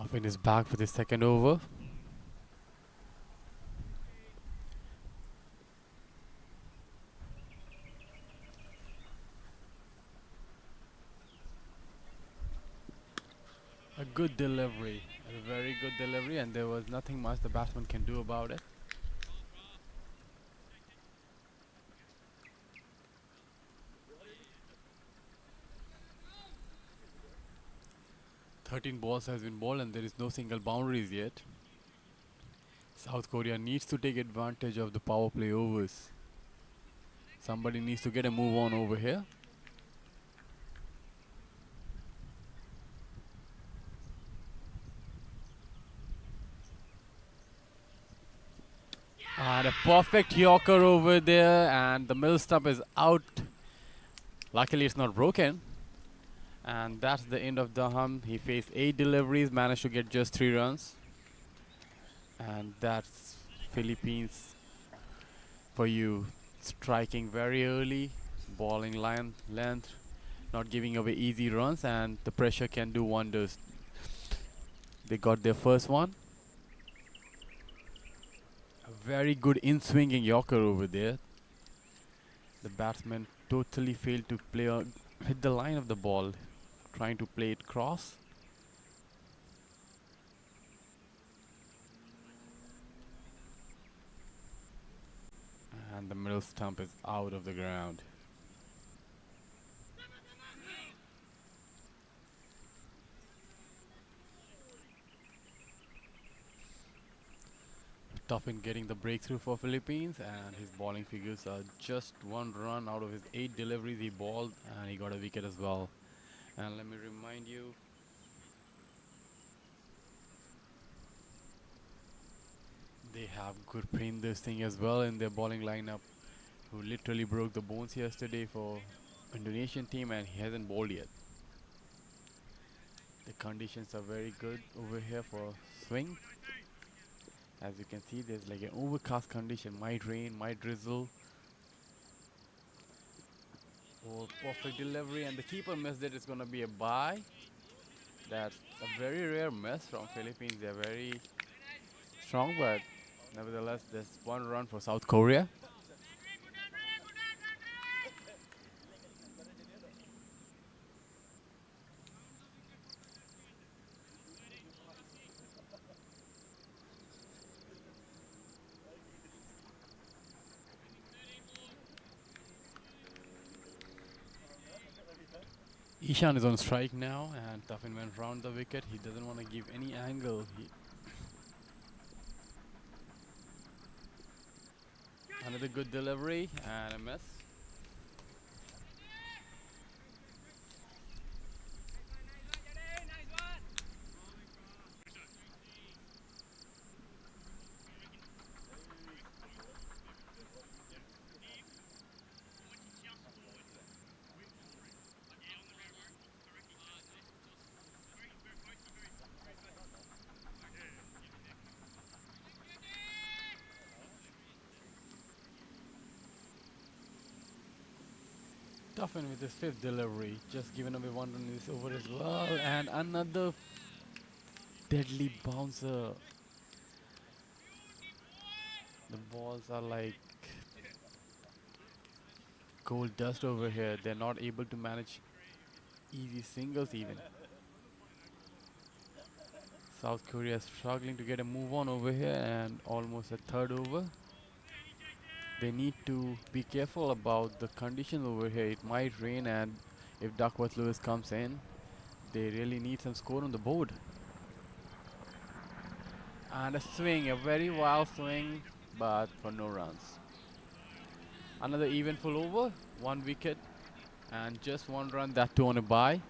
Tuffin is back for the second over. A good delivery, a very good delivery, and there was nothing much the batsman can do about it. 13 balls has been bowled and there is no single boundaries yet. South Korea needs to take advantage of the power play overs. Somebody needs to get a move on over here. And a perfect Yorker over there, and the middle stump is out. Luckily, it's not broken. And that's the end of Daham. He faced 8 deliveries, managed to get just 3 runs. And that's Philippines for you. Striking very early, bowling line length, not giving away easy runs, and the pressure can do wonders. They got their first one. A very good in-swinging Yorker over there. The batsman totally failed to hit the line of the ball, trying to play it cross. And the middle stump is out of the ground. Tough in getting the breakthrough for Philippines, and his bowling figures are just 1 run out of his 8 deliveries he bowled, and he got a wicket as well. And let me remind you, they have Gurpinder Singh as well in their bowling lineup, who literally broke the bones yesterday for Indonesian team, and he hasn't bowled yet. The conditions are very good over here for swing. As you can see, there's like an overcast condition, might rain, might drizzle. Oh, perfect delivery, and the keeper missed it. It's gonna be a bye. That's a very rare miss from Philippines. They're very strong, but nevertheless, there's 1 run for South Korea. Ishan is on strike now, and Tuffin went round the wicket. He doesn't want to give any angle. Another good delivery and a miss. Tuffin with his 5th delivery, just giving away 1 run in this over as well, and another deadly bouncer. The balls are like gold dust over here. They're not able to manage easy singles even. South Korea is struggling to get a move on over here, and almost a 3rd over. They need to be careful about the conditions over here. It might rain, and if Duckworth Lewis comes in, they really need some score on the board. And a swing, a very wild swing, but for no runs. Another eventful over, 1 wicket, and just 1 run, that too on a bye.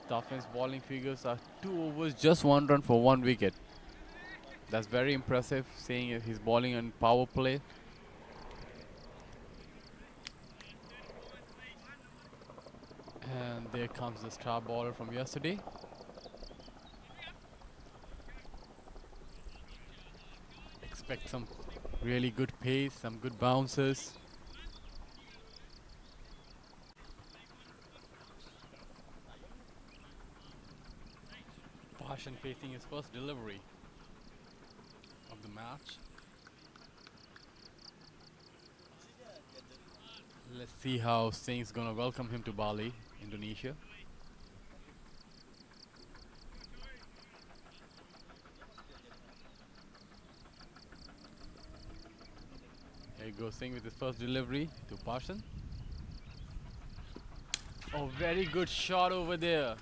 Tuffin's bowling figures are 2 overs, just 1 run for 1 wicket. That's very impressive, seeing his bowling on power play. And there comes the star bowler from yesterday. Expect some really good pace, some good bounces. Russian facing his first delivery of the match. Let's see how Singh's gonna welcome him to Bali, Indonesia. Here goes Singh with his first delivery to Parson. Oh, very good shot over there.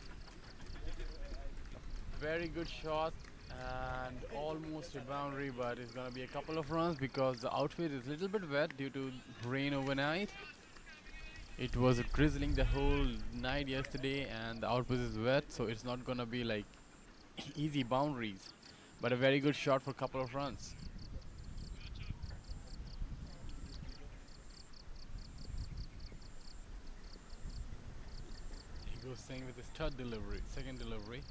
Very good shot and almost a boundary, but it's gonna be a couple of runs because the outfield is a little bit wet due to rain overnight. It was drizzling the whole night yesterday and the outfield is wet, so it's not gonna be like easy boundaries, but a very good shot for a couple of runs. He goes Singh with his second delivery.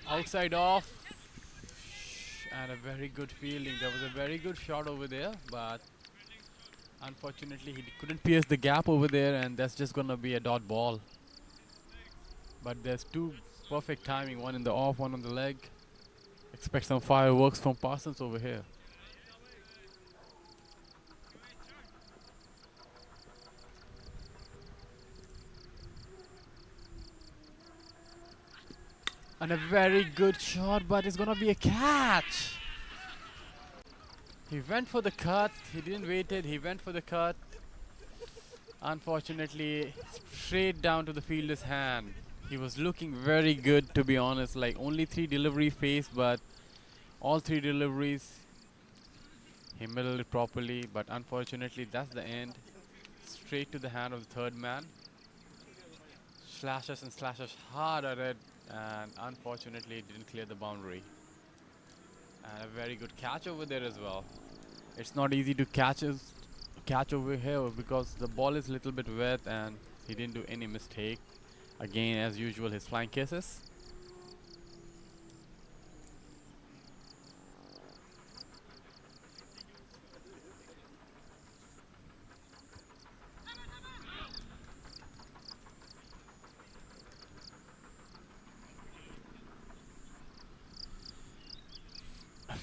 Outside off, and a very good fielding. There was a very good shot over there, but unfortunately he couldn't pierce the gap over there, and that's just gonna be a dot ball. But there's two perfect timing, one in the off, one on the leg. Expect some fireworks from Parsons over here. And a very good shot, but it's gonna be a catch. He went for the cut, he didn't wait it, he went for the cut. Unfortunately, straight down to the fielder's hand. He was looking very good, to be honest, like only 3 delivery faced, but all 3 deliveries he middled it properly, but unfortunately that's the end. Straight to the hand of the third man. Slashes and slashes hard at it, and unfortunately it didn't clear the boundary. And a very good catch over there as well. It's not easy to catch over here because the ball is a little bit wet and he didn't do any mistake. Again, as usual, his flying kisses.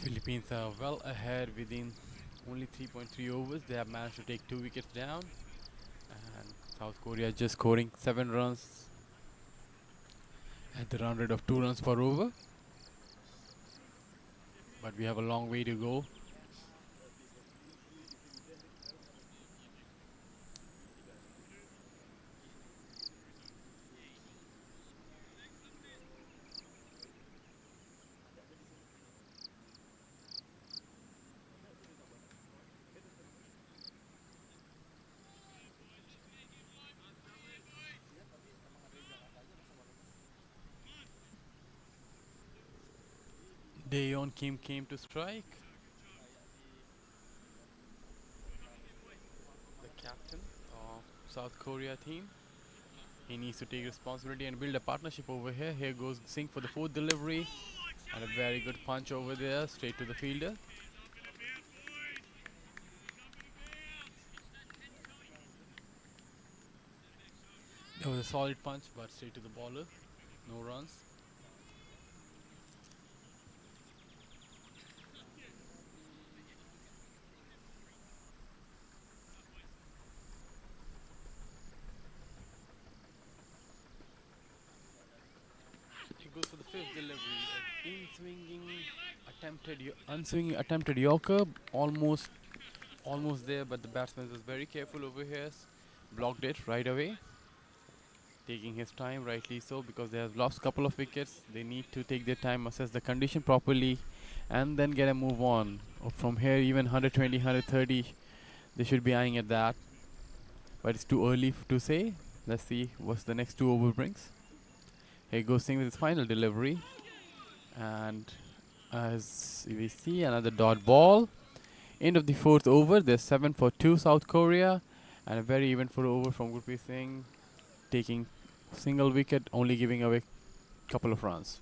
Philippines are well ahead within only 3.3 overs. They have managed to take 2 wickets down, and South Korea just scoring 7 runs at the run rate of 2 runs per over. But we have a long way to go. Daeon Kim came to strike. The captain of South Korea team. He needs to take responsibility and build a partnership over here. Here goes Singh for the 4th delivery. And a very good punch over there, straight to the fielder. That was a solid punch, but straight to the bowler. No runs. He goes for the 5th delivery. An unswinging attempted Yorker, almost there, but the batsman was very careful over here. Blocked it right away. Taking his time, rightly so, because they have lost a couple of wickets. They need to take their time, assess the condition properly, and then get a move on. From here, even 120, 130, they should be eyeing at that. But it's too early to say. Let's see what the next 2 over brings. Here goes Singh with his final delivery. And as we see, another dot ball. End of the 4th over. There's 7 for 2 South Korea. And a very eventful over from Gurpreet Singh, taking single wicket, only giving away a couple of runs.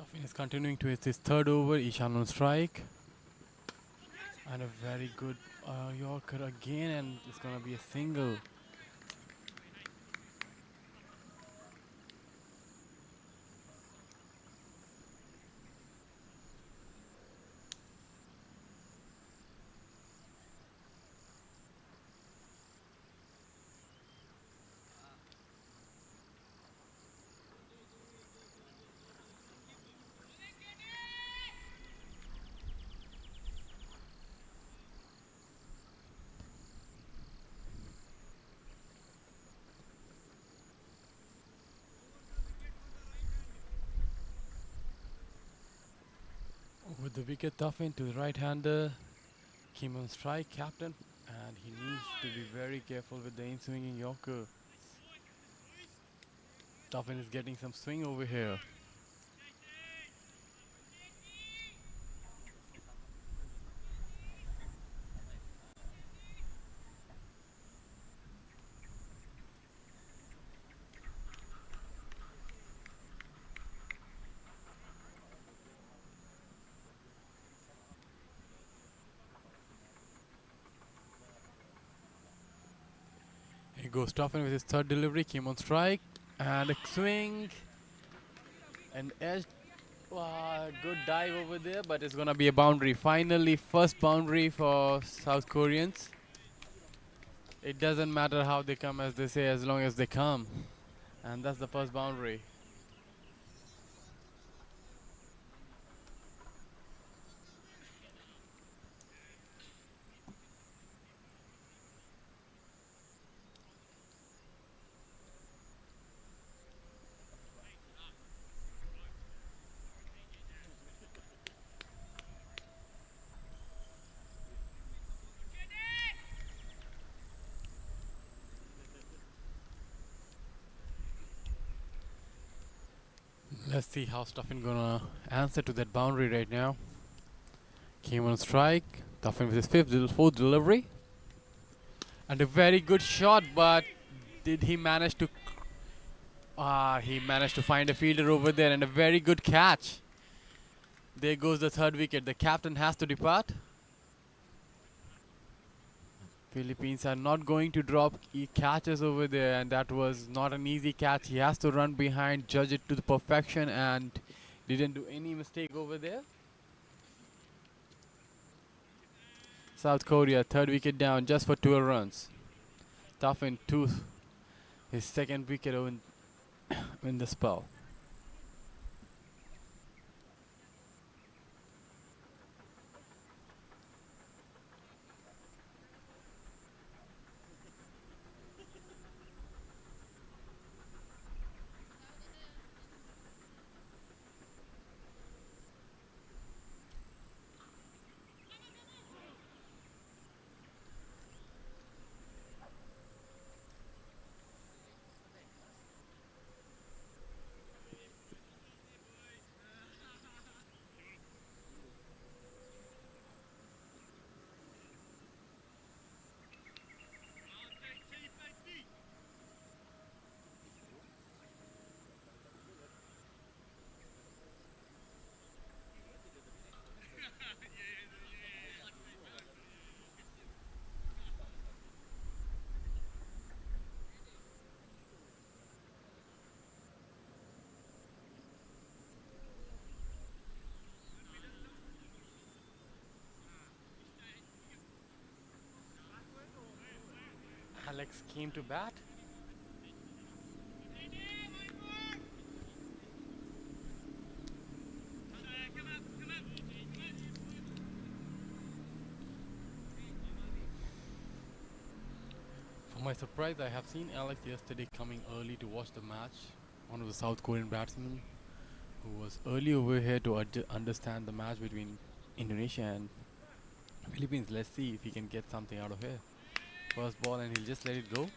Duffin is continuing to his third over. Ishan on strike. And a very good Yorker again, and it's going to be a single. With the wicket, Duffin to the right-hander. Came on strike, captain, and he needs to be very careful with the in-swinging Yorker. Duffin is getting some swing over here. Here goes Duffin with his third delivery. Came on strike, and a swing. An edge. Good dive over there, but it's gonna be a boundary. Finally, first boundary for South Koreans. It doesn't matter how they come, as they say, as long as they come. And that's the first boundary. Let's see how Stuffin gonna answer to that boundary right now. Came on strike. Stuffin with his fourth delivery. And a very good shot, but did he manage to... he managed to find a fielder over there, and a very good catch. There goes the third wicket. The captain has to depart. Philippines are not going to drop catches over there, and that was not an easy catch. He has to run behind, judge it to the perfection, and didn't do any mistake over there. South Korea, third wicket down just for 12 runs. Duffin his second wicket in the spell. Alex came to bat. For my surprise, I have seen Alex yesterday coming early to watch the match. One of the South Korean batsmen who was early over here to understand the match between Indonesia and Philippines. Let's see if he can get something out of here. First ball, and he'll just let it go.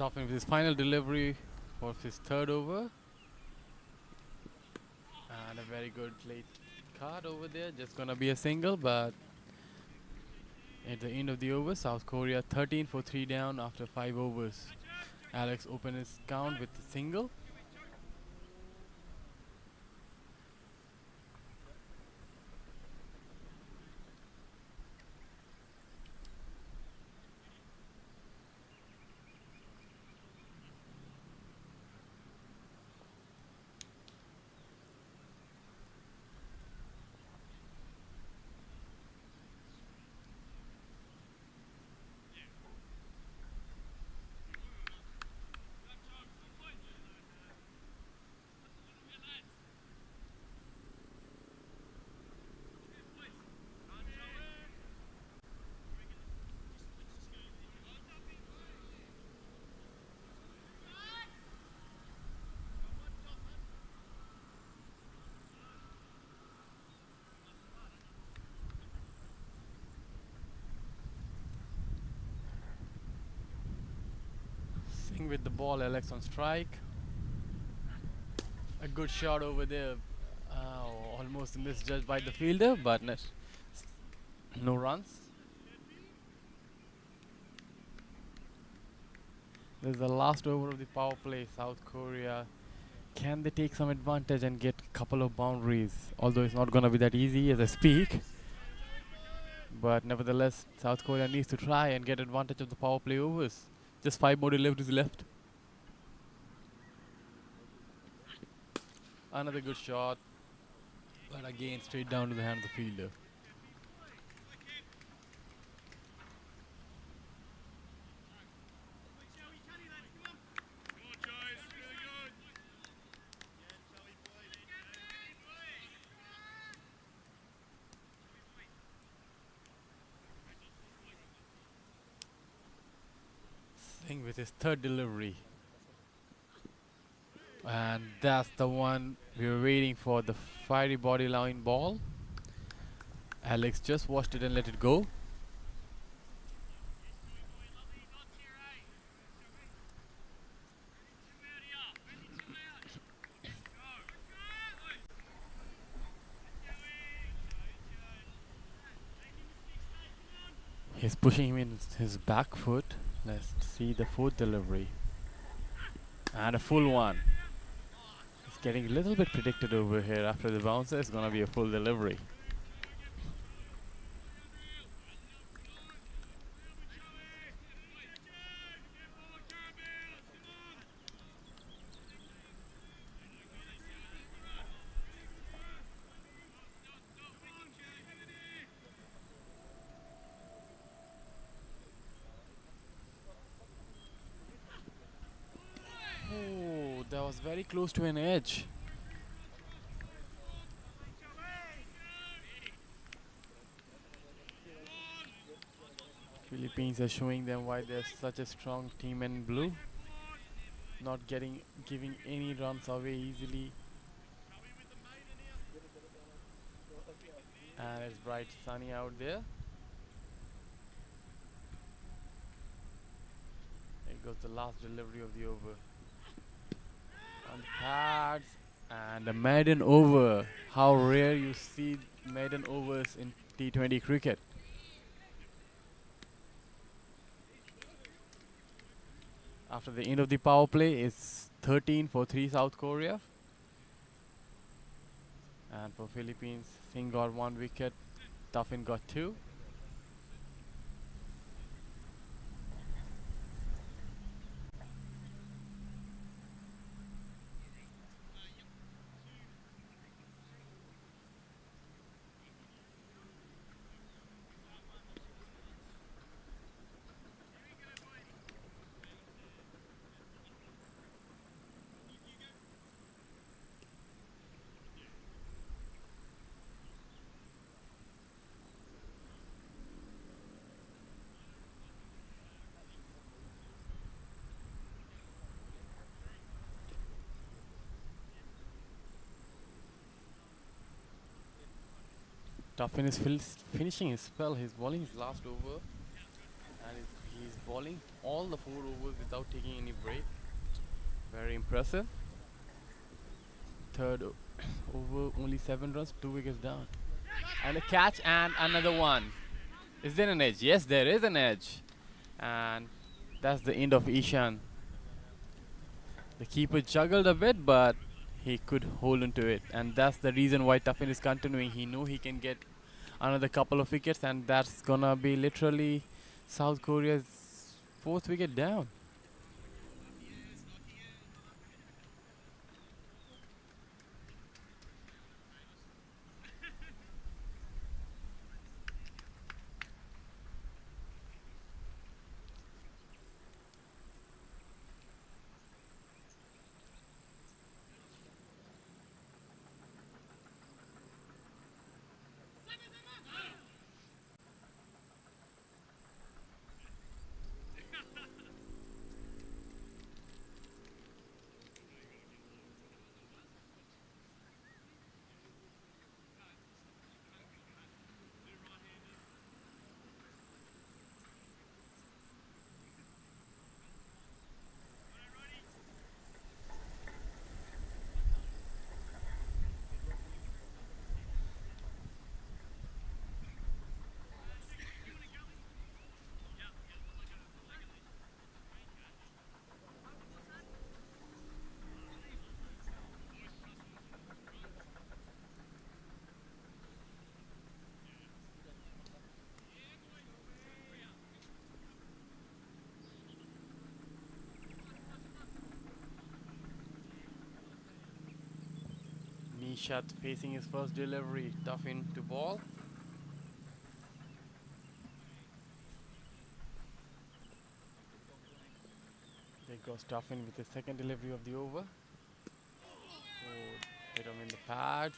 Topping with his final delivery for his third over. And a very good late card over there. Just gonna be a single, but at the end of the over, South Korea 13 for 3 down after 5 overs. Alex opened his count with a single. Sing with the ball, Alex on strike. A good shot over there. Almost misjudged by the fielder, but no runs. This is the last over of the power play. South Korea, can they take some advantage and get a couple of boundaries? Although it's not going to be that easy as I speak. But nevertheless, South Korea needs to try and get advantage of the power play overs. Just 5 more deliveries left. Another good shot. But again, straight down to the hand of the fielder. Singh with his third delivery. And that's the one we were waiting for, the fiery body line ball. Alex just watched it and let it go. He's pushing him in his back foot. Let's see the fourth delivery. And a full one. It's getting a little bit predicted over here. After the bouncer, it's going to be a full delivery. Oh, that was very close to an edge. Philippines are showing them why they're such a strong team in blue. Not giving any runs away easily. And it's bright sunny out there. There goes the last delivery of the over. On the pads and a maiden over. How rare you see maiden overs in T20 cricket. After the end of the power play, it's 13 for 3 South Korea. And for Philippines, Singh got 1 wicket, Tuffin got 2. Tuffin is finishing his spell. He's bowling his last over, and he's bowling all the 4 overs without taking any break. Very impressive. Third over, only 7 runs, 2 wickets down. And a catch and another one. Is there an edge? Yes, there is an edge. And that's the end of Ishan. The keeper juggled a bit, but he could hold on to it. And that's the reason why Tuffin is continuing. He knew he can get another couple of wickets, and that's gonna be literally South Korea's fourth wicket down. Nishat facing his first delivery. Tuffin to ball. There goes Tuffin with the second delivery of the over. Oh, hit him in the pads.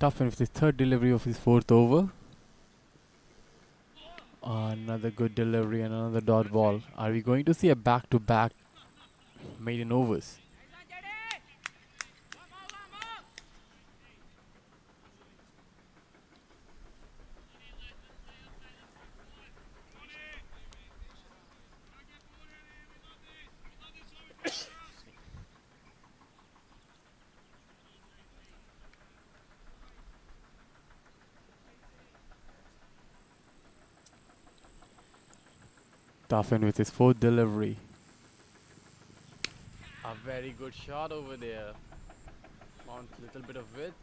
Tuffin with his third delivery of his fourth over. Another good delivery and another dot ball. Are we going to see a back-to-back maiden overs? Tuffin with his fourth delivery. A very good shot over there. Found a little bit of width.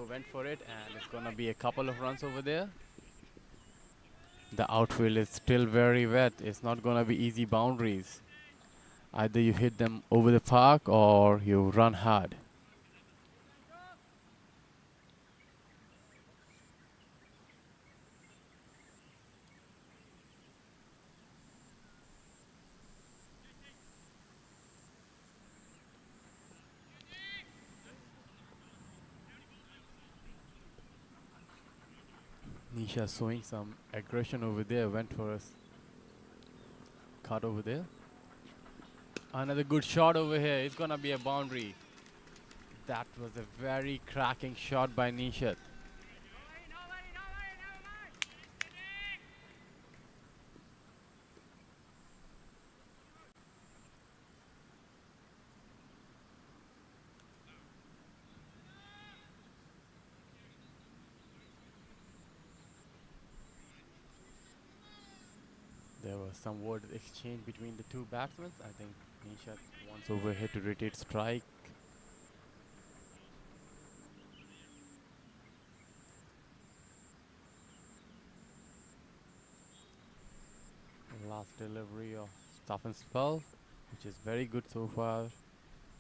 Went for it, and it's gonna be a couple of runs over there. The outfield is still very wet. It's not gonna be easy boundaries. Either you hit them over the park or you run hard. Nisha showing some aggression over there. Went for a cut over there. Another good shot over here. It's gonna be a boundary. That was a very cracking shot by Nishat. There was some word exchange between the two batsmen. I think Nishat wants over here to rotate strike. Last delivery of Stephen Spell, which is very good so far.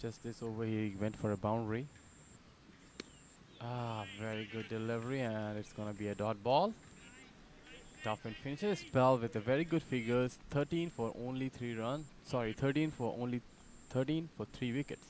Just this over, he went for a boundary. Very good delivery, and it's gonna be a dot ball. Toughen finishes his spell with a very good figures. 13 for only 3 runs. Sorry, 13 for 3 wickets.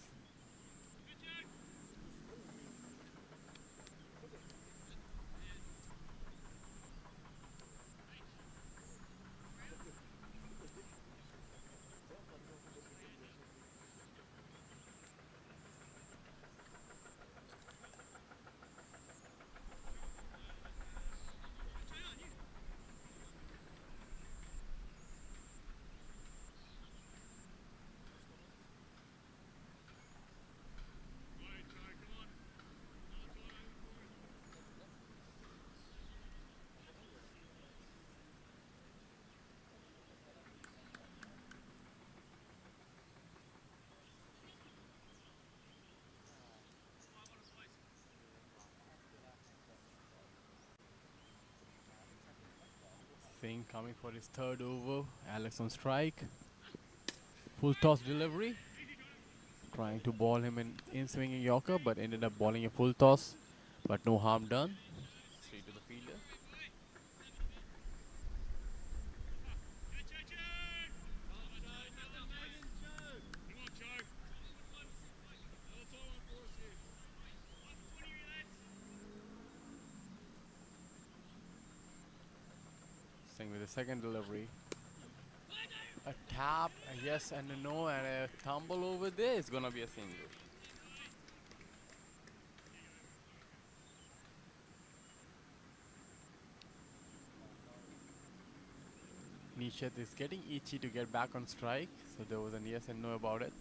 Singh coming for his third over. Alex on strike. Full toss delivery. Trying to ball him in swinging Yorker, but ended up balling a full toss. But no harm done. Straight to the fielder. Singh with the second delivery. A tap, a yes and a no, and a tumble over there. It's gonna be a single. Nishat is getting itchy to get back on strike, so there was a yes and no about it.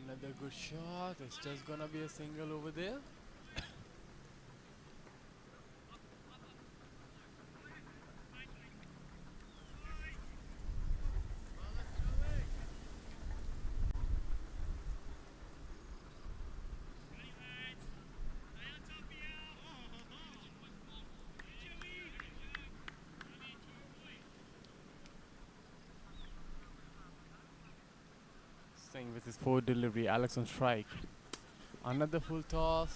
Another good shot. It's just gonna be a single over there. Singh with his fourth delivery. Alex on strike. Another full toss.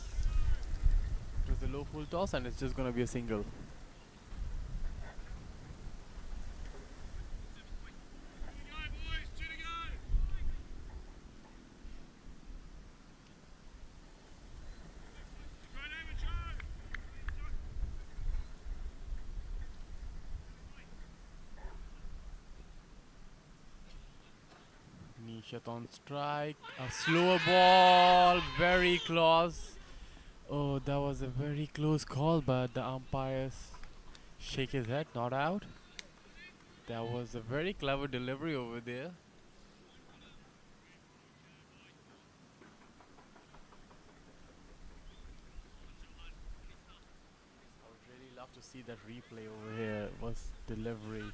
It was a low full toss, and it's just gonna be a single. Nishat on strike. A slower ball. Very close. Oh, that was a very close call, but the umpires shake his head, not out. That was a very clever delivery over there. I would really love to see that replay over here. It was delivery.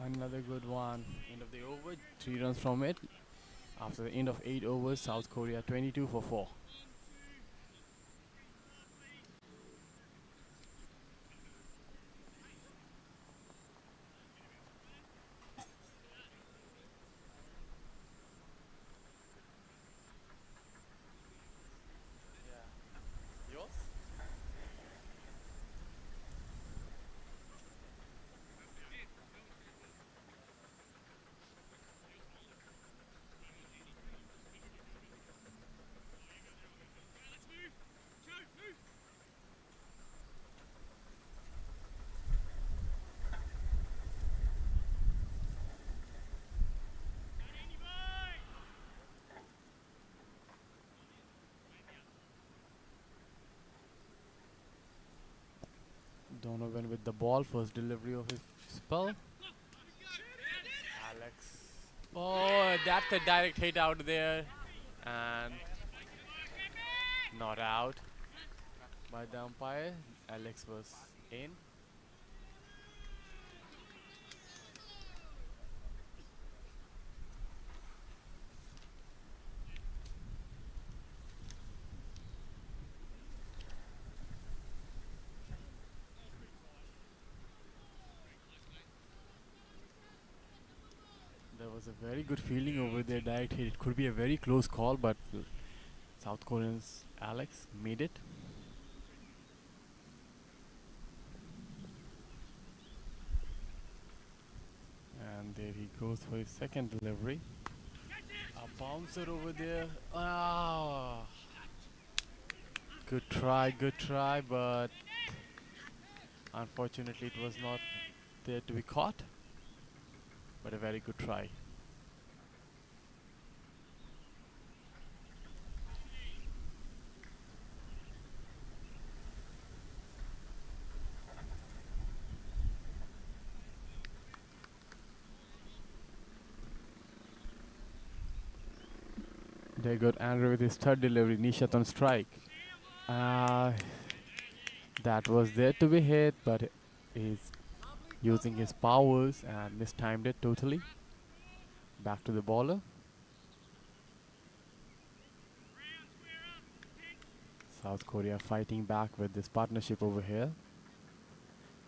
Another good one. End of the over. 3 runs from it. After the end of 8 overs, South Korea 22 for 4. Yours? Donovan with the ball, first delivery of his spell. Alex. Oh, that's a direct hit out there. And not out by the umpire. Alex was in. There was a very good feeling over there, direct hit. It could be a very close call, but South Koreans Alex made it. And there he goes for his second delivery. A bouncer over there. Ah, good try, but unfortunately it was not there to be caught. But a very good try. There got Andrew with his third delivery, Nishat on strike. Uh, that was there to be hit, but he's using his powers and mistimed it totally. Back to the bowler. South Korea fighting back with this partnership over here.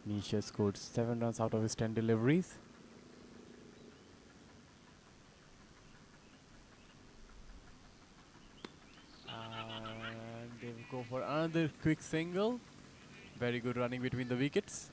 Nisha scored 7 runs out of his 10 deliveries. And they will go for another quick single. Very good running between the wickets.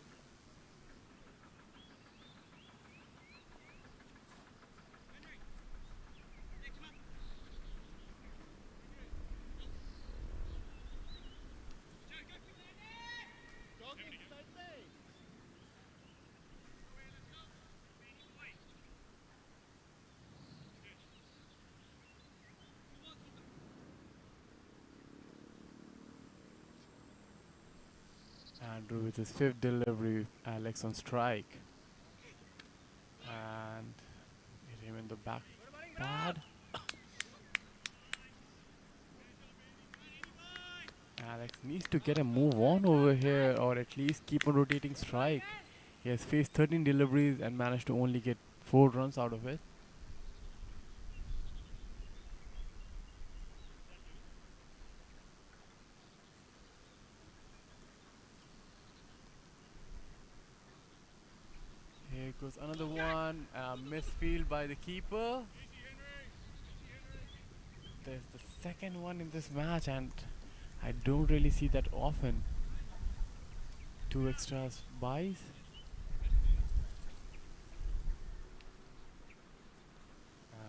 Andrew with his fifth delivery, Alex on strike. And hit him in the back pad. Alex needs to get a move on over here, or at least keep on rotating strike. He has faced 13 deliveries and managed to only get 4 runs out of it. Here goes another one. Misfield by the keeper. There's the second one in this match, and I don't really see that often. 2 extras buys.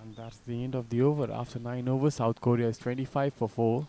And that's the end of the over. After 9 overs, South Korea is 25 for 4.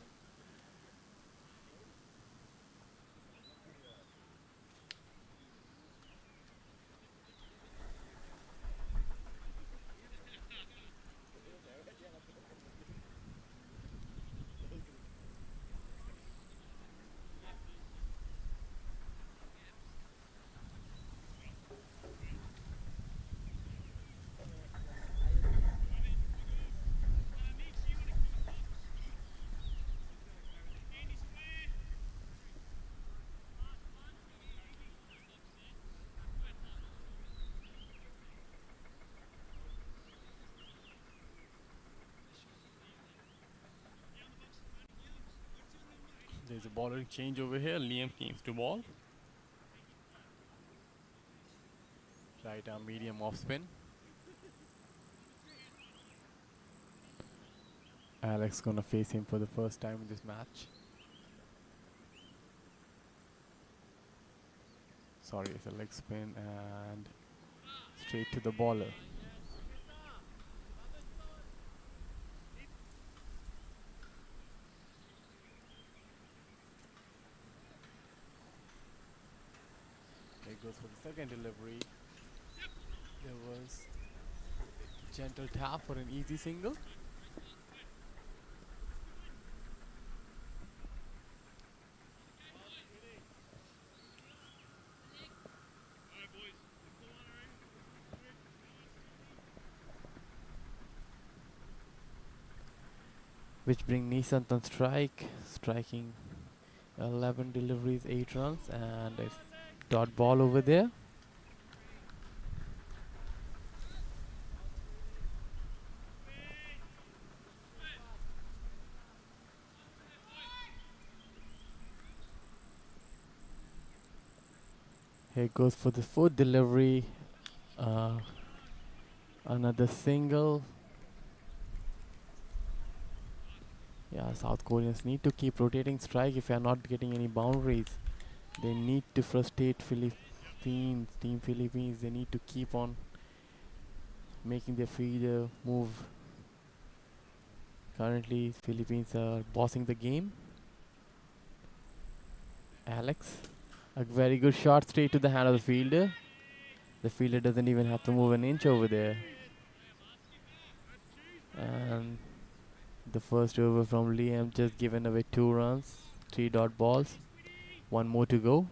There's a bowling change over here. Liam comes to ball. Right arm medium off spin. Alex gonna face him for the first time in this match. Sorry, it's a leg spin and straight to the bowler. There goes for the second delivery. There was gentle tap for an easy single. which bring Nishant on strike, striking 11 deliveries, 8 runs, and a dot ball over there. Here goes for the fourth delivery. Another single. Yeah, South Koreans need to keep rotating strike if they are not getting any boundaries. They need to frustrate Team Philippines. They need to keep on making their feeder move. Currently, Philippines are bossing the game. Alex, a very good shot straight to the hand of the fielder. The fielder doesn't even have to move an inch over there. And the first over from Liam just given away 2 runs, 3 dot balls, 1 more to go.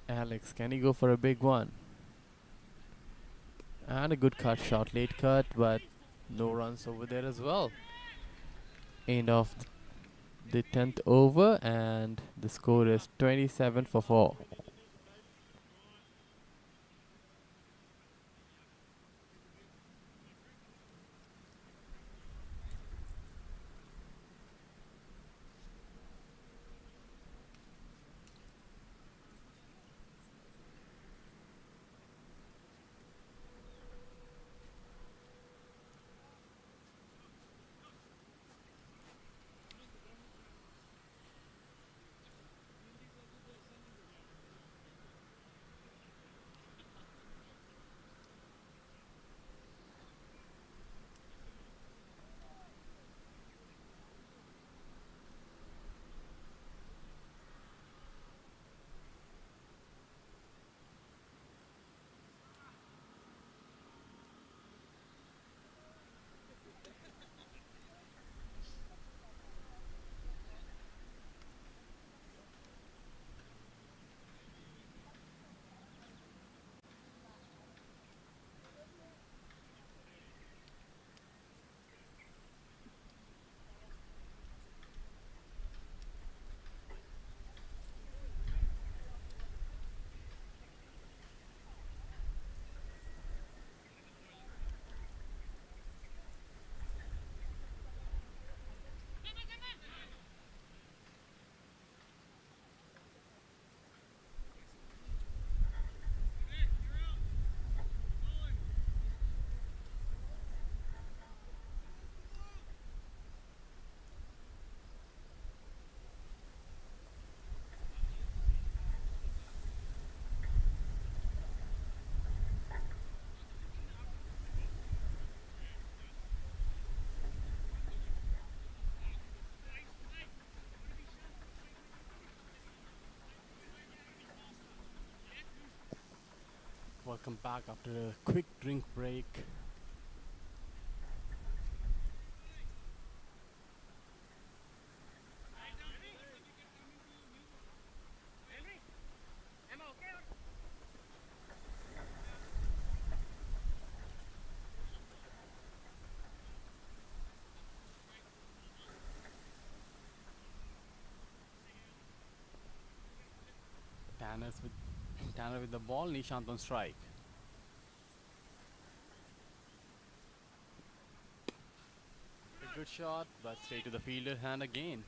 Alex, can he go for a big one? And a good cut shot, late cut, but no runs over there as well. End of the 10th over, and the score is 27 for 4. Welcome back after a quick drink break. Tanner with the ball, Nishant on strike. A good shot, but straight to the fielder hand again.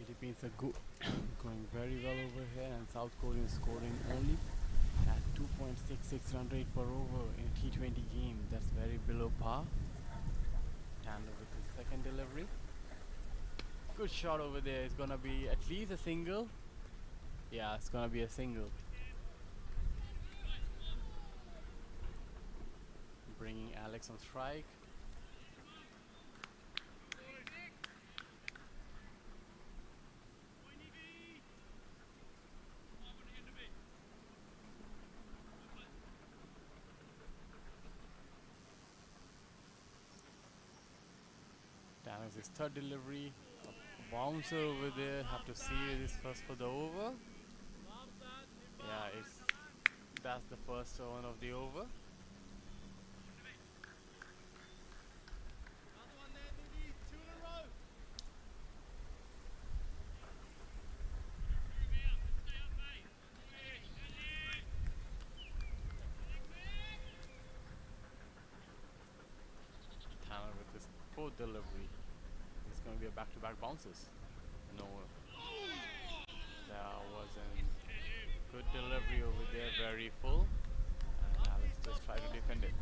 Philippines are going very well over here, and South Korea is scoring only at 2.66 run rate per over in a T20 game. That's very below par. Tanner with his second delivery. Good shot over there. It's gonna be at least a single. Yeah, it's gonna be a single. Bringing Alex on strike. this third delivery. A bouncer over there. Have to see this first for the over. Yeah, that's the first one of the over. Tanner with this fourth delivery. It's going to be a back-to-back bounces. No, there was a good delivery over there, very full. And Alex just tried to defend it.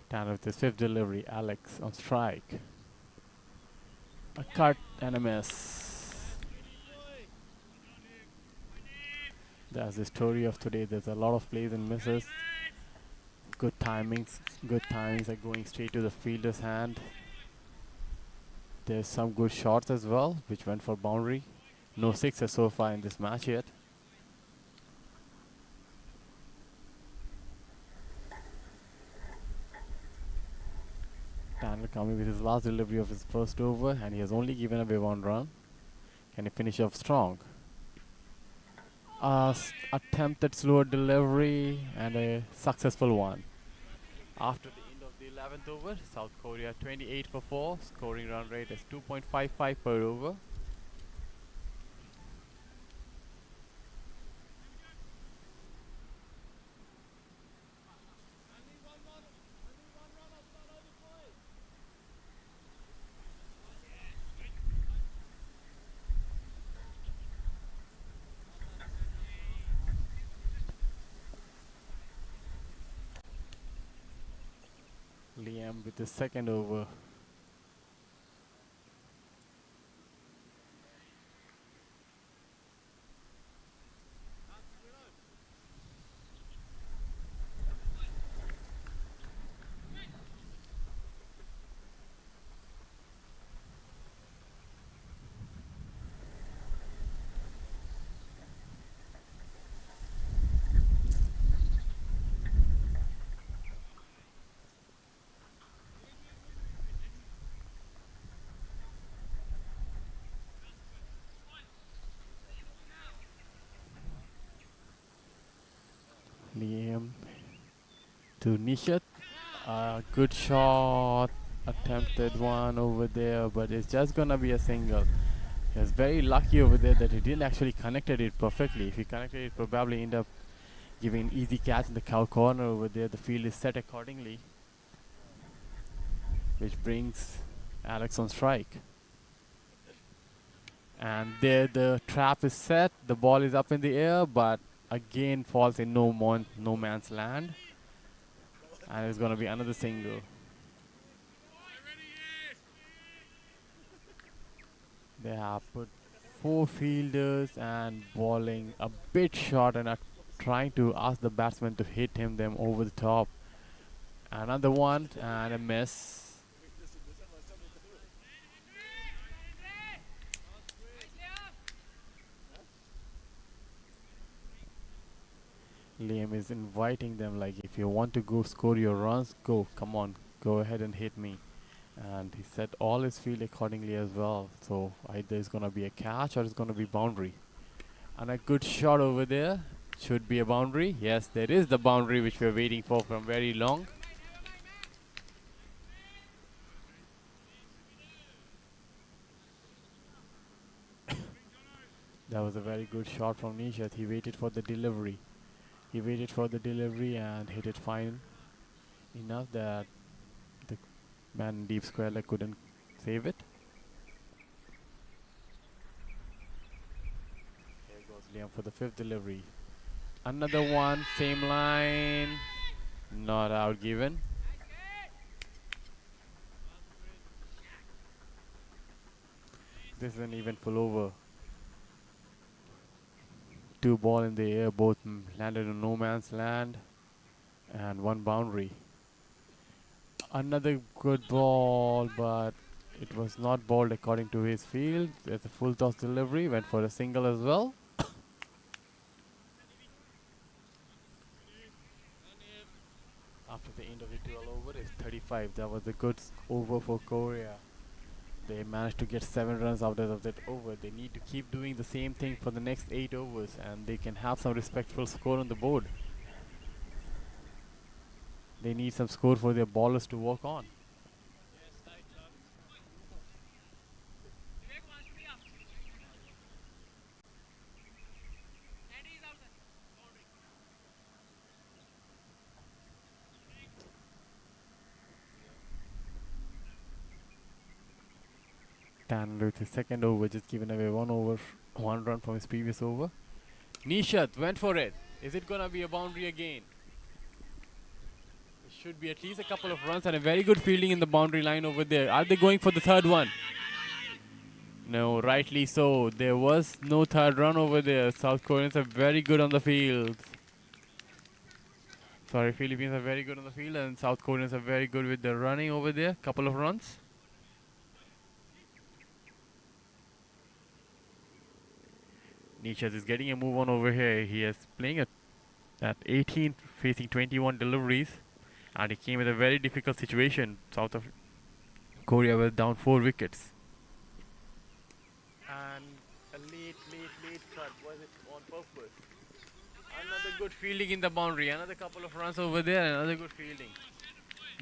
Tanner with his fifth delivery, Alex on strike. A cut and a miss. That's the story of today. There's a lot of plays and misses. Good timings. Good timings are going straight to the fielder's hand. There's some good shots as well, which went for boundary. No sixes so far in this match yet. Tanner coming with his last delivery of his first over, and he has only given away one run. Can he finish off strong? Attempted slower delivery and a successful one. After the end of the 11th over, South Korea 28 for 4, scoring run rate is 2.55 per over. Liam with the second over. Liam to Nishat. Good shot. Attempted one over there, but it's just gonna be a single. He was very lucky over there that he didn't actually connected it perfectly. If he connected it, probably end up giving an easy catch in the cow corner over there. The field is set accordingly, which brings Alex on strike. And there the trap is set. The ball is up in the air, but again falls in no man's land. And it's going to be another single. They have put 4 fielders and bowling a bit short and are trying to ask the batsman to hit them over the top. Another one and a miss. Liam is inviting them, like, if you want to go score your runs, go, come on, go ahead and hit me. And he set all his field accordingly as well. So either it's going to be a catch or it's going to be boundary. And a good shot over there. Should be a boundary. Yes, there is the boundary which we're waiting for from very long. That was a very good shot from Nishat. He waited for the delivery. He waited for the delivery and hit it fine enough that the man in deep square leg couldn't save it. Here goes Liam for the 5th delivery. Another one, same line. Not out given. This is an even full over. 2 ball in the air, both landed in no man's land, and 1 boundary. Another good ball, but it was not balled according to his field. It's a full toss delivery, went for a single as well. After the end of the 12 over, it's 35. That was a good over for Korea. They managed to get 7 runs out of that over. They need to keep doing the same thing for the next 8 overs, and they can have some respectful score on the board. They need some score for their bowlers to work on. Tan with his second over, just given away 1 run from his previous over. Nishat went for it. Is it gonna be a boundary again? It should be at least a couple of runs and a very good fielding in the boundary line over there. Are they going for the third one? No, rightly so. There was no third run over there. South Koreans are very good on the field. Sorry, Philippines are very good on the field, and South Koreans are very good with the running over there. Couple of runs. Nishat is getting a move on over here. He is playing at 18, facing 21 deliveries, and he came with a very difficult situation. South of Korea was down 4 wickets. And a late cut. Was it on purpose? Another good fielding in the boundary. Another couple of runs over there. Another good fielding.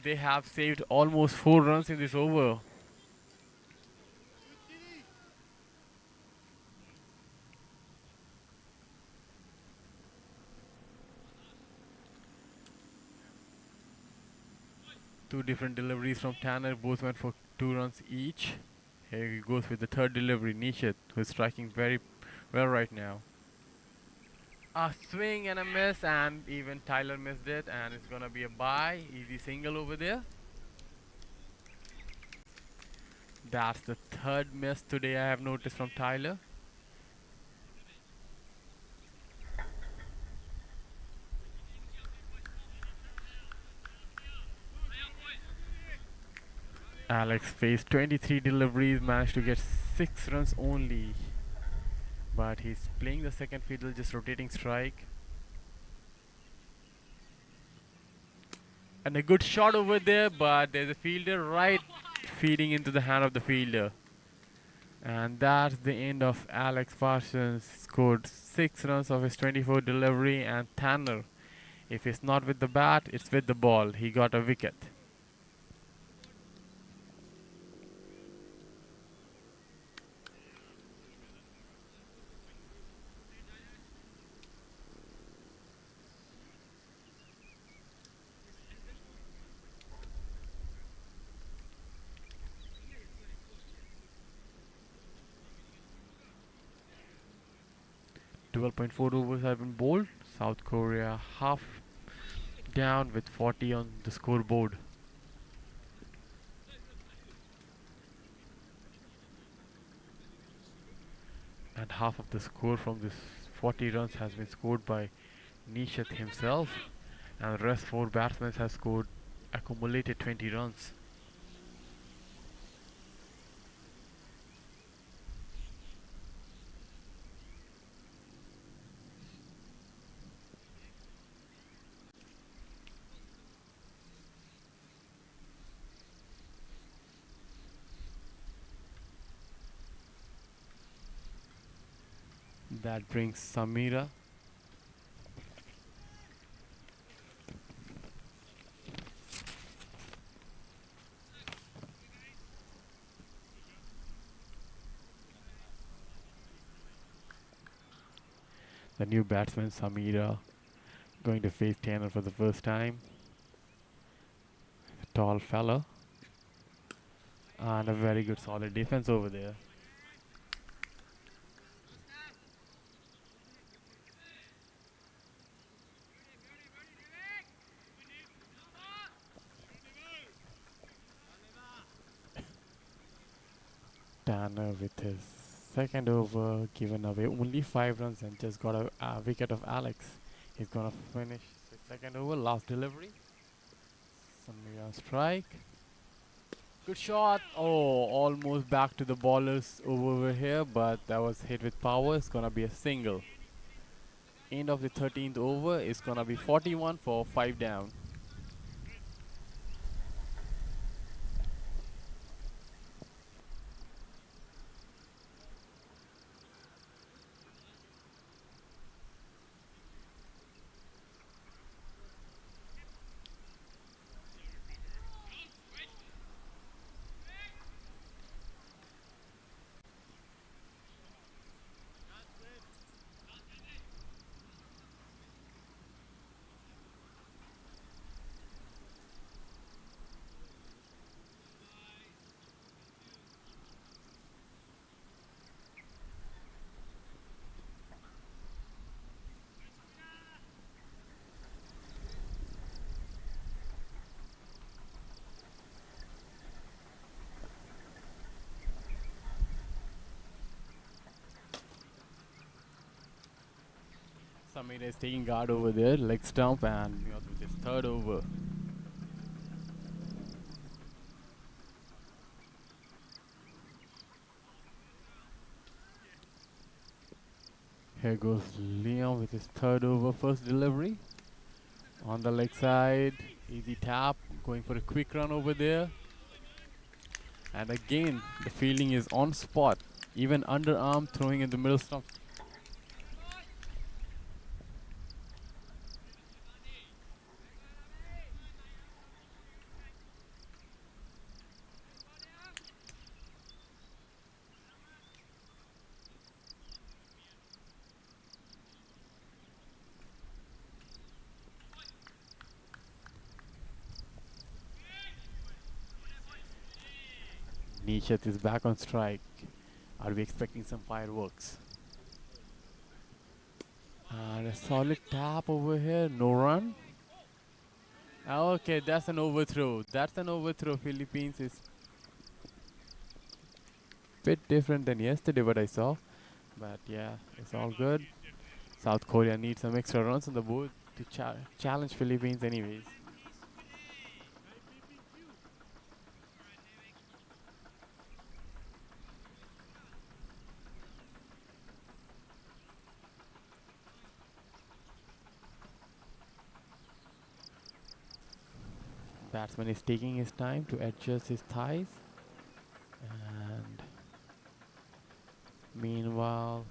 They have saved almost 4 runs in this over. Two different deliveries from Tanner. Both went for 2 runs each. Here he goes with the third delivery. Nishat, who is striking very well right now. A swing and a miss, and even Tyler missed it, and it's gonna be a bye. Easy single over there. That's the third miss today I have noticed from Tyler. Alex faced 23 deliveries, managed to get 6 runs only. But he's playing the second fiddle, just rotating strike. And a good shot over there, but there's a fielder right feeding into the hand of the fielder. And that's the end of Alex Parsons. Scored 6 runs of his 24 delivery, and Tanner, if it's not with the bat, it's with the ball. He got a wicket. .4 overs have been bowled. South Korea half down with 40 on the scoreboard. And half of the score from this 40 runs has been scored by Nishat himself, and the rest 4 batsmen have scored accumulated 20 runs. That brings Samira. The new batsman Samira going to face Tanner for the first time. A tall fella. And a very good solid defense over there. Tanner with his second over, given away only 5 runs and just got a wicket of Alex. He's gonna finish his second over, last delivery. Suddenly on strike. Good shot. Oh, almost back to the ballers over here, but that was hit with power. It's gonna be a single. End of the 13th over is gonna be 41 for 5 down. Samir is taking guard over there, leg stump, and with his third over. Here goes Leon with his third over, first delivery. On the leg side, easy tap, going for a quick run over there. And again, the fielding is on spot. Even underarm throwing in the middle stump. Nishat is back on strike. Are we expecting some fireworks? And a solid tap over here, no run. Okay, that's an overthrow. That's an overthrow. Philippines is bit different than yesterday what I saw. But yeah, it's all good. South Korea needs some extra runs on the board to challenge Philippines anyways. Batsman is taking his time to adjust his thighs. And meanwhile,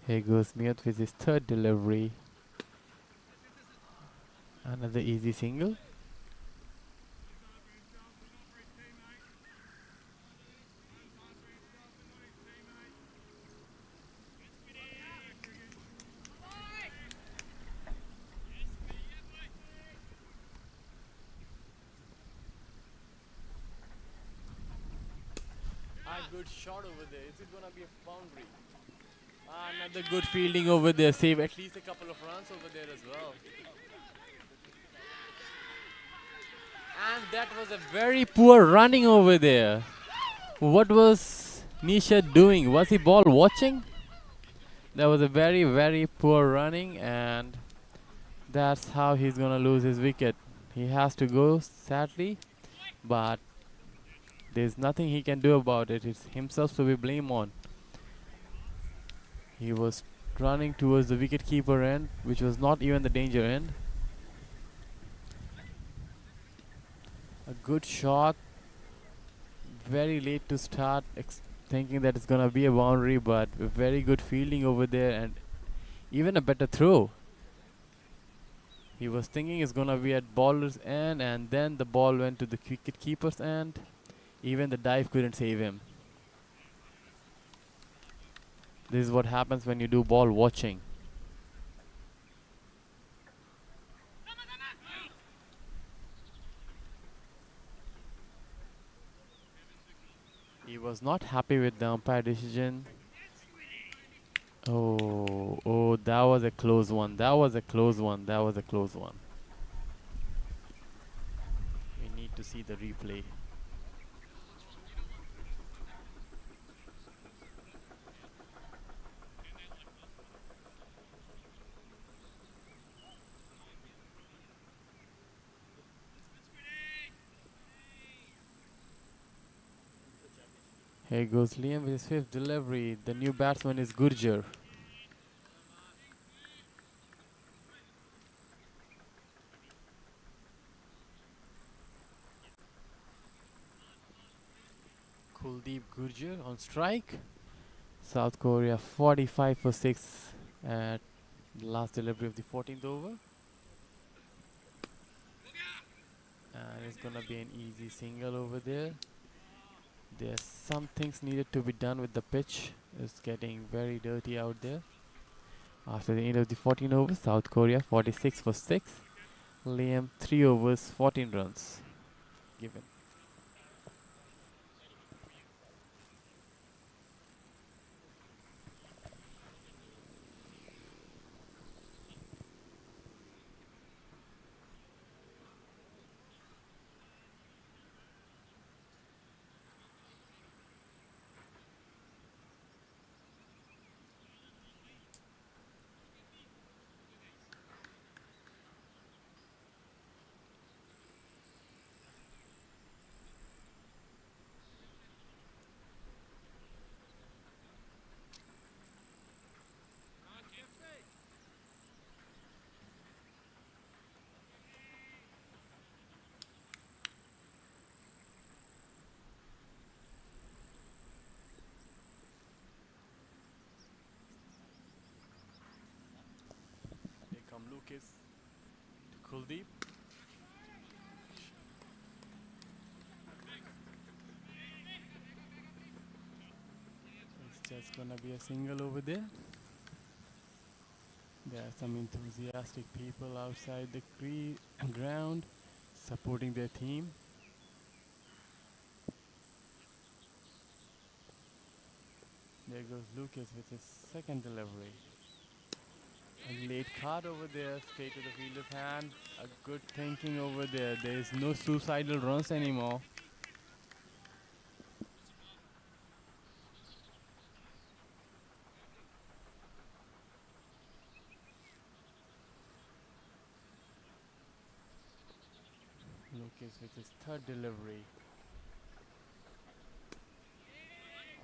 here goes Miyot with his third delivery. Another easy single. A good shot over there. Is it gonna be a boundary? Another good fielding over there. Save at least a couple of runs over there as well. And that was a very poor running over there. What was Nisha doing? Was he ball watching? That was a very, very poor running, and that's how he's gonna lose his wicket. He has to go, sadly, but there's nothing he can do about it. It's himself to be blamed on. He was running towards the wicket-keeper end, which was not even the danger end. A good shot. Very late to start, thinking that it's gonna be a boundary, but a very good fielding over there and even a better throw. He was thinking it's gonna be at bowler's end, and then the ball went to the wicket keeper's end. Even the dive couldn't save him. This is what happens when you do ball watching. He was not happy with the umpire decision. Oh, that was a close one. That was a close one. That was a close one. We need to see the replay. Here goes Liam with his fifth delivery. The new batsman is Gurjar. Kuldeep Gurjar on strike. South Korea 45 for 6 at the last delivery of the 14th over. And it's gonna be an easy single over there. There's some things needed to be done with the pitch. It's getting very dirty out there. After the end of the 14 overs, South Korea 46 for 6. Liam 3 overs, 14 runs given. Here come Lucas to Kuldeep. It's just gonna be a single over there. There are some enthusiastic people outside the ground supporting their team. There goes Lucas with his second delivery. A late card over there, straight to the fielder's hand. A good thinking over there. There is no suicidal runs anymore. Lucas with his third delivery.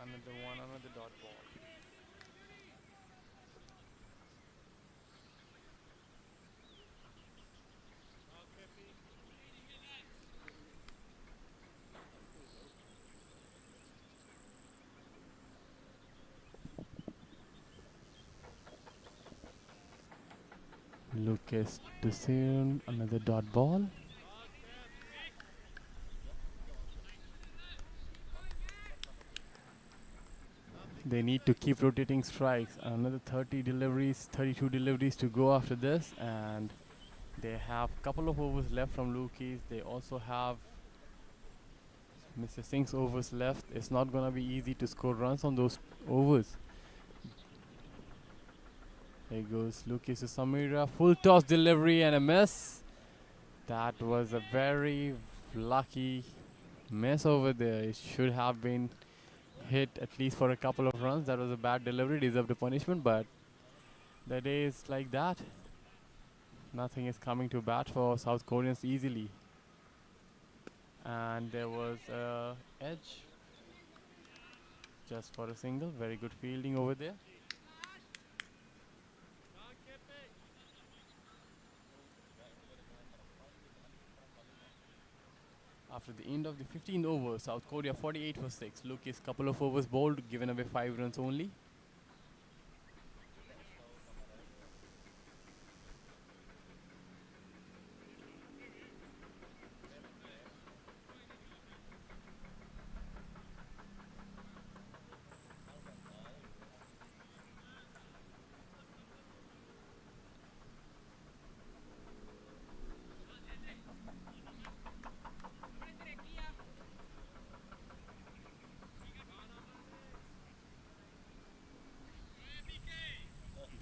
Another one, another dot ball. Lucas to soon, another dot ball. They need to keep rotating strikes. Another 30 deliveries, 32 deliveries to go after this, and they have a couple of overs left from Lucas. They also have Mr. Singh's overs left. It's not gonna be easy to score runs on those overs. Here goes Lucas to Samira. Full toss delivery and a miss. That was a very lucky miss over there. It should have been hit at least for a couple of runs. That was a bad delivery, deserved a punishment, but the day is like that. Nothing is coming to bat for South Koreans easily. And there was a edge just for a single. Very good fielding over there. After the end of the 15th over, South Korea 48 for 6. Lucas couple of overs bowled, given away 5 runs only.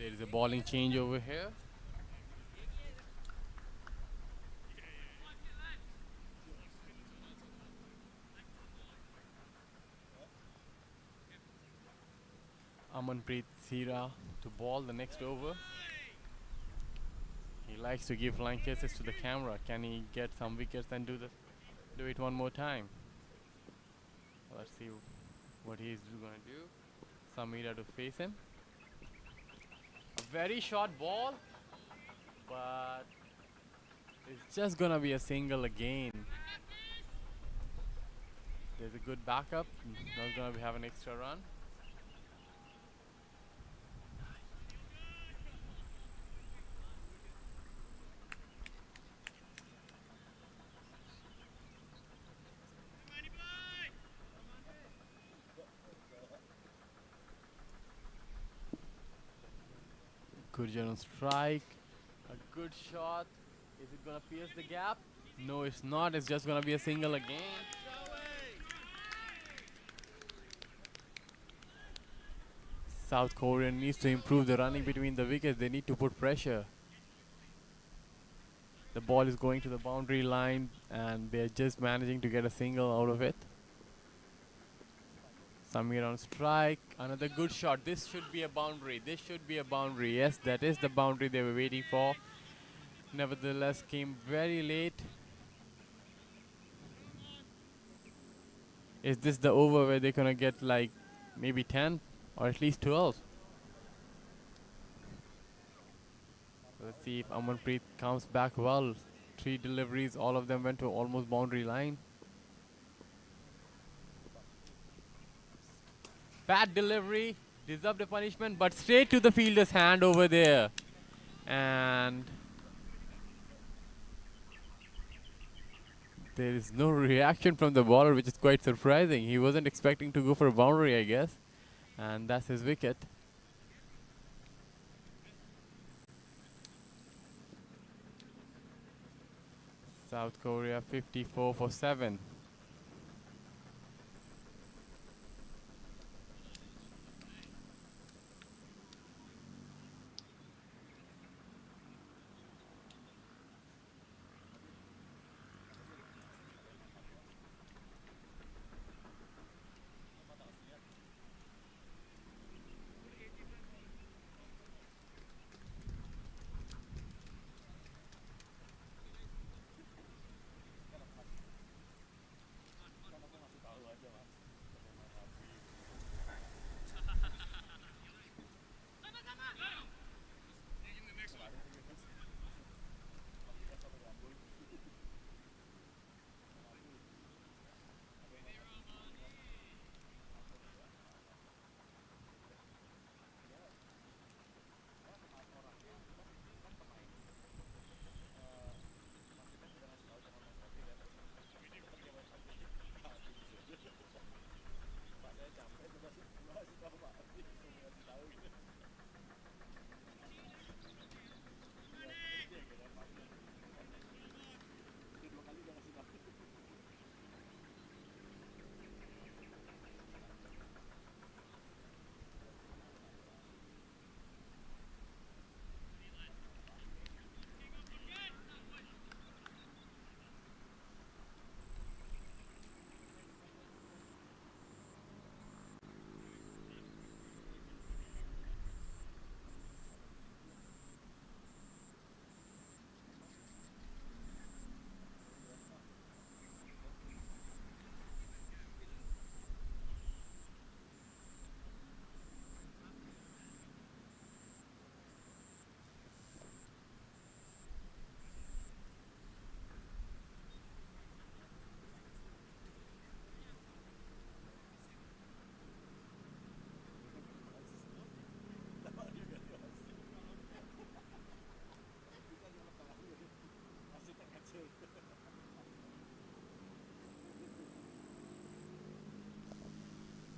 There is a bowling change over here. Amanpreet Sira to ball the next over. He likes to give flying kisses to the camera. Can he get some wickets and do it one more time? Let's see what he's going to do. Samira to face him. A very short ball, but it's just gonna be a single again. There's a good backup. Not gonna have an extra run. Gurjar on strike. A good shot. Is it gonna pierce the gap? No, it's not. It's just gonna be a single again. South Korea needs to improve the running between the wickets. They need to put pressure. The ball is going to the boundary line and they're just managing to get a single out of it. Samir on strike. Another good shot. This should be a boundary. This should be a boundary. Yes, that is the boundary they were waiting for. Nevertheless, came very late. Is this the over where they're gonna get like maybe 10 or at least 12? Let's see if Amanpreet comes back well. 3 deliveries, all of them went to almost boundary line. Bad delivery, deserved a punishment, but straight to the fielder's hand over there. And there is no reaction from the bowler, which is quite surprising. He wasn't expecting to go for a boundary, I guess. And that's his wicket. South Korea 54 for 7.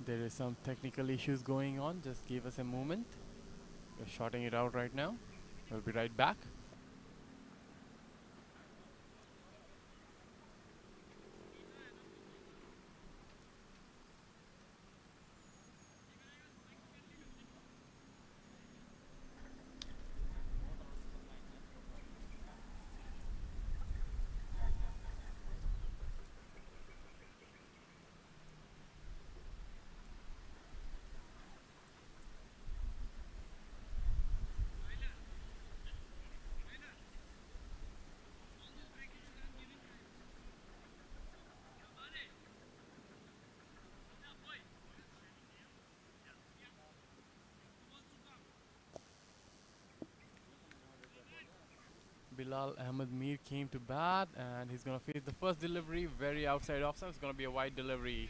There is some technical issues going on. Just give us a moment. We're sorting it out right now. We'll be right back. Bilal Ahmed Mir came to bat and he's gonna face the first delivery very outside off stump. It's gonna be a wide delivery.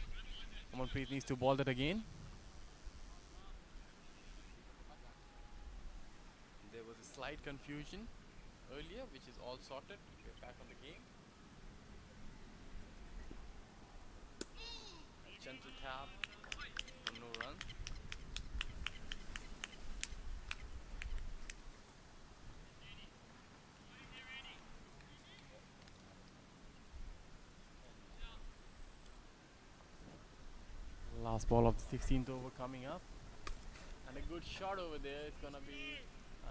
Amanpreet needs to ball that again. There was a slight confusion earlier, which is all sorted. We're back on the game. A gentle tap for no run. Last ball of the 16th over coming up. And a good shot over there. It's gonna be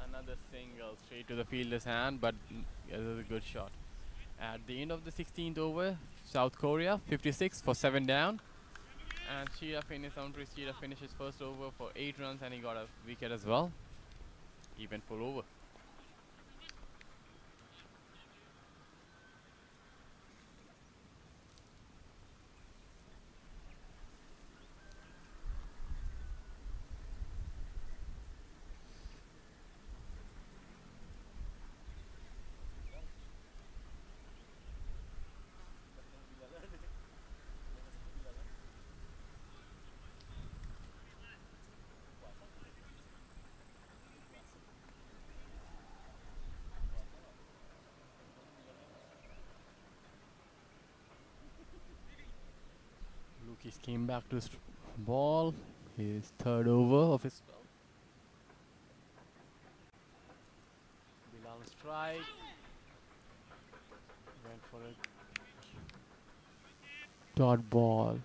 another single straight to the fielder's hand, but it was a good shot. At the end of the 16th over, South Korea 56 for 7 down. And Shira finishes first over for 8 runs and he got a wicket as well. Even full over. Lucas came back to his ball. His third over of his spell. Bilal strike. Went for a dot ball.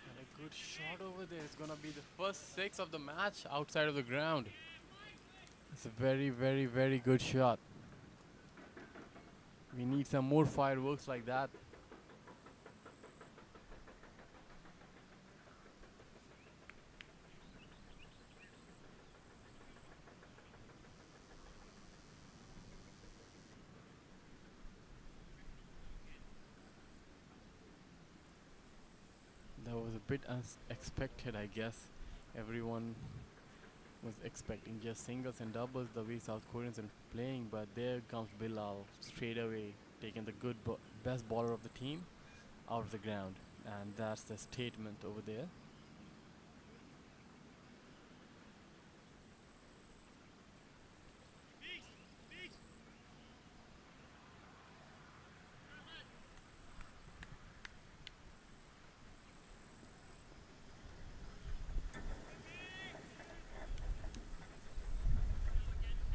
And a good shot over there. It's gonna be the first 6 of the match outside of the ground. It's a very, very, very good shot. We need some more fireworks like that. That was a bit unexpected, I guess. Everyone was expecting just singles and doubles the way South Koreans are playing, but there comes Bilal straight away, taking the best bowler of the team out of the ground, and that's the statement over there.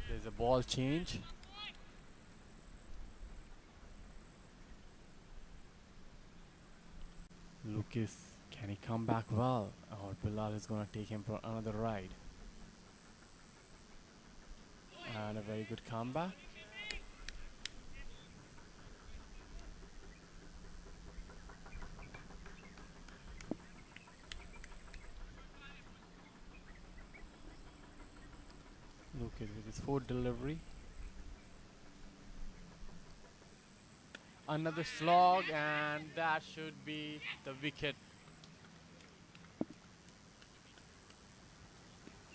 There's a ball change. Lucas, can he come back well? Or Bilal is gonna take him for another ride. And a very good comeback. Lucas with his fourth delivery. Another slog, and that should be the wicket.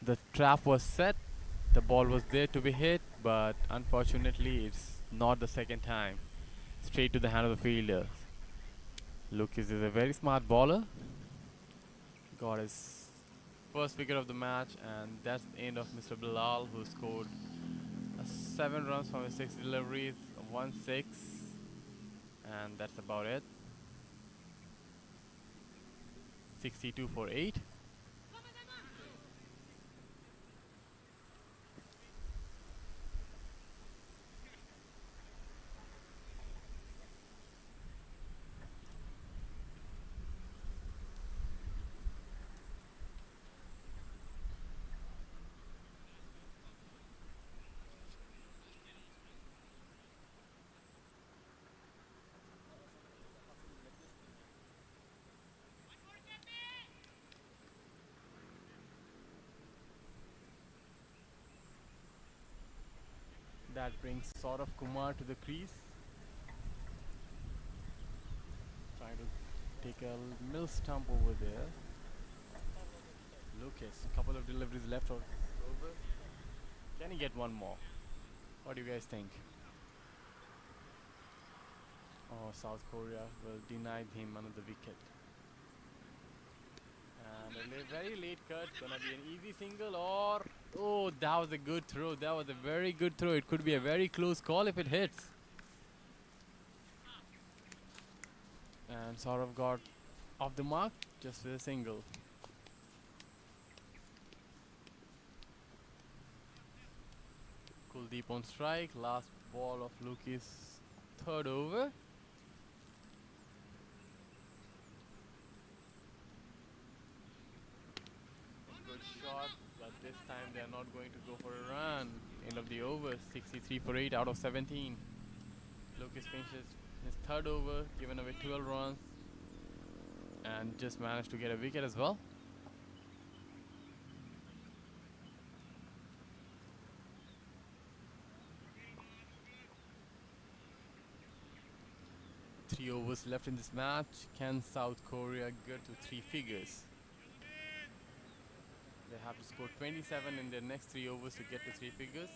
The trap was set, the ball was there to be hit, but unfortunately it's not the second time. Straight to the hand of the fielder. Lucas is a very smart bowler. Got his first wicket of the match, and that's the end of Mr. Bilal, who scored 7 runs from his 6 deliveries, 1 6, and that's about it. 62 for 8. That brings sort of Kumar to the crease. Trying to take a mill stump over there. Lucas, couple of deliveries left over. Can he get one more? What do you guys think? Oh, South Korea will deny him another wicket. And very late cut. Gonna be an easy single or... Oh, that was a good throw. That was a very good throw. It could be a very close call if it hits. And sort of got off the mark just with a single. Kuldeep on strike. Last ball of Luki's third over. Good shot, but this time they are not going to go for a run. End of the over, 63 for 8 out of 17. Lucas finishes his third over, given away 12 runs, and just managed to get a wicket as well. Three overs left in this match. Can South Korea get to three figures? They have to score 27 in their next three overs to get to three figures.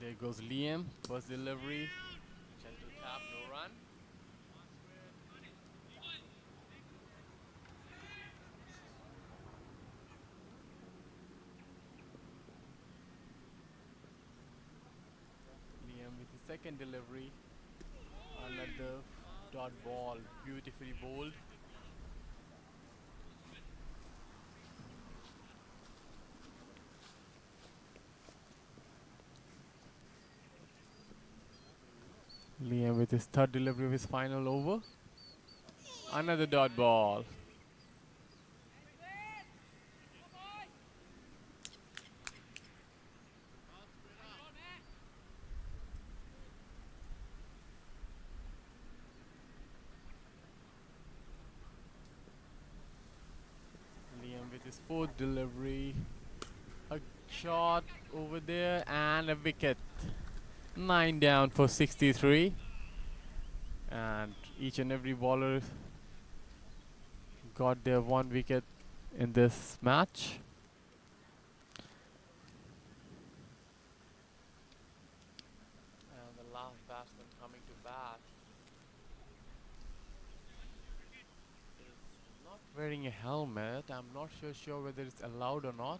There goes Liam, first delivery. Gentle tap, no run. Liam with his second delivery. Another dot ball, beautifully bowled. Liam with his third delivery of his final over. Another dot ball. Liam with his fourth delivery. A shot over there and a wicket. 9 down for 63. And each and every bowler got their one wicket in this match. And the last batsman coming to bat is not wearing a helmet. I'm not sure whether it's allowed or not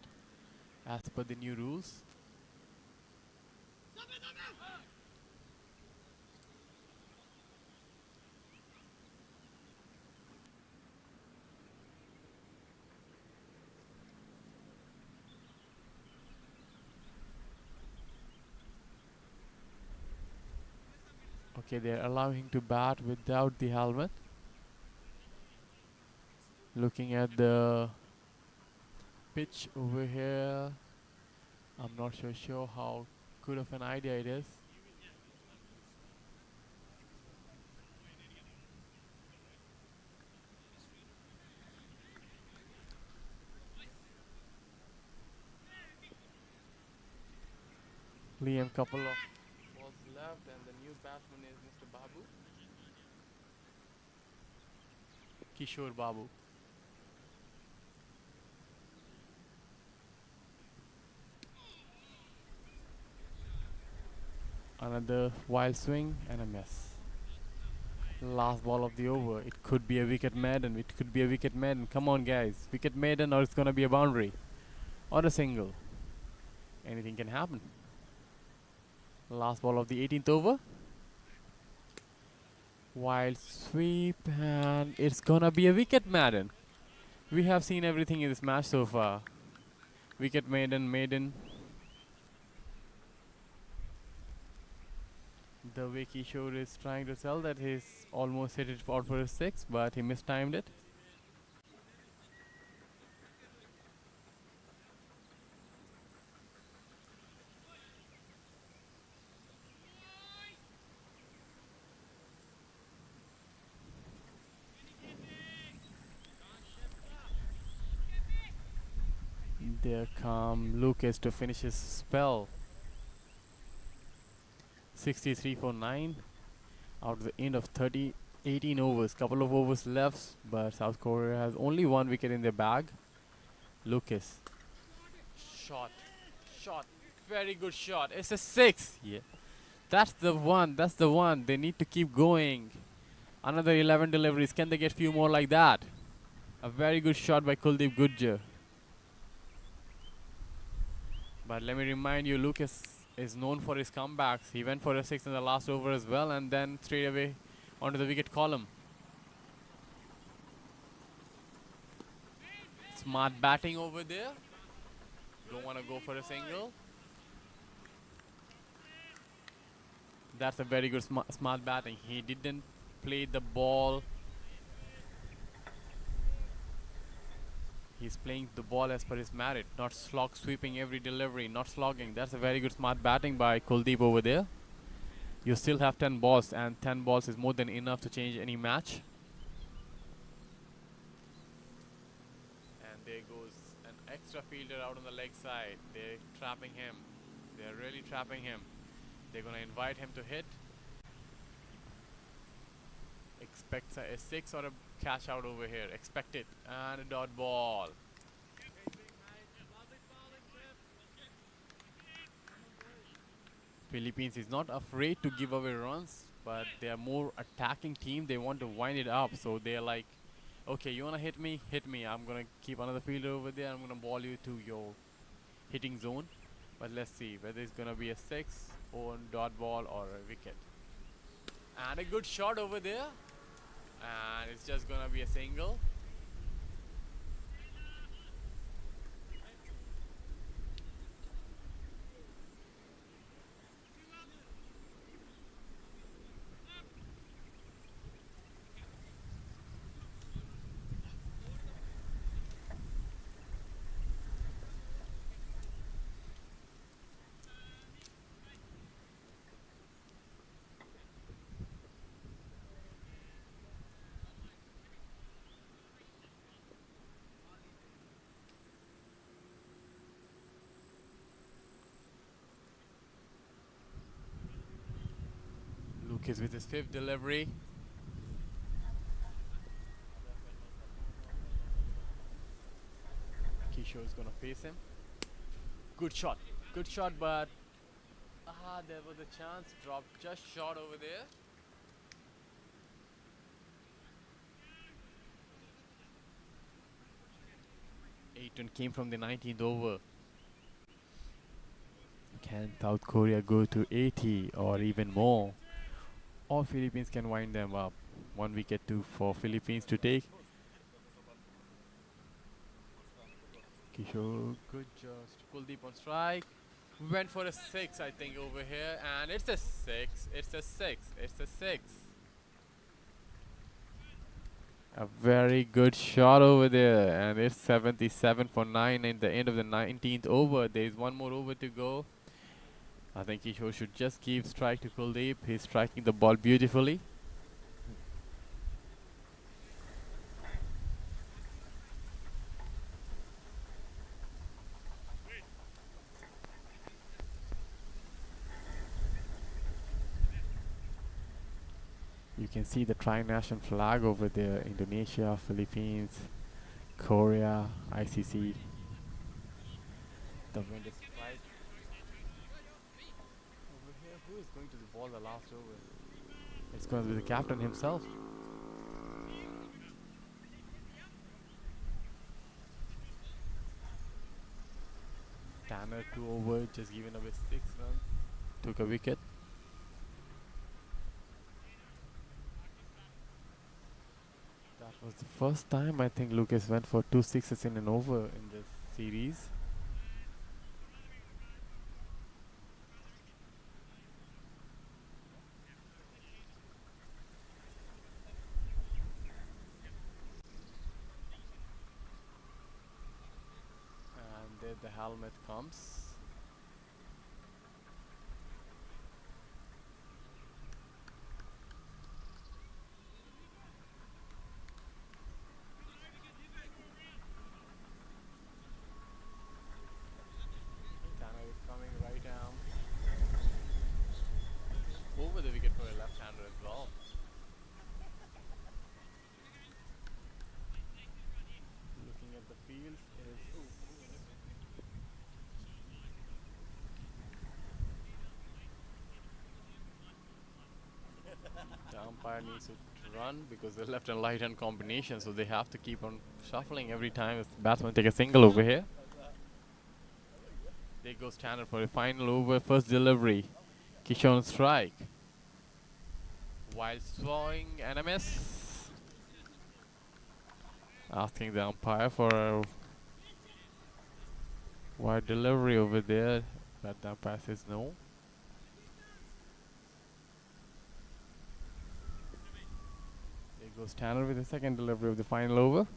as per the new rules. Okay, they're allowing him to bat without the helmet. Looking at the pitch over here, I'm not sure how good of an idea it is. Liam, couple of balls left, and the new batsman is Mr. Babu. Kishore Babu. Another wild swing and a miss. Last ball of the over. It could be a wicket maiden. It could be a wicket maiden. Come on, guys. Wicket maiden, or it's gonna be a boundary or a single. Anything can happen. Last ball of the 18th over. Wild sweep, and it's gonna be a wicket maiden. We have seen everything in this match so far. Wicket maiden, maiden. The way Kishore is trying to tell that he's almost hit it out for a six, but he mistimed it. There come Lucas to finish his spell. 63 for 9 out of the end of 18 overs. Couple of overs left, but South Korea has only one wicket in their bag. Lucas. Shot. Shot. Very good shot. It's a 6. Yeah. That's the one. That's the one. They need to keep going. Another 11 deliveries. Can they get few more like that? A very good shot by Kuldeep Gujjar. But let me remind you, Lucas is known for his comebacks. He went for a 6 in the last over as well, and then straight away onto the wicket column. Smart batting over there. Don't want to go for a single. That's a very good smart batting. He didn't play the ball. He's playing the ball as per his merit, not slog sweeping every delivery, not slogging. That's a very good smart batting by Kuldeep over there. You still have 10 balls, and 10 balls is more than enough to change any match. And there goes an extra fielder out on the leg side. They're trapping him. They're really trapping him. They're going to invite him to hit. Expects a 6 or a cash out over here. Expect it. And a dot ball. Philippines is not afraid to give away runs, but they are more attacking team. They want to wind it up. So they're like, okay, you want to hit me? Hit me. I'm going to keep another fielder over there. I'm going to ball you to your hitting zone. But let's see whether it's going to be a 6 or a dot ball or a wicket. And a good shot over there. And it's just going to be a single. Lucas with his 5th delivery. Kishore is going to face him. Good shot, but there was a chance. Dropped just short over there. Aiton came from the 19th over. Can South Korea go to 80 or even more? Or Philippines can wind them up. 1 wicket for Philippines to take. Kishore, good just. Kuldeep on strike. Went for a 6, I think, over here. And it's a 6. It's a 6. It's a 6. A very good shot over there. And it's 77 for 9 in the end of the 19th over. There is one more over to go. I think Kishore should just keep strike to Kuldeep. He's striking the ball beautifully. You can see the tri-nation flag over there. Indonesia, Philippines, Korea, ICC. The wind is right over here. Who is going to the ball the last over? It's going to be the captain himself. Tanner 2 over, just giving away 6 runs. Took a wicket. That was the first time I think Lucas went for 2 sixes in an over in this series. And there the helmet comes. umpire needs to run because they're left and right hand combination, so they have to keep on shuffling every time the batsman take a single over here. There goes Tanner for a final over, first delivery. Kishon strike. While throwing and a miss. Asking the umpire for a wide delivery over there, but the umpire says no. There goes Tanner with the second delivery of the final over.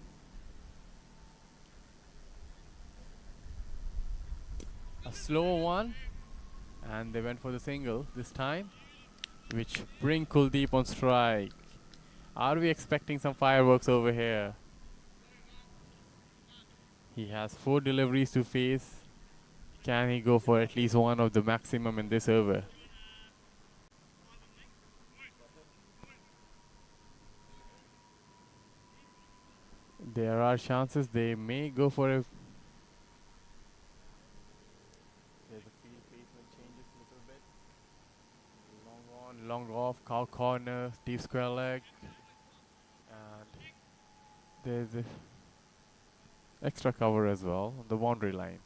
A slow one, and they went for the single this time, which bring Kuldeep on strike. Are we expecting some fireworks over here? He has 4 deliveries to face. Can he go for at least one of the maximum in this over? There are chances they may go for a. There's a field placement changes a little bit. Long on, long off, cow corner, deep square leg, and there's a extra cover as well on the boundary line.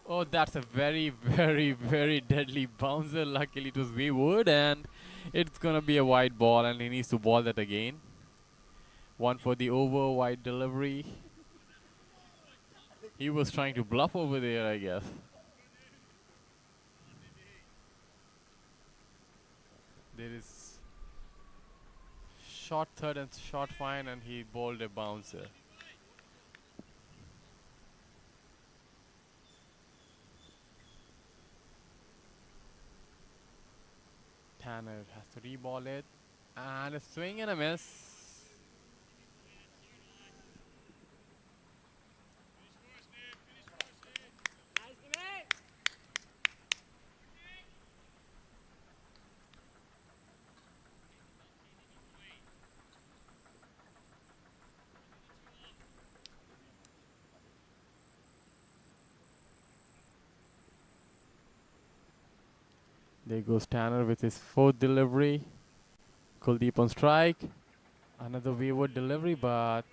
Oh, that's a very, very, very deadly bouncer. Luckily, it was wayward, and it's gonna be a wide ball, and he needs to ball that again. One for the over, wide delivery. He was trying to bluff over there, I guess. There is short third and short fine, and he bowled a bouncer. Tanner has to re-ball it, and a swing and a miss. There goes Tanner with his 4th delivery. Kuldeep on strike. Another wayward delivery, but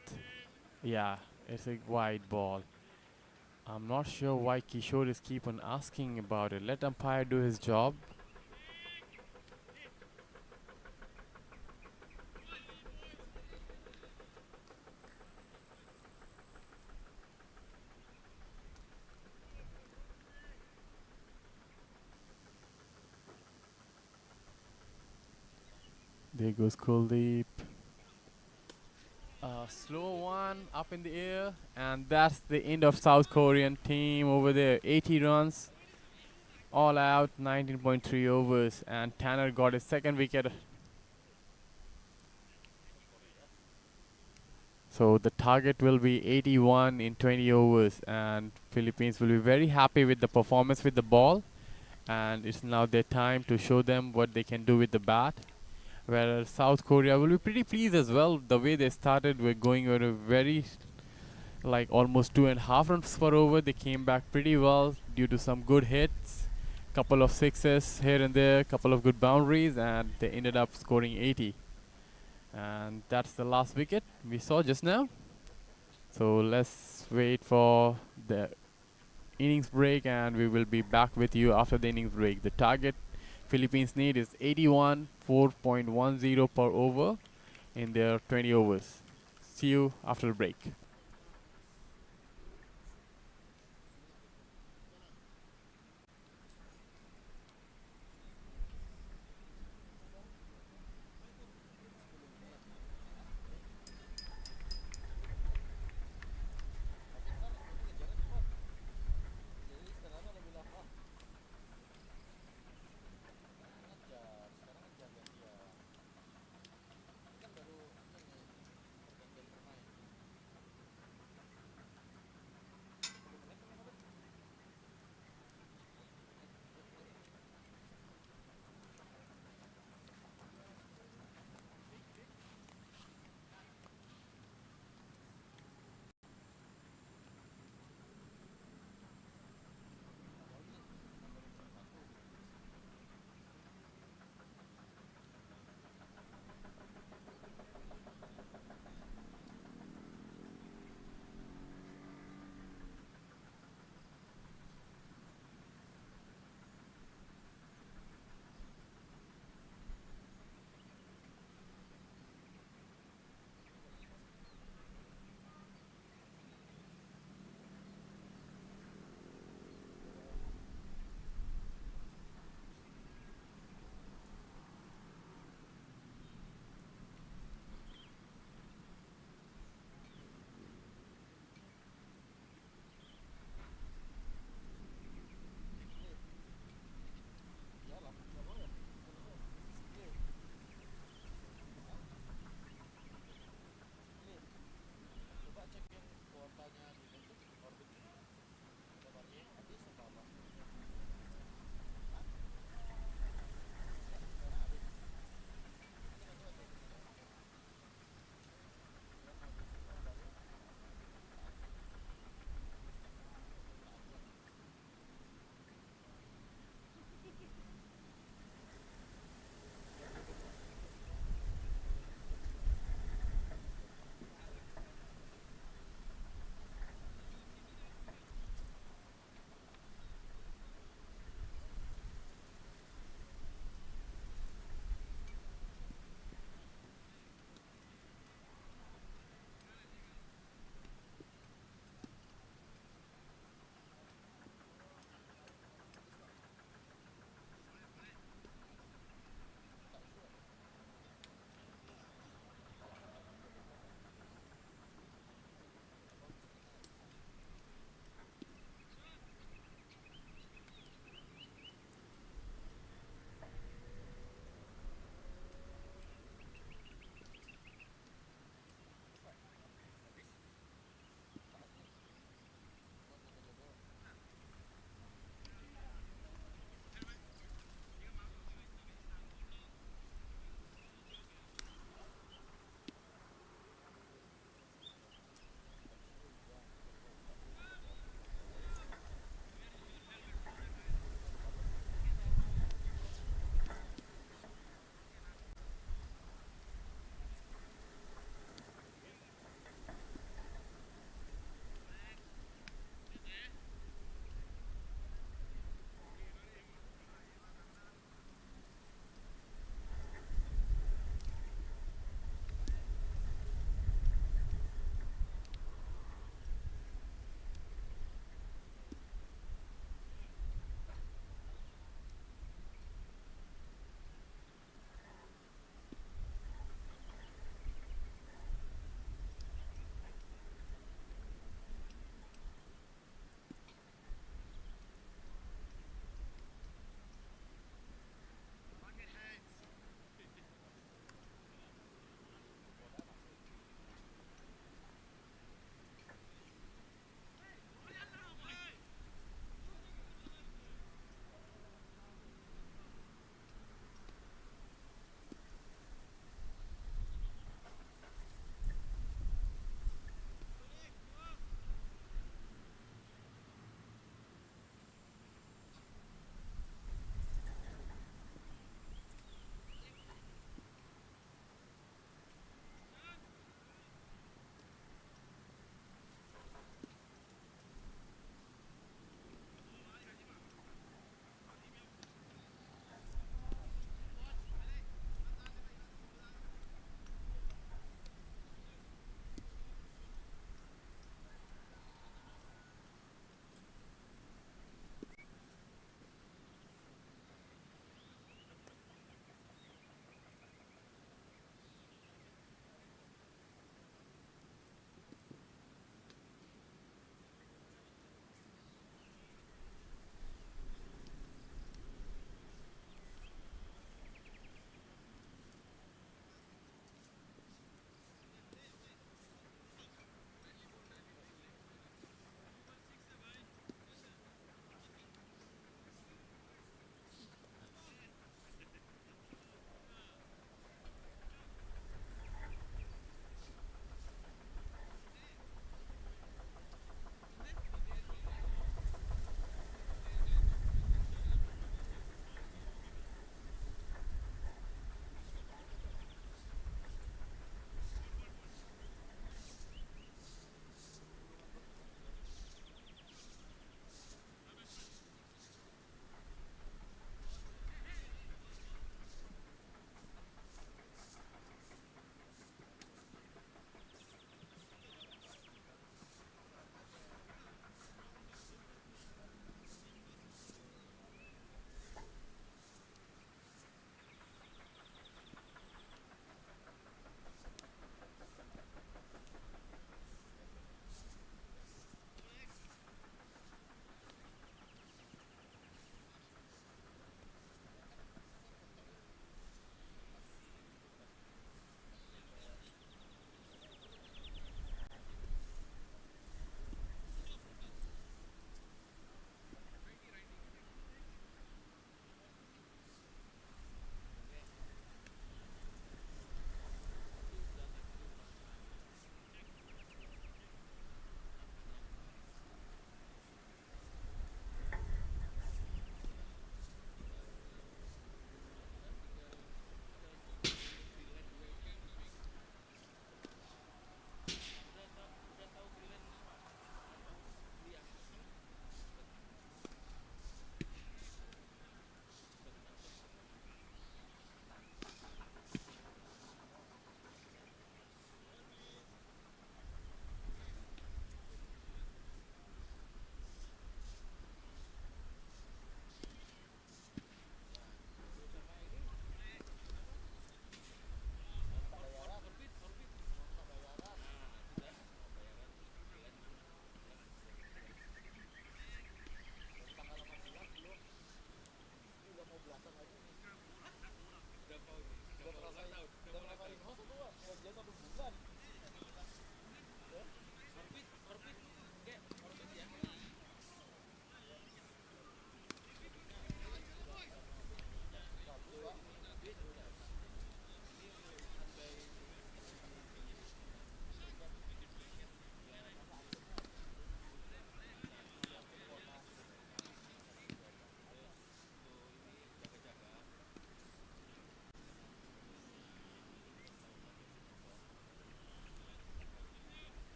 yeah, it's a wide ball. I'm not sure why Kishore is keep on asking about it. Let umpire do his job. There goes Kuldeep. Slow one up in the air, and that's the end of South Korean team over there. 80 runs, all out, 19.3 overs, and Tanner got his 2nd wicket. So the target will be 81 in 20 overs, and Philippines will be very happy with the performance with the ball, and it's now their time to show them what they can do with the bat. Whereas South Korea will be pretty pleased as well. The way they started, we're going at a very, like almost 2.5 runs per over. They came back pretty well due to some good hits, couple of sixes here and there, couple of good boundaries, and they ended up scoring 80. And that's the last wicket we saw just now. So let's wait for the innings break, and we will be back with you after the innings break. The target Philippines need is 81, 4.10 per over in their 20 overs. See you after the break.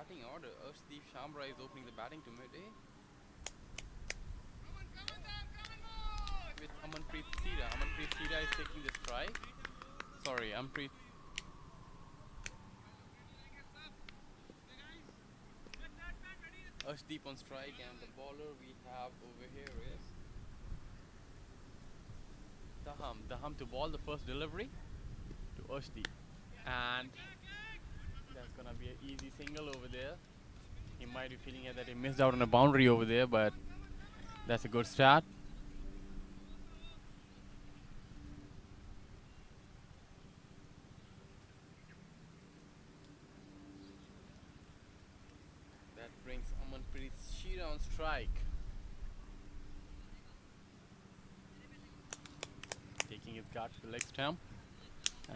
batting order. Arshdeep Shamra is opening the batting to mid-A with Amanpreet Sira. Amanpreet Sira is taking the strike. Sorry, Arshdeep on strike, and the bowler we have over here is Daham. Daham to ball the first delivery to Arshdeep. And that's gonna be an easy single over there. He might be feeling that he missed out on a boundary over there, but that's a good start. That brings Amanpreet Shira on strike. Taking his guard to the leg stump,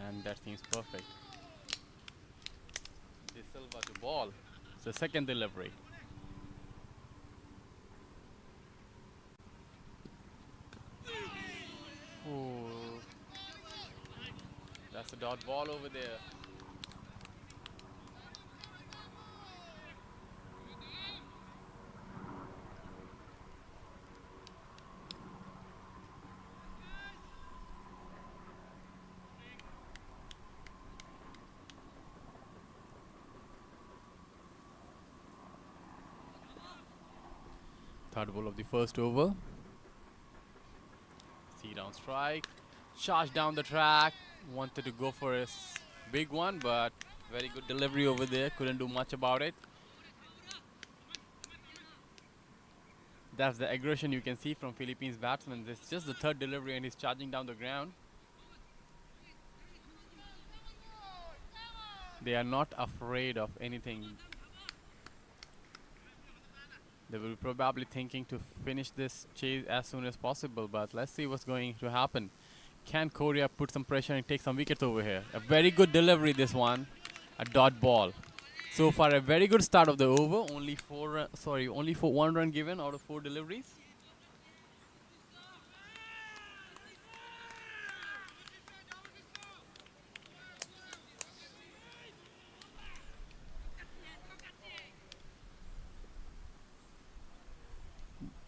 and that seems perfect. De Silva to ball. It's the second delivery. Ooh. That's a dot ball over there. Third ball of the first over. See down strike. Charge down the track. Wanted to go for a big one, but very good delivery over there. Couldn't do much about it. That's the aggression you can see from Philippines batsmen. It's just the third delivery and he's charging down the ground. They are not afraid of anything. They will probably thinking to finish this chase as soon as possible, but let's see what's going to happen. Can Korea put some pressure and take some wickets over here? A very good delivery, this one. A dot ball. So far, a very good start of the over. Only for 1 run given out of 4 deliveries.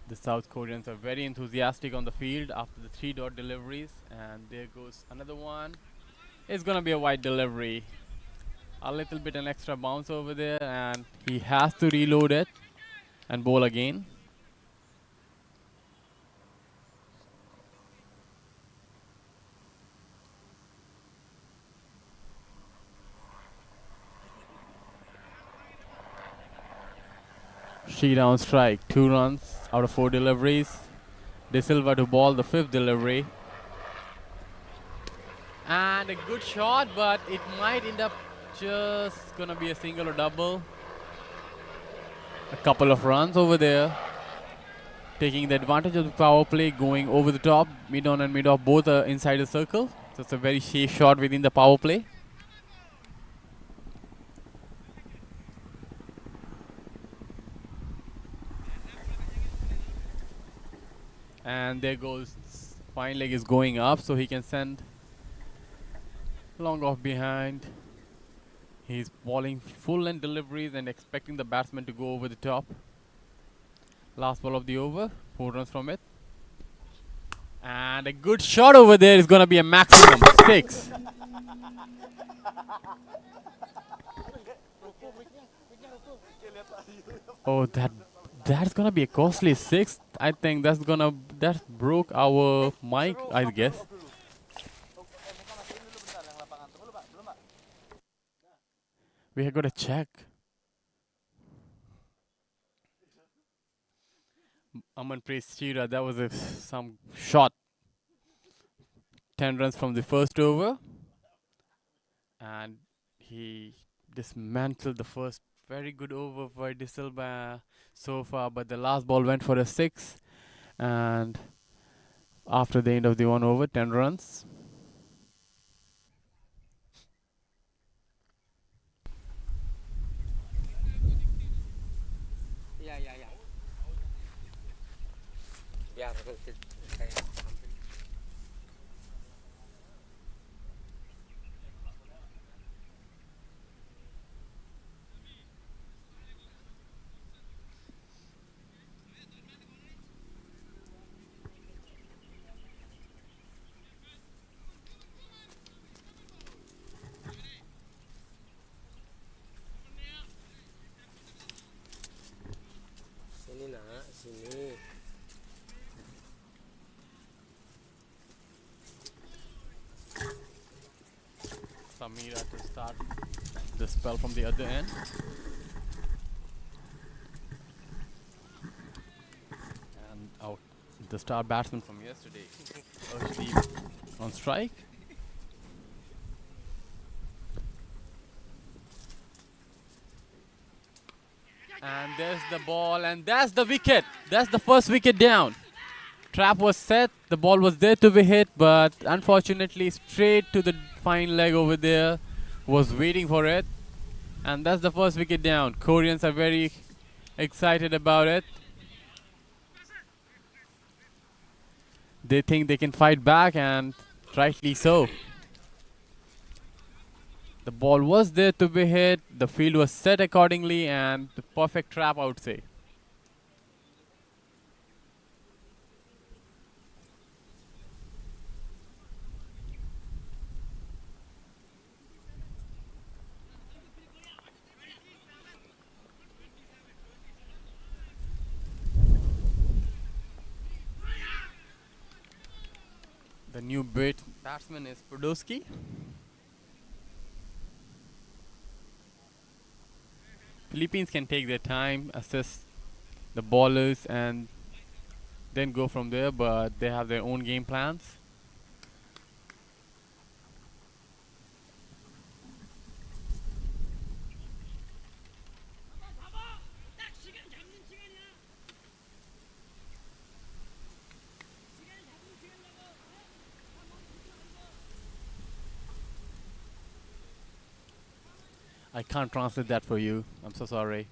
The South Koreans are very enthusiastic on the field after the 3 dot deliveries, and there goes another one. It's gonna be a wide delivery. A little bit an extra bounce over there, and he has to reload it and bowl again. She down strike, 2 runs out of 4 deliveries. De Silva to ball the 5th delivery. And a good shot, but it might end up just gonna be a single or double. A couple of runs over there. Taking the advantage of the power play, going over the top. Mid on and mid off both are inside the circle. So it's a very safe shot within the power play. And there goes, fine leg is going up, so he can send long off behind. He's bowling full length deliveries and expecting the batsman to go over the top. Last ball of the over, 4 runs from it. And a good shot over there is going to be a maximum 6. Oh, that's gonna be a costly 6. I think that broke our mic, I guess. We have got to check. Amanpreet Shira, that was some shot. 10 runs from the first over. And he dismantled the first very good over for De Silva so far, but the last ball went for a 6. And after the end of the 1 over, 10 runs. Samira to start the spell from the other end. And out the star batsman from yesterday, Arshdeep on strike. And there's the ball, and that's the wicket. That's the first wicket down. Trap was set, the ball was there to be hit, but unfortunately straight to the fine leg over there, was waiting for it. And that's the first wicket down. Koreans are very excited about it. They think they can fight back, and rightly so. The ball was there to be hit, the field was set accordingly, and the perfect trap, I would say. The new batsman is Podolsky. Philippines can take their time, assess the ballers, and then go from there, but they have their own game plans. I can't translate that for you. I'm so sorry.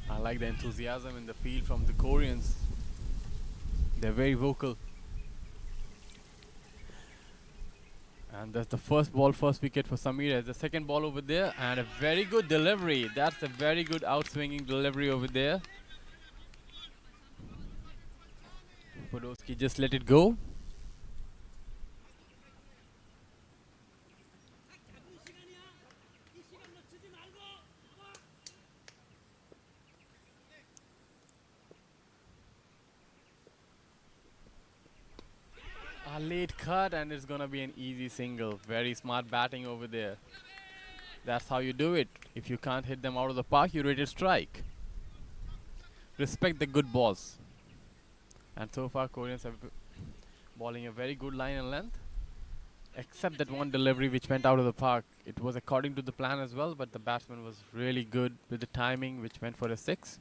I like the enthusiasm in the field from the Koreans. They're very vocal. And that's the first ball, first wicket for Samir. The second ball over there, and a very good delivery. That's a very good outswinging delivery over there. Podolsky just let it go. A late cut, and it's gonna be an easy single. Very smart batting over there. That's how you do it. If you can't hit them out of the park, you rate a strike. Respect the good balls. And so far, Koreans have bowling a very good line and length. Except that one delivery which went out of the park. It was according to the plan as well, but the batsman was really good with the timing, which went for a 6.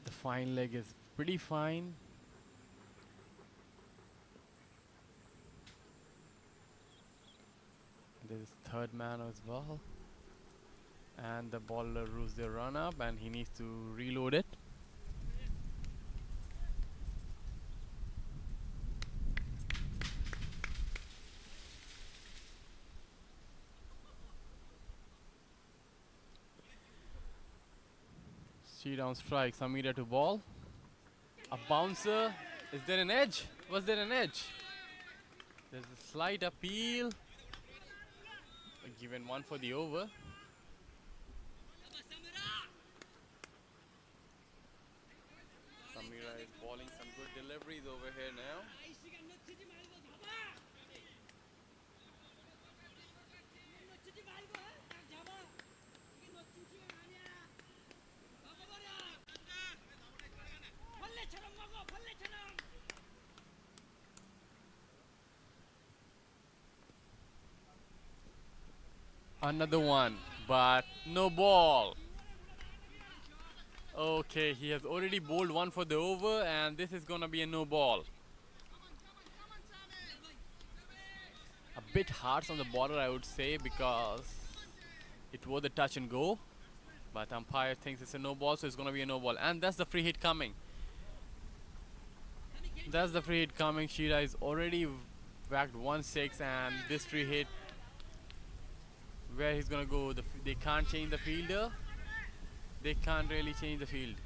The fine leg is pretty fine. There's third man as well. And the bowler roos the run up, and he needs to reload it. She down strike, Samira to ball. A bouncer. Is there an edge? Was there an edge? There's a slight appeal. Given one for the over. Samira is bowling some good deliveries over here now. Another one, but no ball. Okay, he has already bowled one for the over, and this is gonna be a no ball. A bit harsh on the border, I would say, because it was a touch and go. But umpire thinks it's a no ball, so it's gonna be a no ball. And that's the free hit coming. That's the free hit coming. Shira is already whacked 1-6, and this free hit, where he's gonna go, they can't change the fielder. They can't really change the field.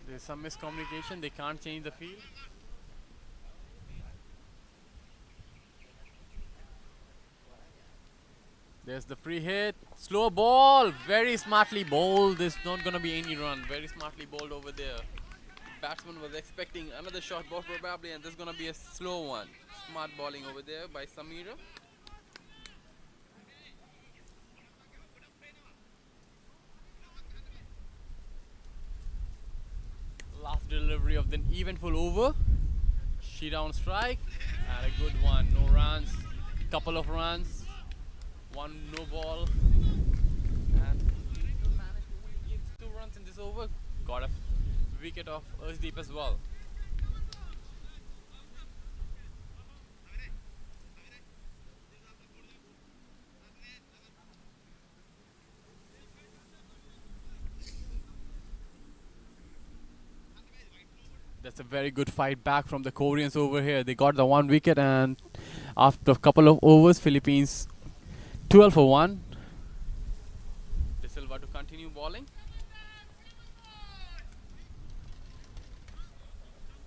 There's some miscommunication. They can't change the field. There's the free hit. Slow ball. Very smartly bowled. There's not going to be any run. Very smartly bowled over there. Batsman was expecting another short ball probably, and this is going to be a slow one. Smart bowling over there by Samira. Last delivery of the eventful over. She down strike. And a good one. No runs. Couple of runs. One no ball. And Liverpool managed to only give 2 runs in this over. Got a wicket of Earthdeep as well. That's a very good fight back from the Koreans over here. They got the 1 wicket, and after a couple of overs, Philippines 12 for 1. De Silva to continue bowling.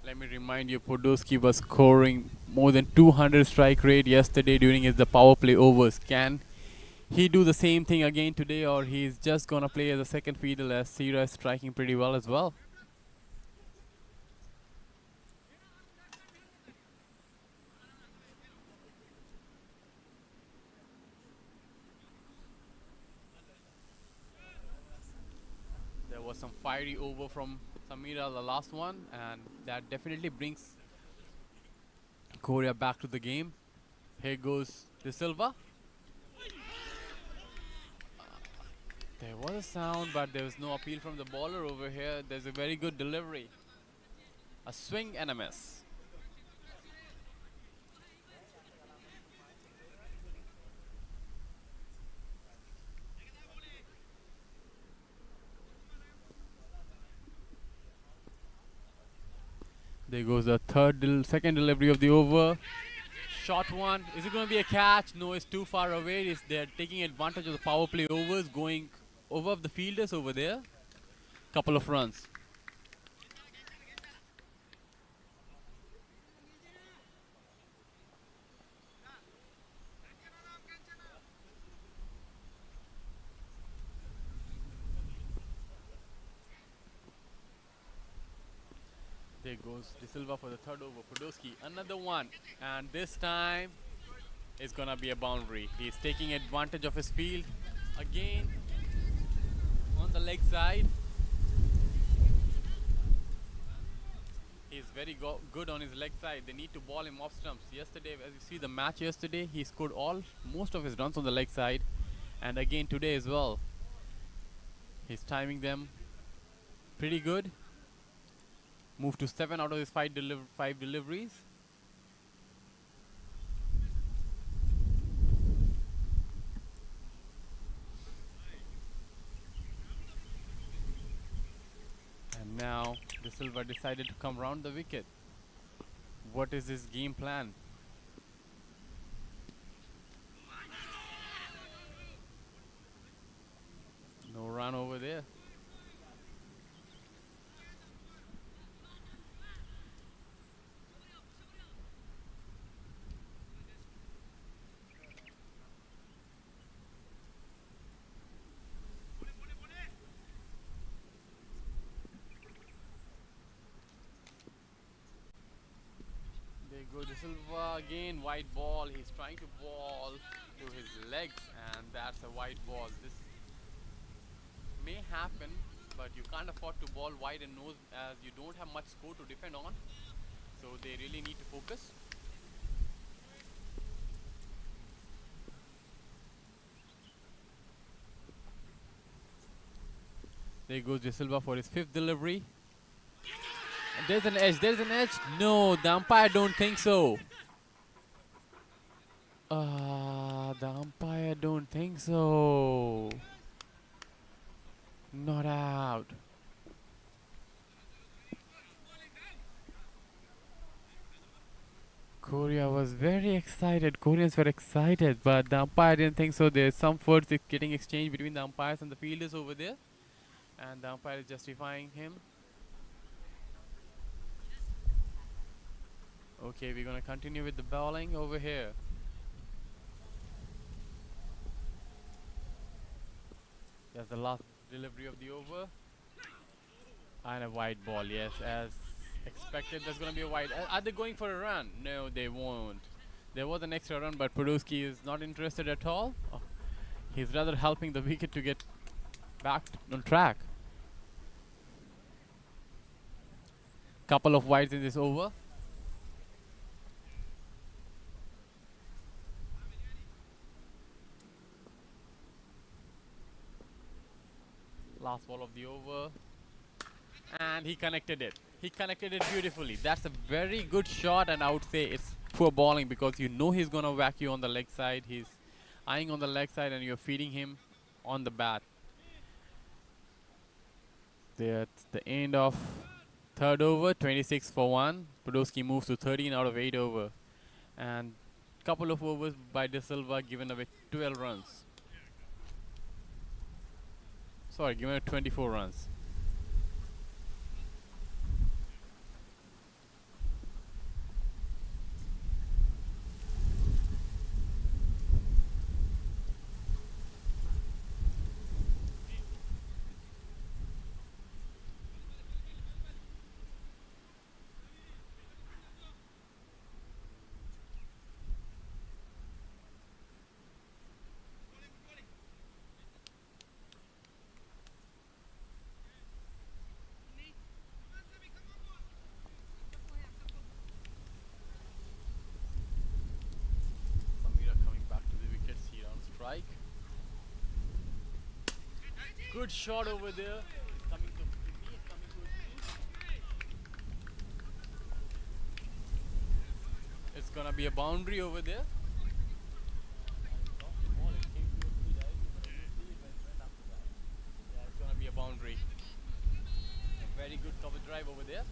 Let me remind you, Podolski was scoring more than 200 strike rate yesterday during the power play overs. Can he do the same thing again today, or he's just gonna play as a second fiddle as Sira is striking pretty well as well? There was some fiery over from Samira, the last one, and that definitely brings Korea back to the game. Here goes De Silva. There was a sound, but there was no appeal from the bowler over here. There's a very good delivery. A swing and a miss. There goes the second delivery of the over. Short one. Is it going to be a catch? No, it's too far away. They're taking advantage of the power play overs, going over the fielders over there. Couple of runs. There goes De Silva for the third over. Podolski, another one. And this time, it's going to be a boundary. He's taking advantage of his field. Again, on the leg side. He's very good on his leg side. They need to ball him off stumps. Yesterday, as you see the match yesterday, he scored most of his runs on the leg side. And again today as well. He's timing them pretty good. Moved to 7 out of his 5 deliveries. And now De Silva decided to come round the wicket. What is his game plan? No run over there. There goes De Silva again, wide ball. He's trying to ball to his legs, and that's a wide ball. This may happen, but you can't afford to ball wide and nose as you don't have much score to defend on. So they really need to focus. There goes De Silva for his 5th delivery. And there's an edge. There's an edge. No, the umpire don't think so. The umpire don't think so. Not out. Korea was very excited. Koreans were excited, but the umpire didn't think so. There's some words getting exchanged between the umpires and the fielders over there, and the umpire is justifying him. Okay, we're gonna continue with the bowling over here. That's the last delivery of the over. And a wide ball, yes. As expected, there's going to be a wide. Are they going for a run? No, they won't. There was an extra run, but Podolski is not interested at all. Oh, he's rather helping the wicket to get back on track. Couple of wides in this over. Last ball of the over. And he connected it. He connected it beautifully. That's a very good shot, and I would say it's poor bowling because you know he's going to whack you on the leg side. He's eyeing on the leg side and you're feeding him on the bat. That's the end of third over, 26 for 1. Podolski moves to 13 out of 8 over. And couple of overs by De Silva given away 12 runs. Sorry, given away 24 runs. Samira coming back to the wickets here on strike. Good shot over there. Coming to me, coming to me. It's gonna be a boundary over there. Yeah, it's gonna be a boundary. A very good cover drive over there.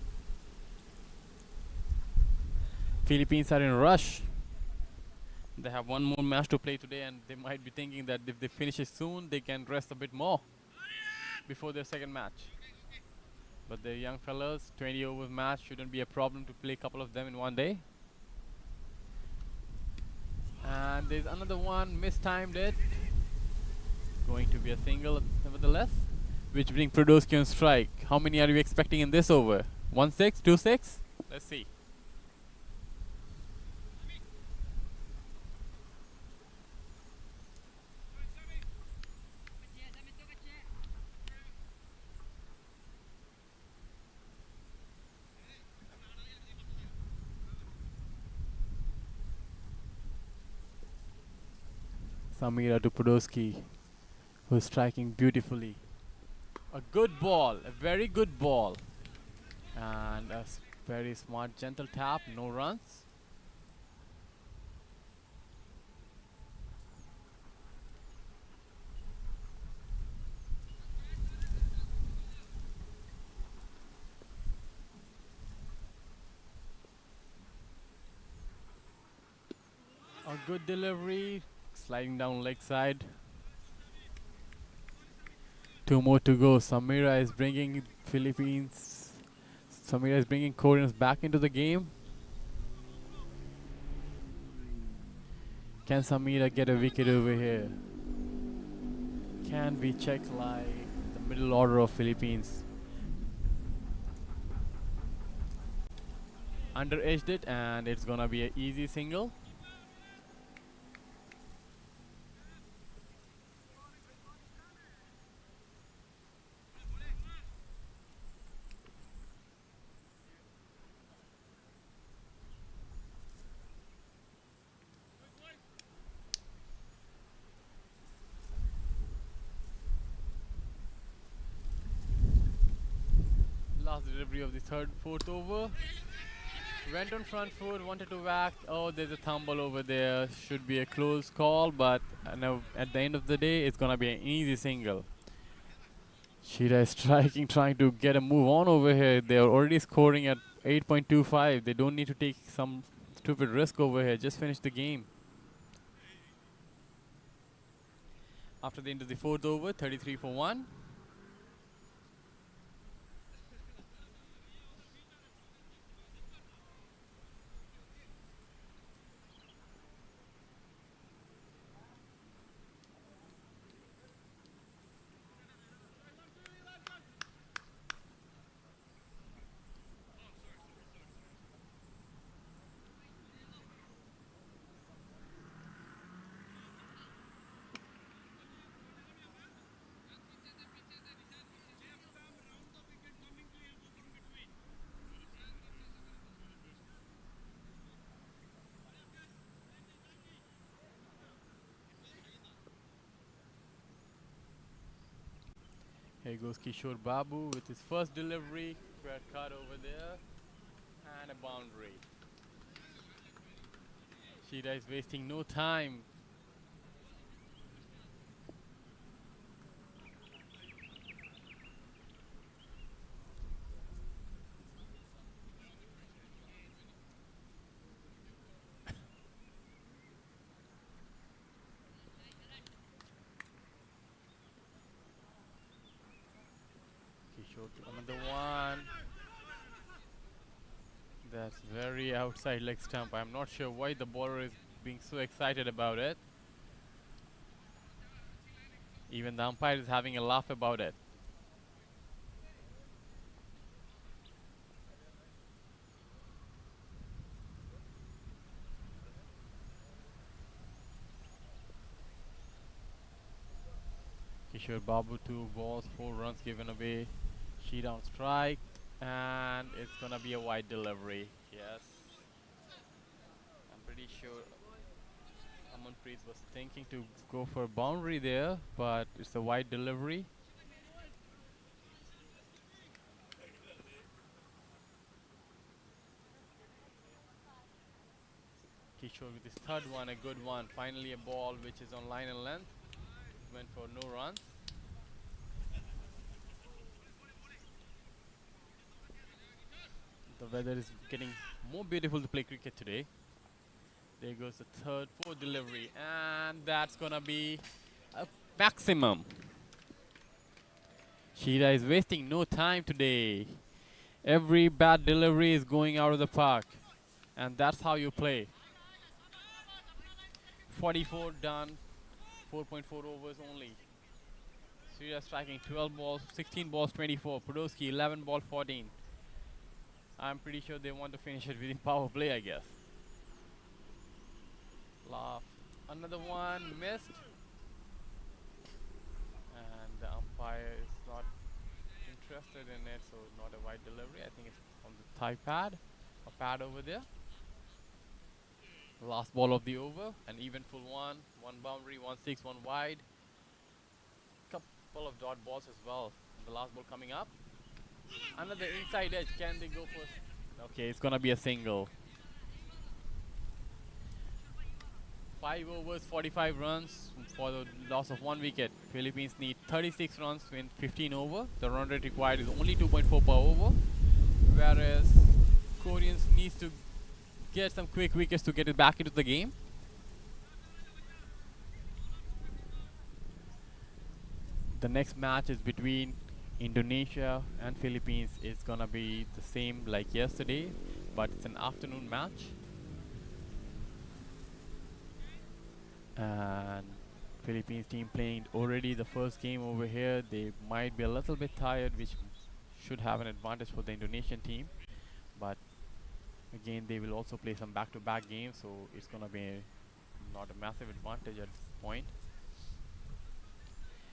Philippines are in a rush. They have one more match to play today, and they might be thinking that if they finish it soon, they can rest a bit more before their second match. But the young fellas, 20 overs match shouldn't be a problem to play a couple of them in one day. And there's another one, mistimed it. Going to be a single nevertheless, which brings Podolski on strike. How many are you expecting in this over? 1-6, 2-6? Let's see. Samira to Podolski, who's striking beautifully. A good ball, a very good ball. And a very smart, gentle tap, no runs. A good delivery, sliding down leg side. Two more to go. Samira is bringing Philippines. Samira is bringing Koreans back into the game. Can Samira get a wicket over here? Can we check like the middle order of Philippines? Under edged it, and it's gonna be an easy single. Last delivery of the fourth over. Went on front foot, wanted to whack. Oh, there's a tumble over there. Should be a close call, but now at the end of the day, it's gonna be an easy single. Shira is striking, trying to get a move on over here. They are already scoring at 8.25. They don't need to take some stupid risk over here. Just finish the game. After the end of the fourth over, 33 for 1. Here goes Kishore Babu with his first delivery. Square cut over there. And a boundary. Shida is wasting no time. Kishore to another one. That's very outside leg stump. I'm not sure why the bowler is being so excited about it. Even the umpire is having a laugh about it. Kishore Babu 2 balls, 4 runs given away. Sheet on strike, and it's gonna be a wide delivery. Yes, I'm pretty sure Amanpreet was thinking to go for a boundary there, but it's a wide delivery. Kishore with his third one, a good one. Finally, a ball which is on line and length. Went for no runs. The weather is getting more beautiful to play cricket today. There goes the third, fourth delivery, and that's gonna be a maximum. Sheeta is wasting no time today. Every bad delivery is going out of the park, and that's how you play. 44 done, 4.4 overs only. Sheeta striking 12 balls, 16 balls, 24. Podolsky 11 ball, 14. I'm pretty sure they want to finish it within power play, I guess. Laugh. Another one missed. And the umpire is not interested in it, so not a wide delivery. I think it's on the thigh pad, a pad over there. Last ball of the over, an even full one boundary, 1 6, one wide. Couple of dot balls as well. And the last ball coming up. Another inside edge. Can they go for? Okay, it's gonna be a single. 5 overs, 45 runs for the loss of 1 wicket. Philippines need 36 runs to win 15 over. The run rate required is only 2.4 per over. Whereas Koreans needs to get some quick wickets to get it back into the game. The next match is between Indonesia and Philippines. It's gonna be the same like yesterday, but it's an afternoon match. And Philippines team playing already the first game over here. They might be a little bit tired, which should have an advantage for the Indonesian team. But again, they will also play some back-to-back games, so it's gonna be not a massive advantage at this point.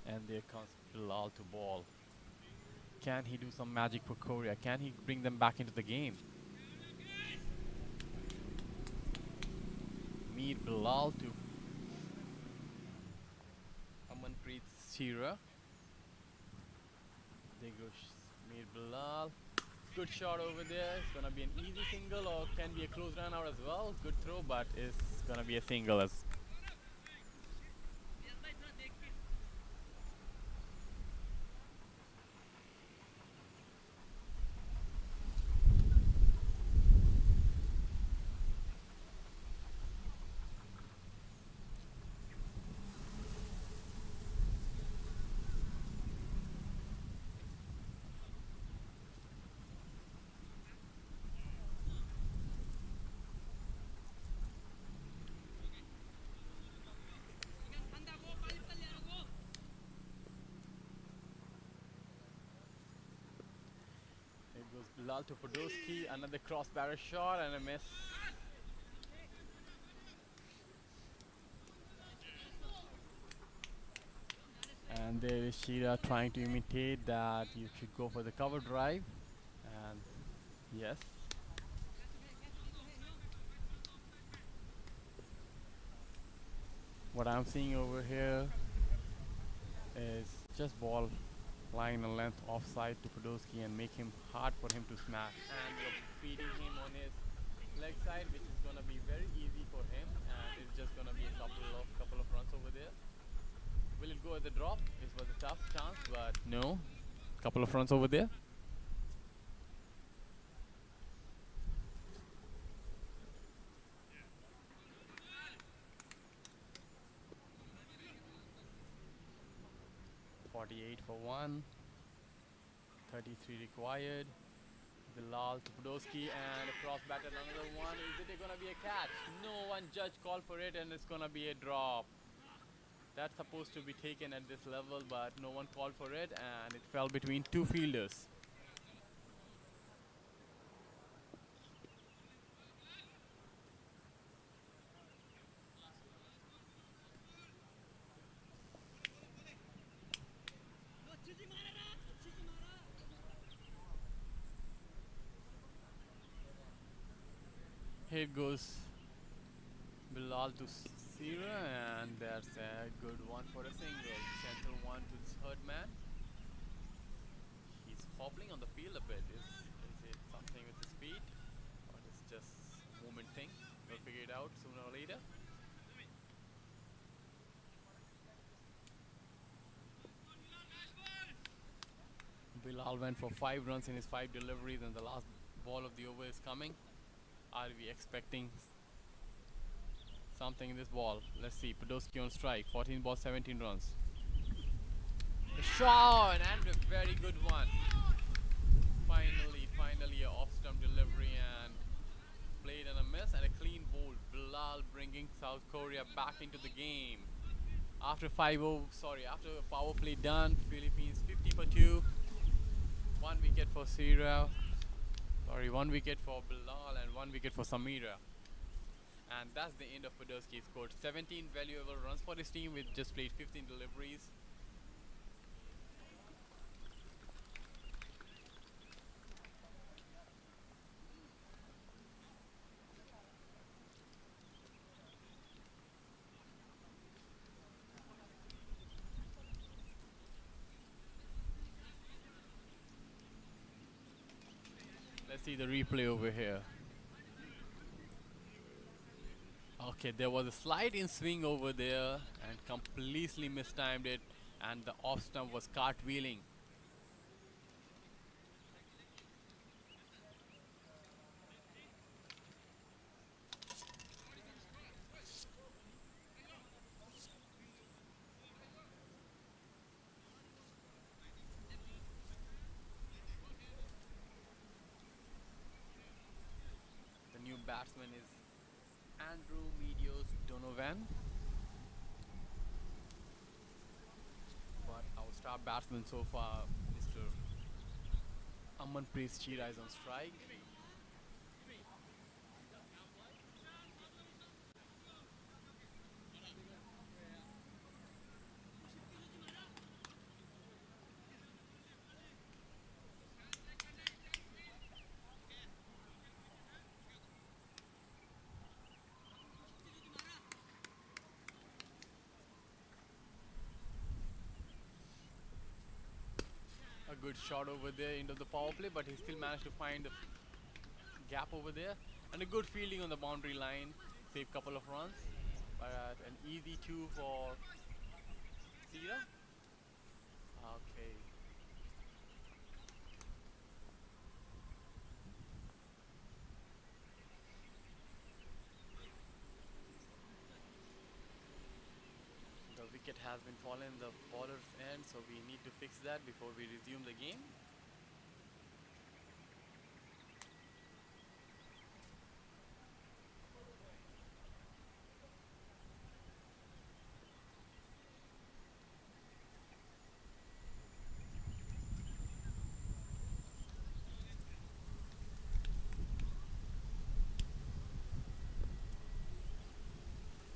And there comes Bilal to ball. Can he do some magic for Korea? Can he bring them back into the game? Meet Bilal to Amanpreet Sheera. There goes Meet Bilal. Good shot over there. It's gonna be an easy single, or can be a close run out as well. Good throw, but it's gonna be a single as goes Bilal to Podolsky, another cross barrel shot and a miss. And there is Sheera trying to imitate that you should go for the cover drive. And yes. What I'm seeing over here is just ball line and length offside to Podolski and make him hard for him to smash. And you're feeding him on his leg side, which is gonna be very easy for him, and it's just gonna be a couple of runs over there. Will it go at the drop? This was a tough chance, but no. Couple of runs over there. .48 for one. 33 required. Bilal to Podolski and a cross batter, another one. Is it gonna be a catch? No one judge called for it, and it's gonna be a drop. That's supposed to be taken at this level, but no one called for it, and it fell between two fielders. Here goes Bilal to Sira, and that's a good one for a single. Gentle one to the third man. He's hobbling on the field a bit. Is it something with his feet, or it's just a movement thing? We'll figure it out sooner or later. Bilal went for 5 runs in his 5 deliveries, and the last ball of the over is coming. Are we expecting something in this ball? Let's see. Podolski on strike. 14 balls, 17 runs. The shot, and a very good one. Finally, a off-stump delivery and played and a miss and a clean bowl. Bilal bringing South Korea back into the game. After after a power play done, Philippines 50 for 2. 1 wicket for Sira. 1 wicket for Bilal and 1 wicket for Samira. And that's the end of Podolski. He scored 17 valuable runs for his team, with just played 15 deliveries. Let's see the replay over here. Okay, there was a slide in swing over there and completely mistimed it, and the off stump was cartwheeling. The new batsman is Andrew Medios Donovan, but our star batsman so far, Mr. Amanpreet Chira, is on strike. A good shot over there into the power play, but he still managed to find the gap over there, and a good fielding on the boundary line. Saved a couple of runs, but an easy 2 for Sira. Okay. The wicket has been fallen in the bowler's end, so we need to fix that before we resume the game.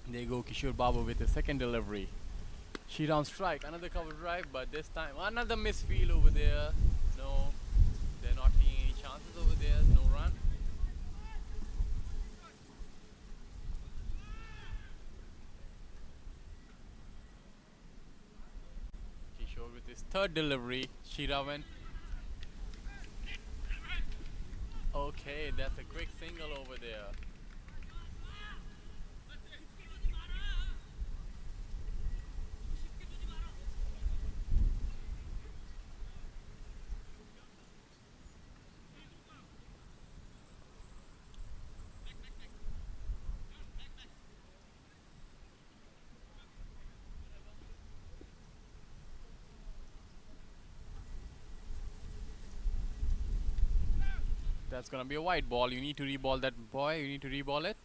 There you go, Kishore Babu with the second delivery. She on strike, another cover drive, but this time another misfield over there. No, they're not taking any chances over there. No run. Kishore with his third delivery. Shiravan. Okay, that's a quick single over there. That's gonna be a white ball. You need to reball that, boy. You need to reball it.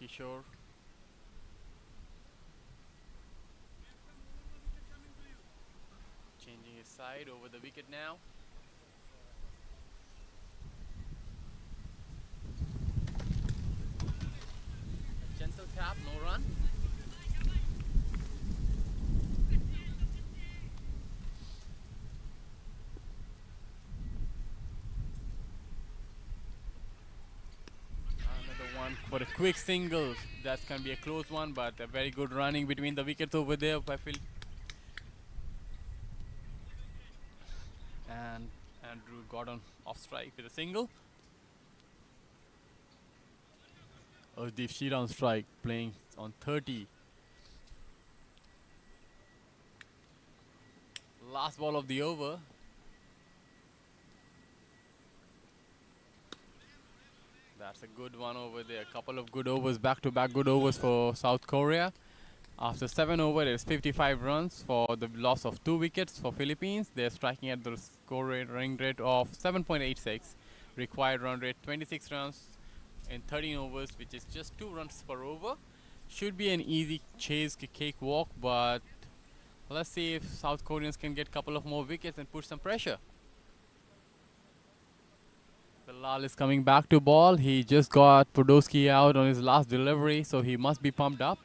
Kishore. Changing his side over the wicket now. A gentle tap, no run. Another one for a quick single. That can be a close one, but a very good running between the wickets over there. I feel. And Andrew got on off strike with a single. Deep Sheet on strike, playing on 30. Last ball of the over. That's a good one over there. Couple of good overs, back-to-back good overs for South Korea. After 7 overs, it's 55 runs for the loss of 2 wickets for Philippines. They're striking at the score rate of 7.86. Required run rate 26 runs in 13 overs, which is just 2 runs per over. Should be an easy chase cakewalk, but let's see if South Koreans can get a couple of more wickets and put some pressure. Bilal is coming back to ball. He just got Podolsky out on his last delivery, so he must be pumped up.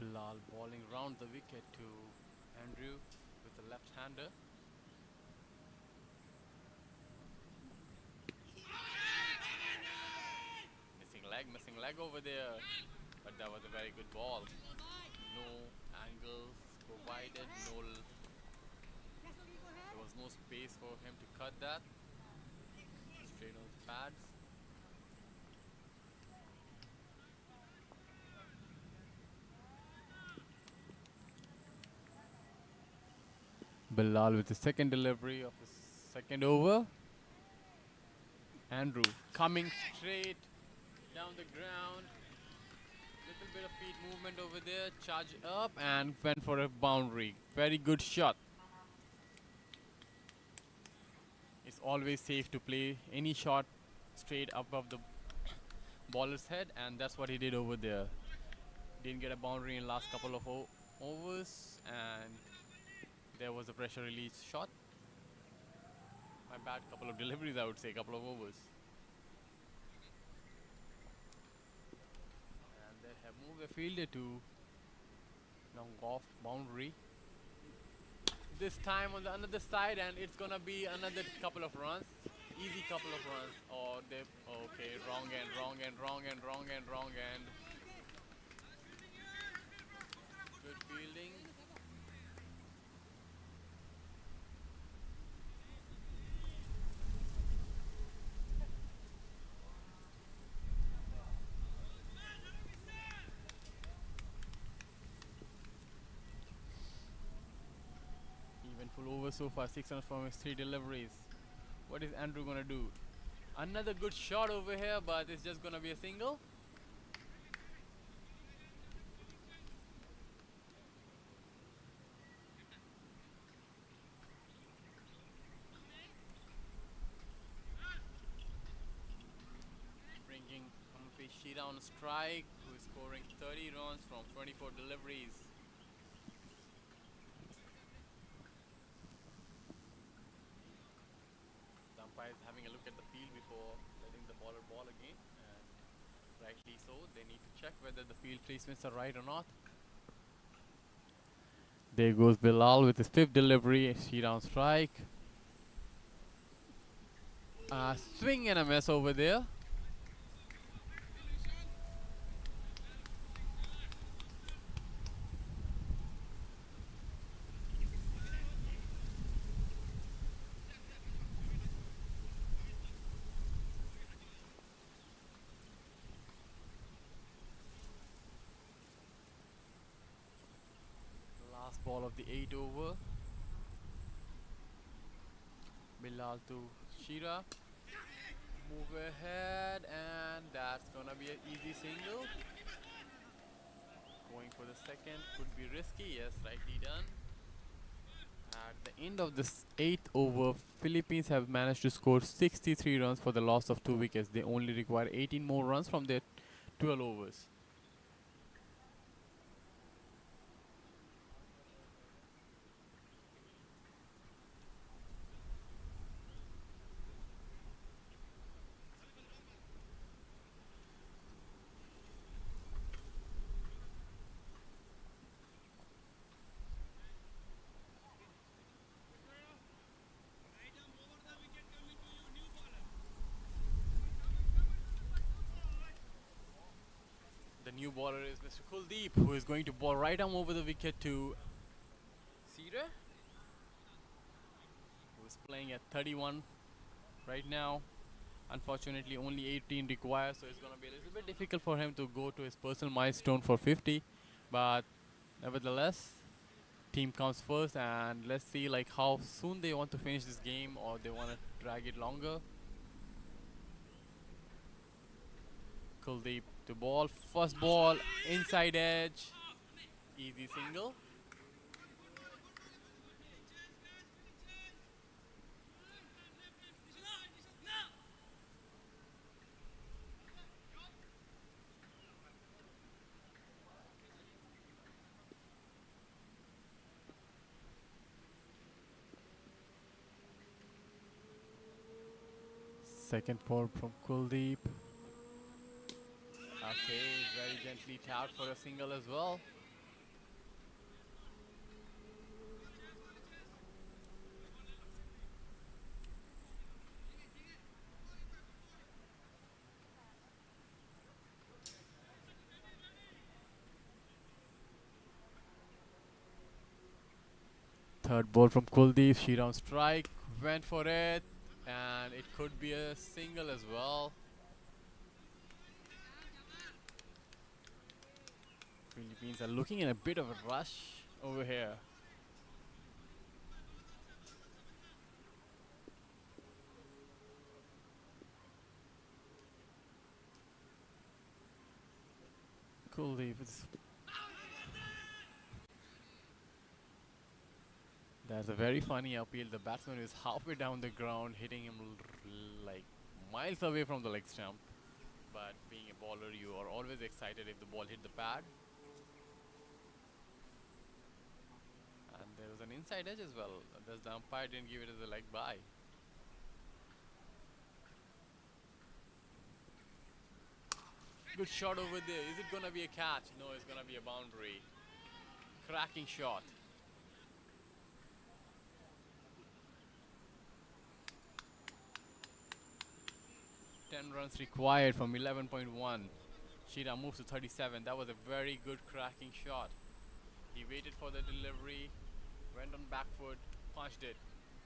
Bilal balling round the wicket to Andrew with the left-hander. Missing leg over there. But that was a very good ball. No angles provided, there was no space for him to cut that. Straight on the pads. Bilal with the second delivery of his second over. Andrew coming straight down the ground. Little bit of feet movement over there. Charged up and went for a boundary. Very good shot. It's always safe to play any shot straight above the bowler's head, and that's what he did over there. Didn't get a boundary in last couple of overs, and there was a pressure release shot. My bad, couple of deliveries, I would say, couple of overs. And they have moved the fielder to now off boundary. This time on the another side, and it's gonna be another couple of runs. Easy couple of runs. Or they okay, wrong end. Good fielding. Full over so far, 6 runs from his 3 deliveries. What is Andrew gonna do? Another good shot over here, but it's just gonna be a single. Bringing Shira on strike, who is scoring 30 runs from 24 deliveries. Is having a look at the field before the bowler ball again, and rightly so. They need to check whether the field placements are right or not. There goes Bilal with his fifth delivery. She down strike. Swing and a miss over there. Last ball of the 8 over. Bilal to Shira. Move ahead, and that's gonna be an easy single. Going for the second could be risky. Yes, rightly done. At the end of this 8th over, Philippines have managed to score 63 runs for the loss of 2 wickets. They only require 18 more runs from their 12 overs. The new bowler is Mr. Kuldeep, who is going to bowl right arm over the wicket to Cedar, who is playing at 31 right now. Unfortunately, only 18 required, so it's going to be a little bit difficult for him to go to his personal milestone for 50. But nevertheless, team comes first, and let's see like how soon they want to finish this game, or they want to drag it longer. Kuldeep to ball. First ball, inside edge. Easy single. Second ball from Kuldeep. Okay, very gently tapped for a single as well. Third ball from Kuldeep. She down strike. Went for it. And it could be a single as well. Philippines are looking in a bit of a rush over here. Kuldeep is. That's a very funny appeal. The batsman is halfway down the ground, hitting him like miles away from the leg stump. But being a bowler, you are always excited if the ball hit the pad. And there was an inside edge as well. The umpire didn't give it as a leg bye. Good shot over there. Is it gonna be a catch? No, it's gonna be a boundary. Cracking shot. 10 runs required from 11.1. Shira moves to 37. That was a very good cracking shot. He waited for the delivery, went on back foot, punched it.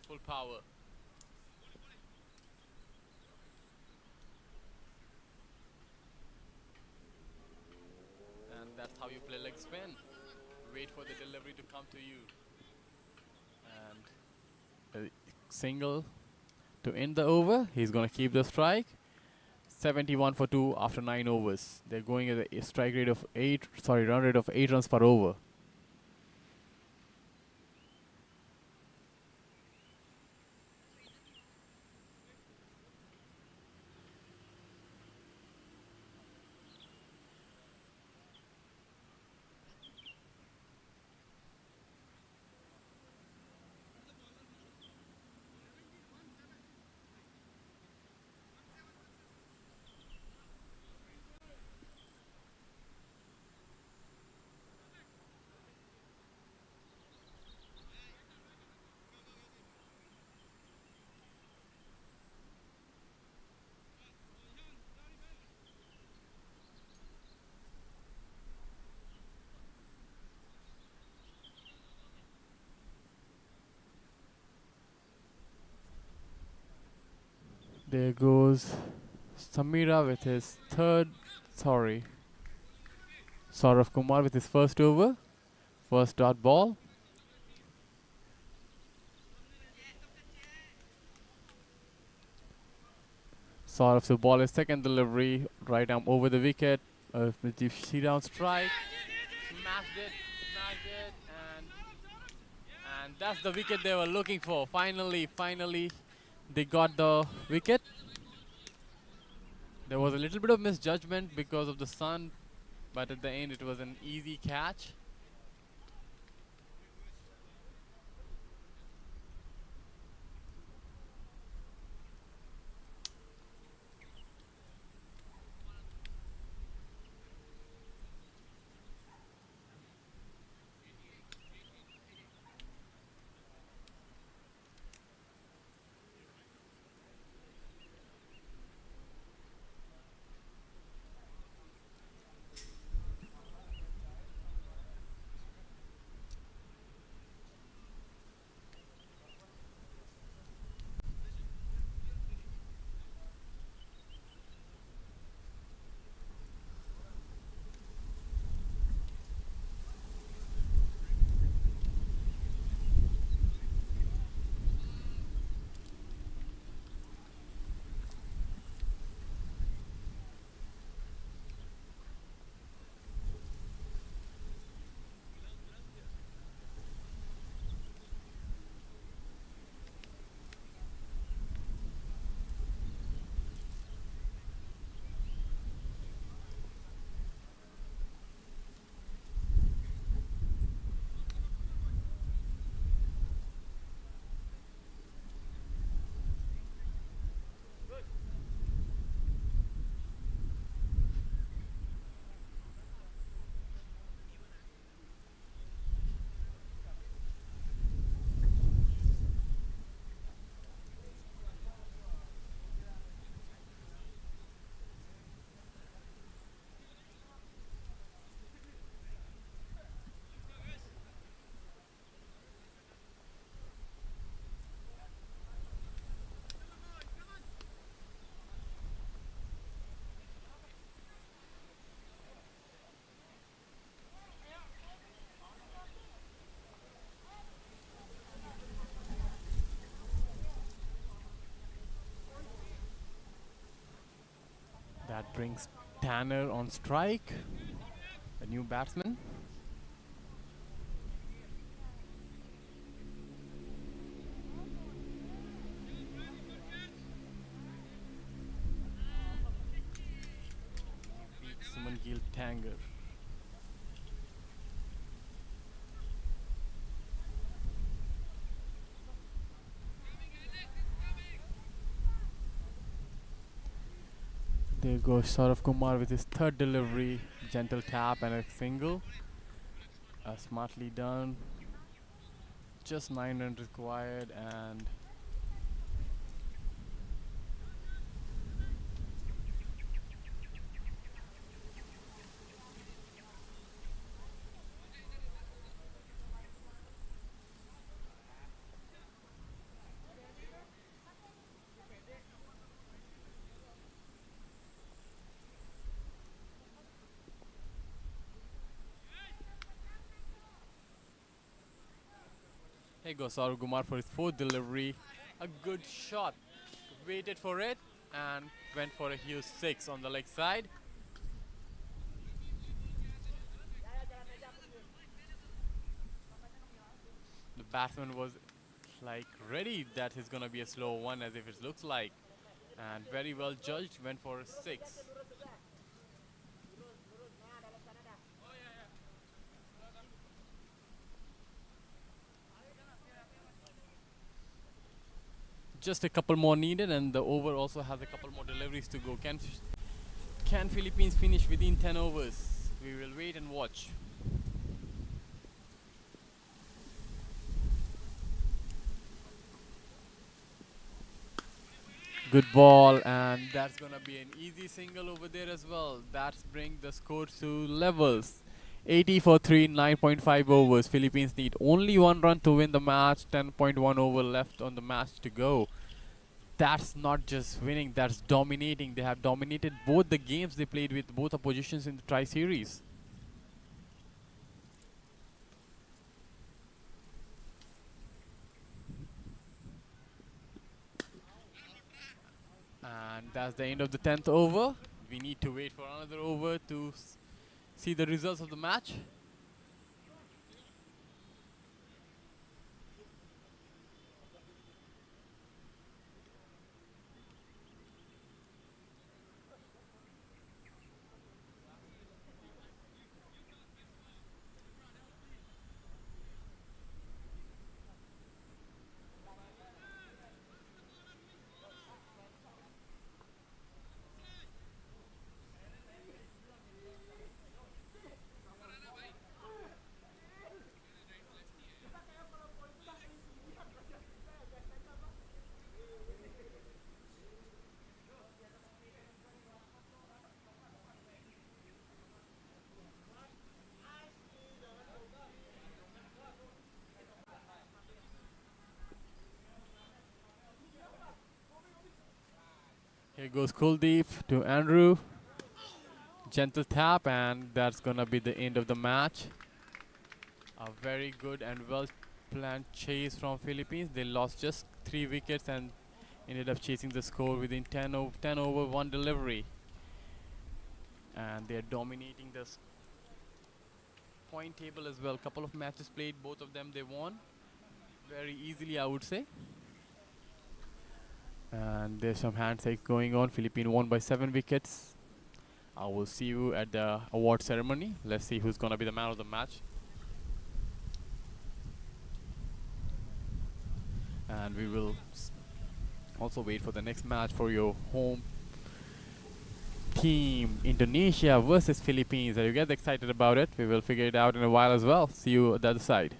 Full power. And that's how you play leg spin. Wait for the delivery to come to you. And a single to end the over. He's going to keep the strike. 71 for 2 after 9 overs. They're going at a strike rate of run rate of 8 runs per over. There goes Samira with his Saurav Kumar with his first over, first dot ball. Saurav to ball his second delivery, right arm over the wicket. With the down strike, smashed it, and that's the wicket they were looking for. Finally, they got the wicket. There was a little bit of misjudgment because of the sun, but at the end it was an easy catch. That brings Tanner on strike, a new batsman. Suman Gill Tanger. There goes Saurav Kumar with his third delivery, gentle tap and a single. Smartly done. Just 9 runs required, and here goes Saurav Kumar for his fourth delivery. A good shot. Waited for it and went for a huge 6 on the leg side. The batsman was like ready that he's gonna be a slow one, as if it looks like, and very well judged, went for a 6. Just a couple more needed, and the over also has a couple more deliveries to go. Can Philippines finish within 10 overs? We will wait and watch. Good ball, and that's gonna be an easy single over there as well. That's bring the score to levels. 80 for 3, 9.5 overs. Philippines need only 1 run to win the match. 10.1 over left on the match to go. that's not just winning, that's dominating. They have dominated both the games they played with both oppositions in the Tri Series. And that's the end of the 10th over. We need to wait for another over to see the results of the match. Here goes Kuldeep to Andrew. Gentle tap, and that's gonna be the end of the match. A very good and well planned chase from Philippines. They lost just 3 wickets and ended up chasing the score within 10 over 1 delivery. And they're dominating the point table as well. Couple of matches played, both of them they won very easily, I would say. And there's some handshakes going on. Philippines won by 7 wickets. I will see you at the award ceremony. Let's see who's gonna be the man of the match. And we will also wait for the next match for your home team, Indonesia versus Philippines. Are you guys excited about it? We will figure it out in a while as well. See you at the other side.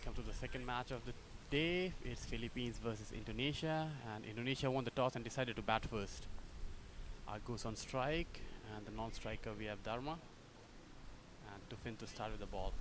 Come to the second match of the day. It's Philippines versus Indonesia, and Indonesia won the toss and decided to bat first. Goes on strike, and the non-striker we have Dharma, and Tufin to start with the ball.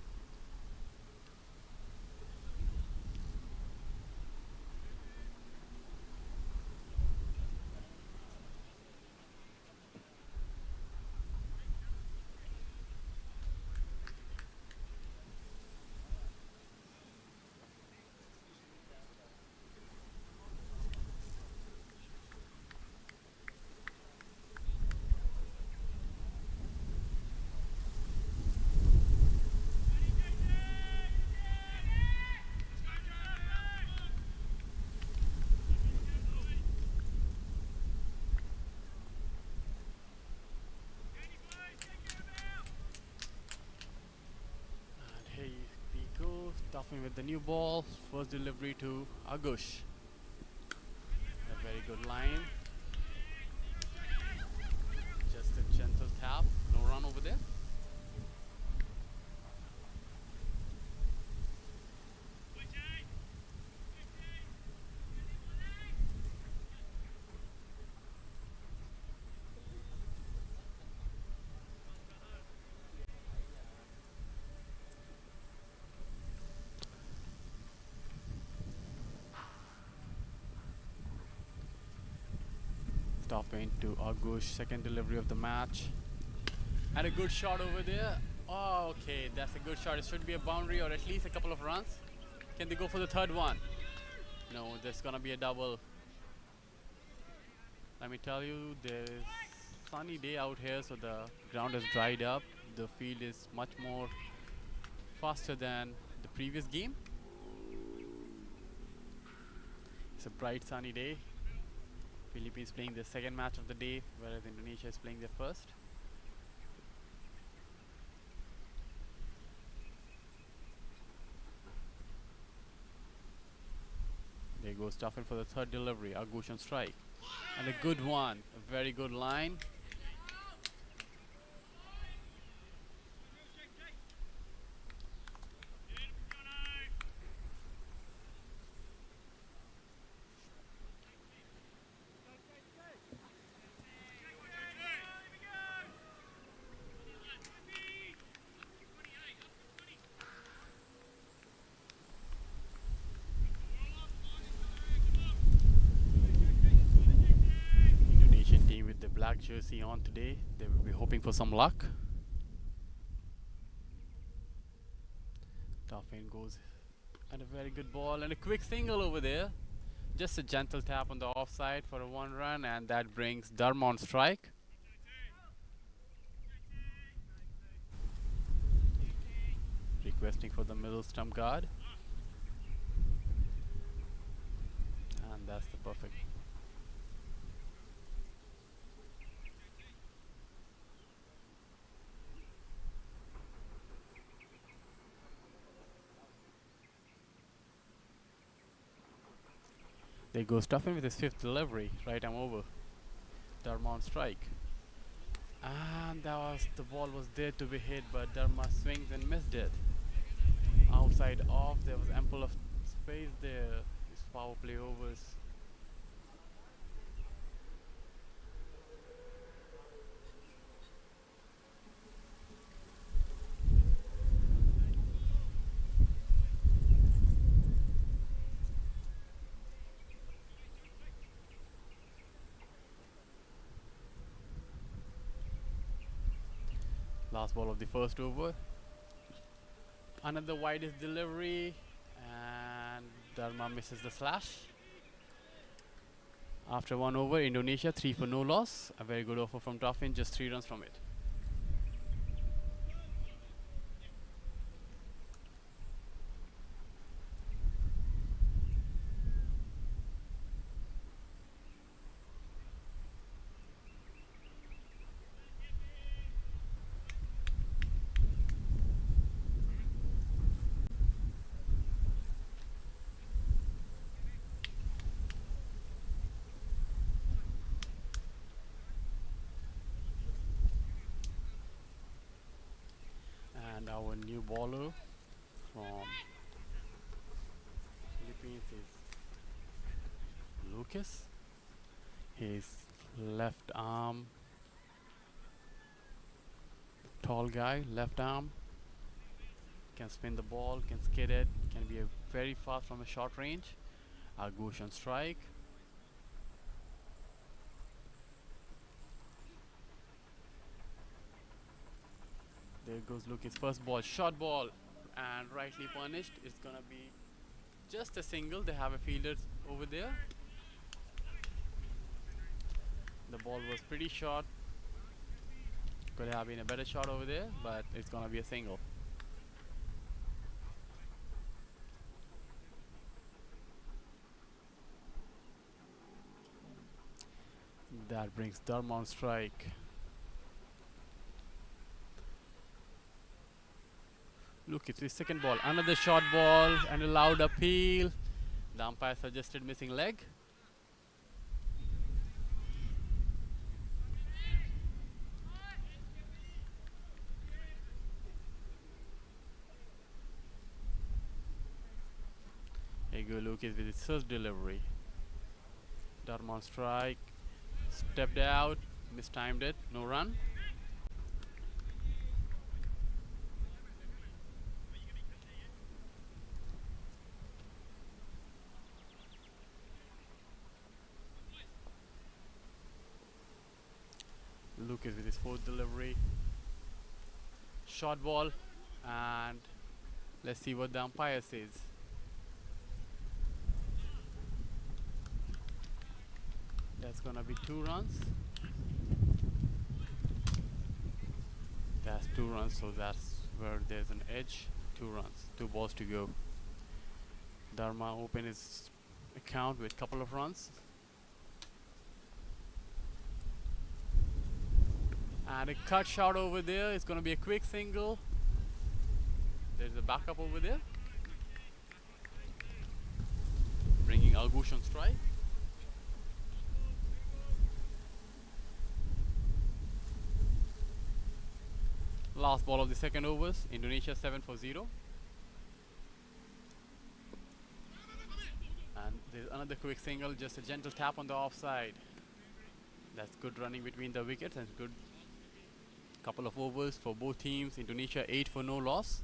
And here we go, Tufin with the new ball. First delivery to Agush. A very good line. Just a gentle tap, no run over there. Tufin to Agush, second delivery of the match. And a good shot over there. Oh, okay, that's a good shot. It should be a boundary or at least a couple of runs. Can they go for the third one? No, there's gonna be a double. Let me tell you, there's sunny day out here, so the ground has dried up. The field is much more faster than the previous game. It's a bright sunny day. Philippines playing their second match of the day, whereas Indonesia is playing their first. There goes Tufin for the third delivery. Agush on strike. And a good one. A very good line. Indonesian team with the black jersey on today. They will be hoping for some luck. Tufin goes and a very good ball and a quick single over there. Just a gentle tap on the offside for a one run, and that brings Dharma on strike. Requesting for the middle stump guard. And that's the perfect. There goes Tufin with his fifth delivery. Right arm over. Dharma on strike. And the ball was there to be hit, but Dharma swings and missed it. Outside off, there was ample of space there. His power play overs. Last ball of the first over. Another widest delivery, and Dharma misses the slash. After one over, Indonesia 3 for no loss. A very good offer from Tufin, just 3 runs from it. And our new bowler from Philippines is Lucas. His left arm, tall guy, left arm, can spin the ball, can skid it, can be very fast from a short range. Agush on strike. There goes Lucas' first ball, short ball, and rightly punished. It's gonna be just a single. They have a fielder over there. The ball was pretty short. Could have been a better shot over there, but it's gonna be a single. That brings Dharma on strike. Look, it's his second ball. Another short ball and a loud appeal. The umpire suggested missing leg. Here you go, Lucas with his first delivery. Dharma on strike. Stepped out, mistimed it, no run. Lucas with his fourth delivery. Short ball, and let's see what the umpire says. That's gonna be 2 runs. That's 2 runs, so that's where there's an edge. 2 runs, 2 balls to go. Dharma opened his account with a couple of runs. And a cut shot over there. It's gonna be a quick single. There's a backup over there. Bringing Agush on strike. Last ball of the second overs. Indonesia 7 for 0. And there's another quick single, just a gentle tap on the offside. That's good running between the wickets and good couple of overs for both teams. Indonesia 8 for no loss.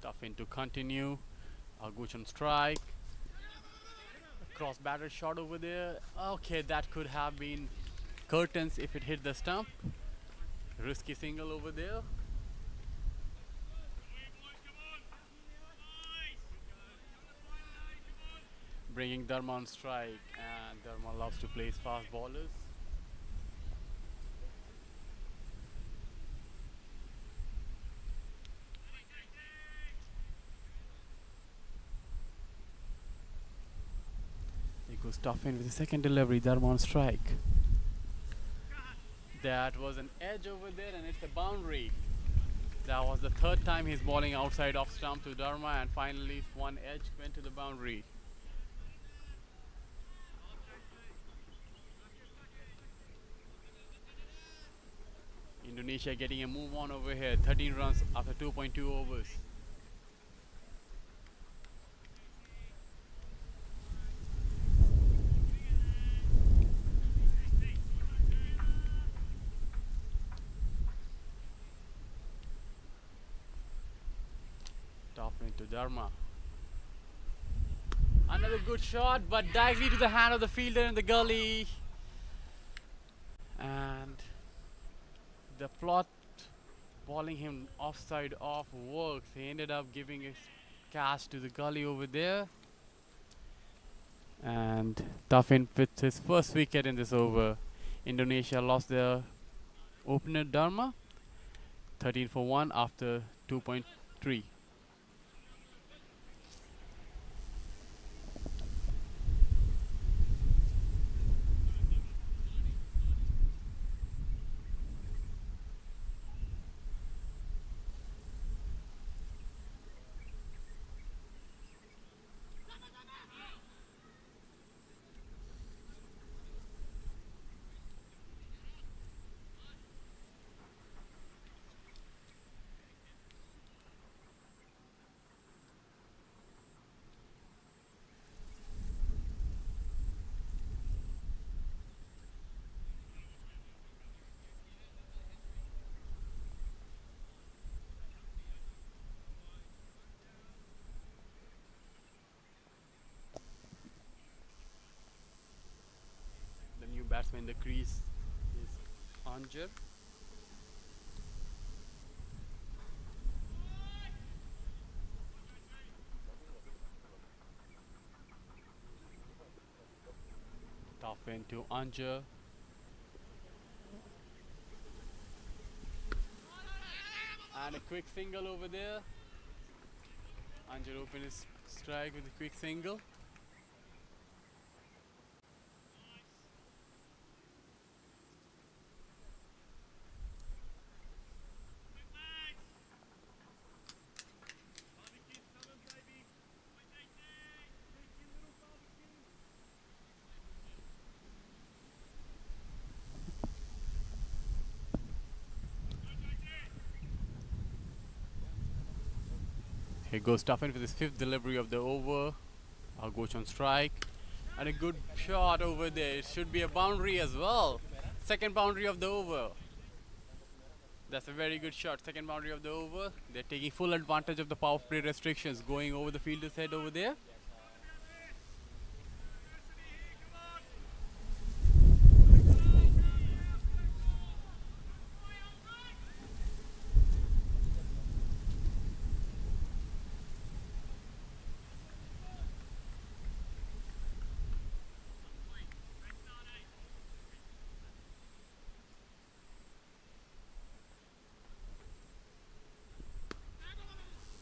Tough in to continue. Agush on strike. Cross batter shot over there. Okay, that could have been curtains if it hit the stump. Risky single over there. Bringing Dharma on strike, and Dharma loves to place fast bowlers. Goes tough in with the second delivery. Dharma on strike. That was an edge over there, and it's a boundary. That was the third time he's bowling outside off stump to Dharma, and finally one edge went to the boundary. Indonesia getting a move on over here. 13 runs after 2.2 overs. Into Dharma. Another good shot, but directly to the hand of the fielder in the gully. And the plot bowling him offside off works. He ended up giving a catch to the gully over there. And Tuffin with his first wicket in this over. Indonesia lost their opener Dharma. 13 for 1 after 2.3. The new batsman in the crease is Anjar. Tough into Anjar. And a quick single over there. Anjar opened his strike with a quick single. Here goes Tuffin with his 5th delivery of the over. I'll go on strike. And a good shot over there. It should be a boundary as well. Second boundary of the over. That's a very good shot. Second boundary of the over. They're taking full advantage of the power play restrictions going over the fielder's head over there.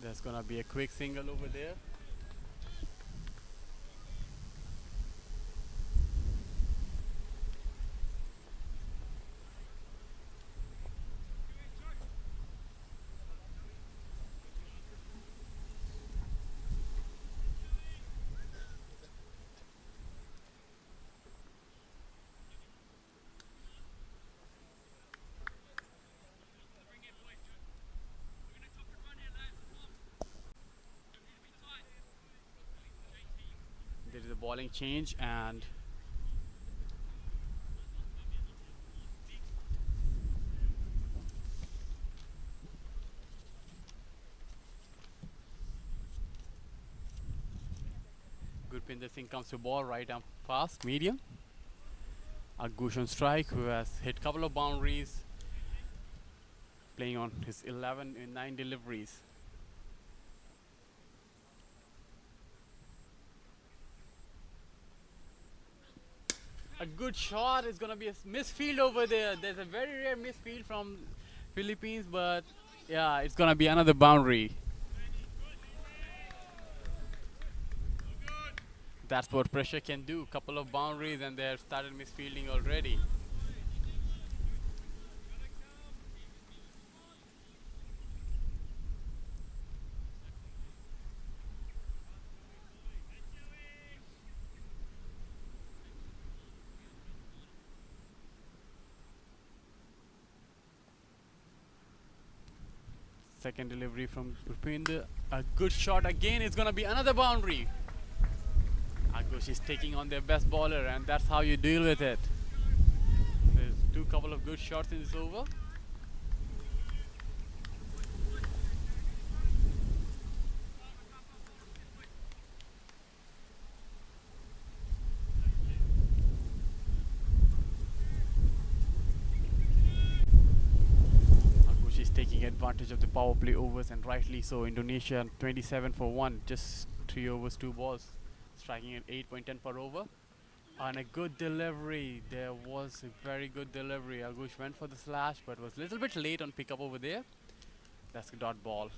There's gonna be a quick single over there. There is a bowling change and Gurpinder Singh comes to ball right arm fast, medium. Agush on strike, who has hit couple of boundaries, playing on his 11 in 9 deliveries. A good shot is gonna be a misfield over there. There's a very rare misfield from Philippines, but yeah, it's gonna be another boundary. That's what pressure can do. Couple of boundaries and they have started misfielding already. Second delivery from Rupinder. A good shot again. It's gonna be another boundary. Agush is taking on their best bowler, and that's how you deal with it. There's two couple of good shots in this over. Agush is taking advantage of the power play overs, and rightly so. Indonesia 27 for 1, just 3 overs, 2 balls, striking at 8.10 per over. And a good delivery. There was a very good delivery. Agush went for the slash, but was a little bit late on pickup over there. That's a dot ball.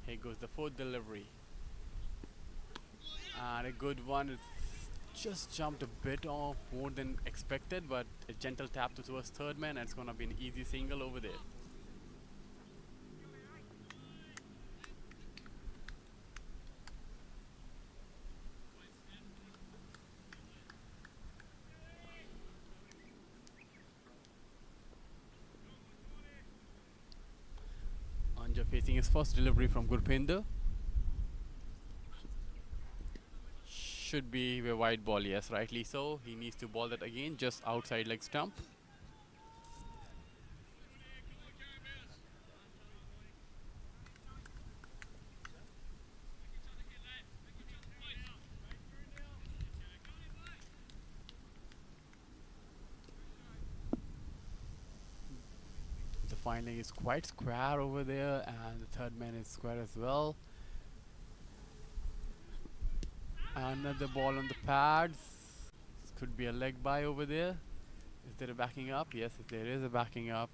Here goes the fourth delivery. And a good one. It's just jumped a bit off more than expected, but a gentle tap towards third man, and it's going to be an easy single over there. Anja facing his first delivery from Gurpinder. Should be a wide ball, yes, rightly so. He needs to ball that again, just outside leg stump. The fine leg is quite square over there, and the third man is square as well. Another ball on the pads. This could be a leg by over there. Is there a backing up? Yes, there is a backing up.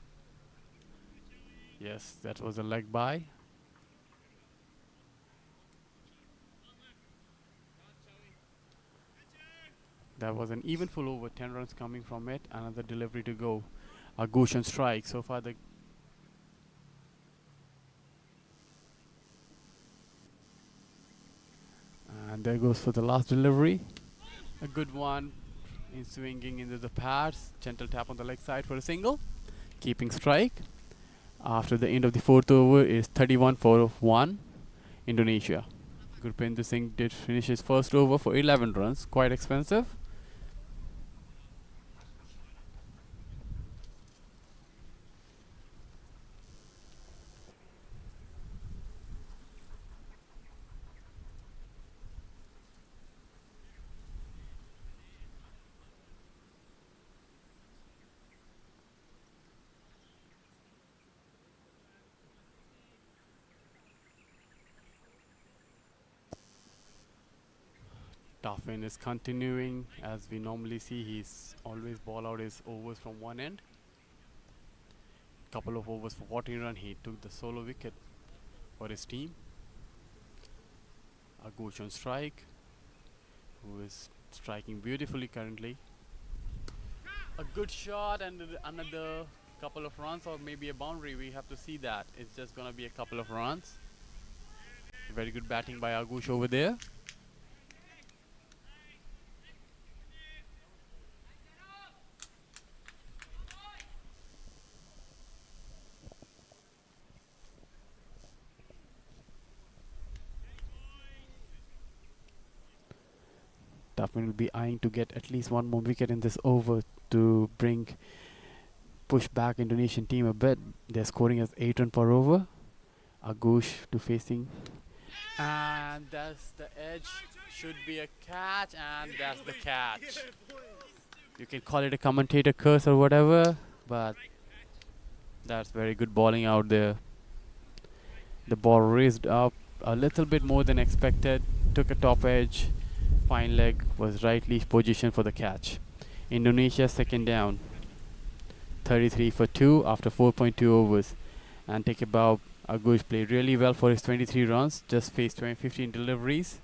Yes, that was a leg by. That was an even full over, 10 runs coming from it. Another delivery to go. A Goshen strike. So far, and there goes for the last delivery. A good one in swinging into the pads. Gentle tap on the leg side for a single. Keeping strike. After the end of the fourth over is 31 for 1, Indonesia. Gurpinder Singh did finish his first over for 11 runs. Quite expensive. Taffin is continuing. As we normally see, he's always ball out his overs from one end. Couple of overs for 14 runs. He took the solo wicket for his team. A Goshen strike, who is striking beautifully currently. A good shot and another couple of runs, or maybe a boundary. We have to see that. It's just gonna be a couple of runs. Very good batting by Agush over there. Tuffman will be eyeing to get at least one more wicket in this over to push back Indonesian team a bit. They're scoring as 8 runs per over. Agush to facing. And that's the edge. Should be a catch, and that's the catch. You can call it a commentator curse or whatever, but that's very good bowling out there. The ball raised up a little bit more than expected, took a top edge. Fine leg was rightly positioned for the catch. Indonesia second down. 33 for 2 after 4.2 overs. And take a bow. Agush played really well for his 23 runs. Just faced 15 deliveries.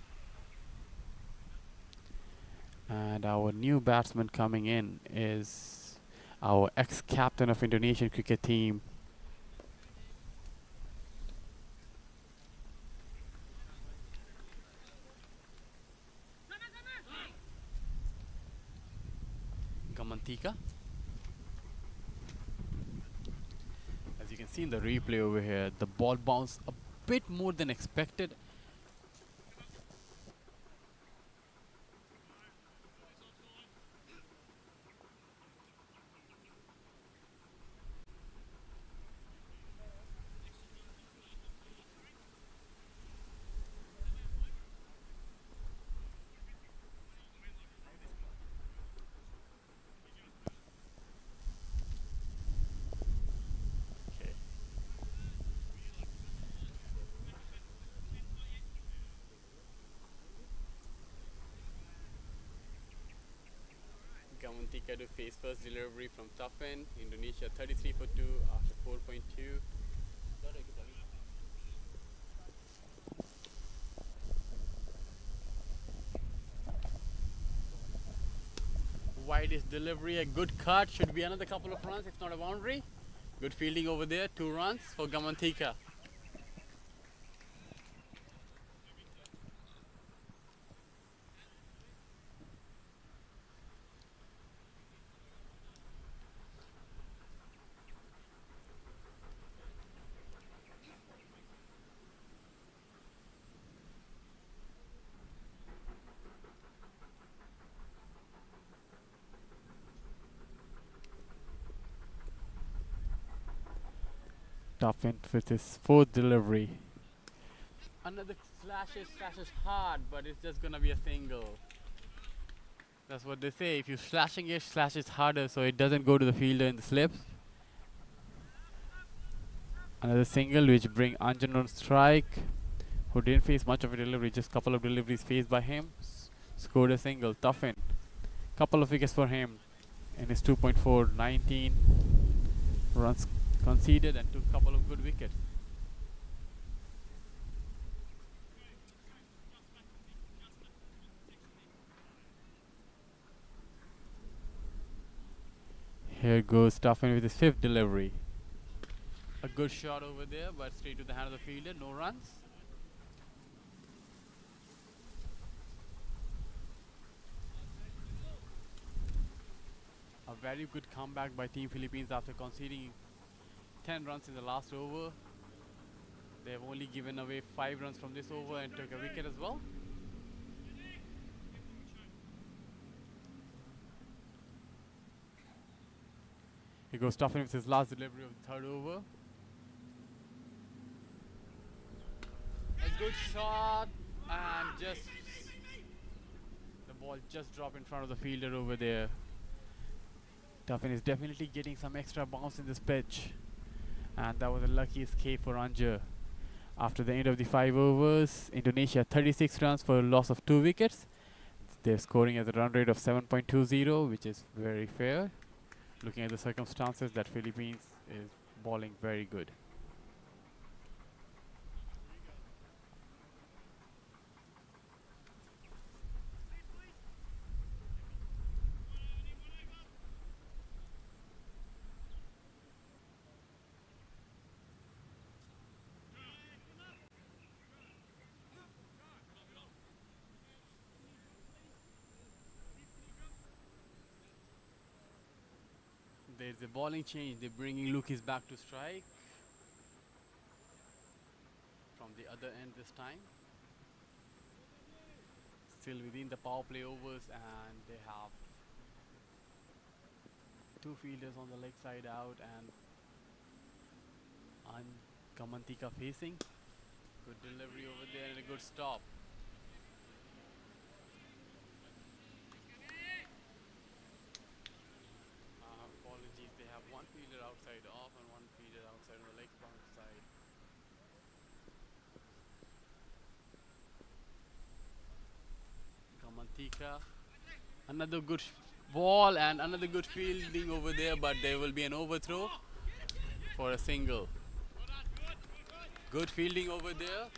And our new batsman coming in is our ex-captain of Indonesian cricket team. Gamantika. As you can see in the replay over here, the ball bounced a bit more than expected. Gamantika to face first delivery from Tuffin. Indonesia 33 for 2 after 4.2. Widest delivery, a good cut, should be another couple of runs, if not a boundary. Good fielding over there, 2 runs for Gamantika. Tuffin with his 4th delivery. Another slashes hard, but it's just gonna be a single. That's what they say. If you're slashing it, slash it harder so it doesn't go to the fielder in the slips. Another single which bring Anjan on strike, who didn't face much of a delivery, just couple of deliveries faced by him. Scored a single, Tuffin. Couple of wickets for him in his 2.4, 19 runs conceded and took couple of good wickets. Here goes Tuffin with his 5th delivery. A good shot over there, but straight to the hand of the fielder, no runs. A very good comeback by Team Philippines after conceding 10 runs in the last over. They have only given away 5 runs from this over and took a wicket as well. Here goes Tuffin with his last delivery of the 3rd over. A good shot, and just the ball just dropped in front of the fielder over there. Tuffin is definitely getting some extra bounce in this pitch, and that was a lucky escape for Anja. After the end of the 5 overs, Indonesia 36 runs for a loss of 2 wickets. They're scoring at a run rate of 7.20, which is very fair. Looking at the circumstances, that Philippines is bowling very good. There's a bowling change. They're bringing Lucas back to strike from the other end this time. Still within the power play overs, and they have 2 fielders on the leg side out and Kamantika facing. Good delivery over there and a good stop. Apologies, they have 1 fielder outside off and 1 fielder outside on the leg bound side. Kamantika, another good ball and another good fielding over there, but there will be an overthrow for a single. Good fielding over there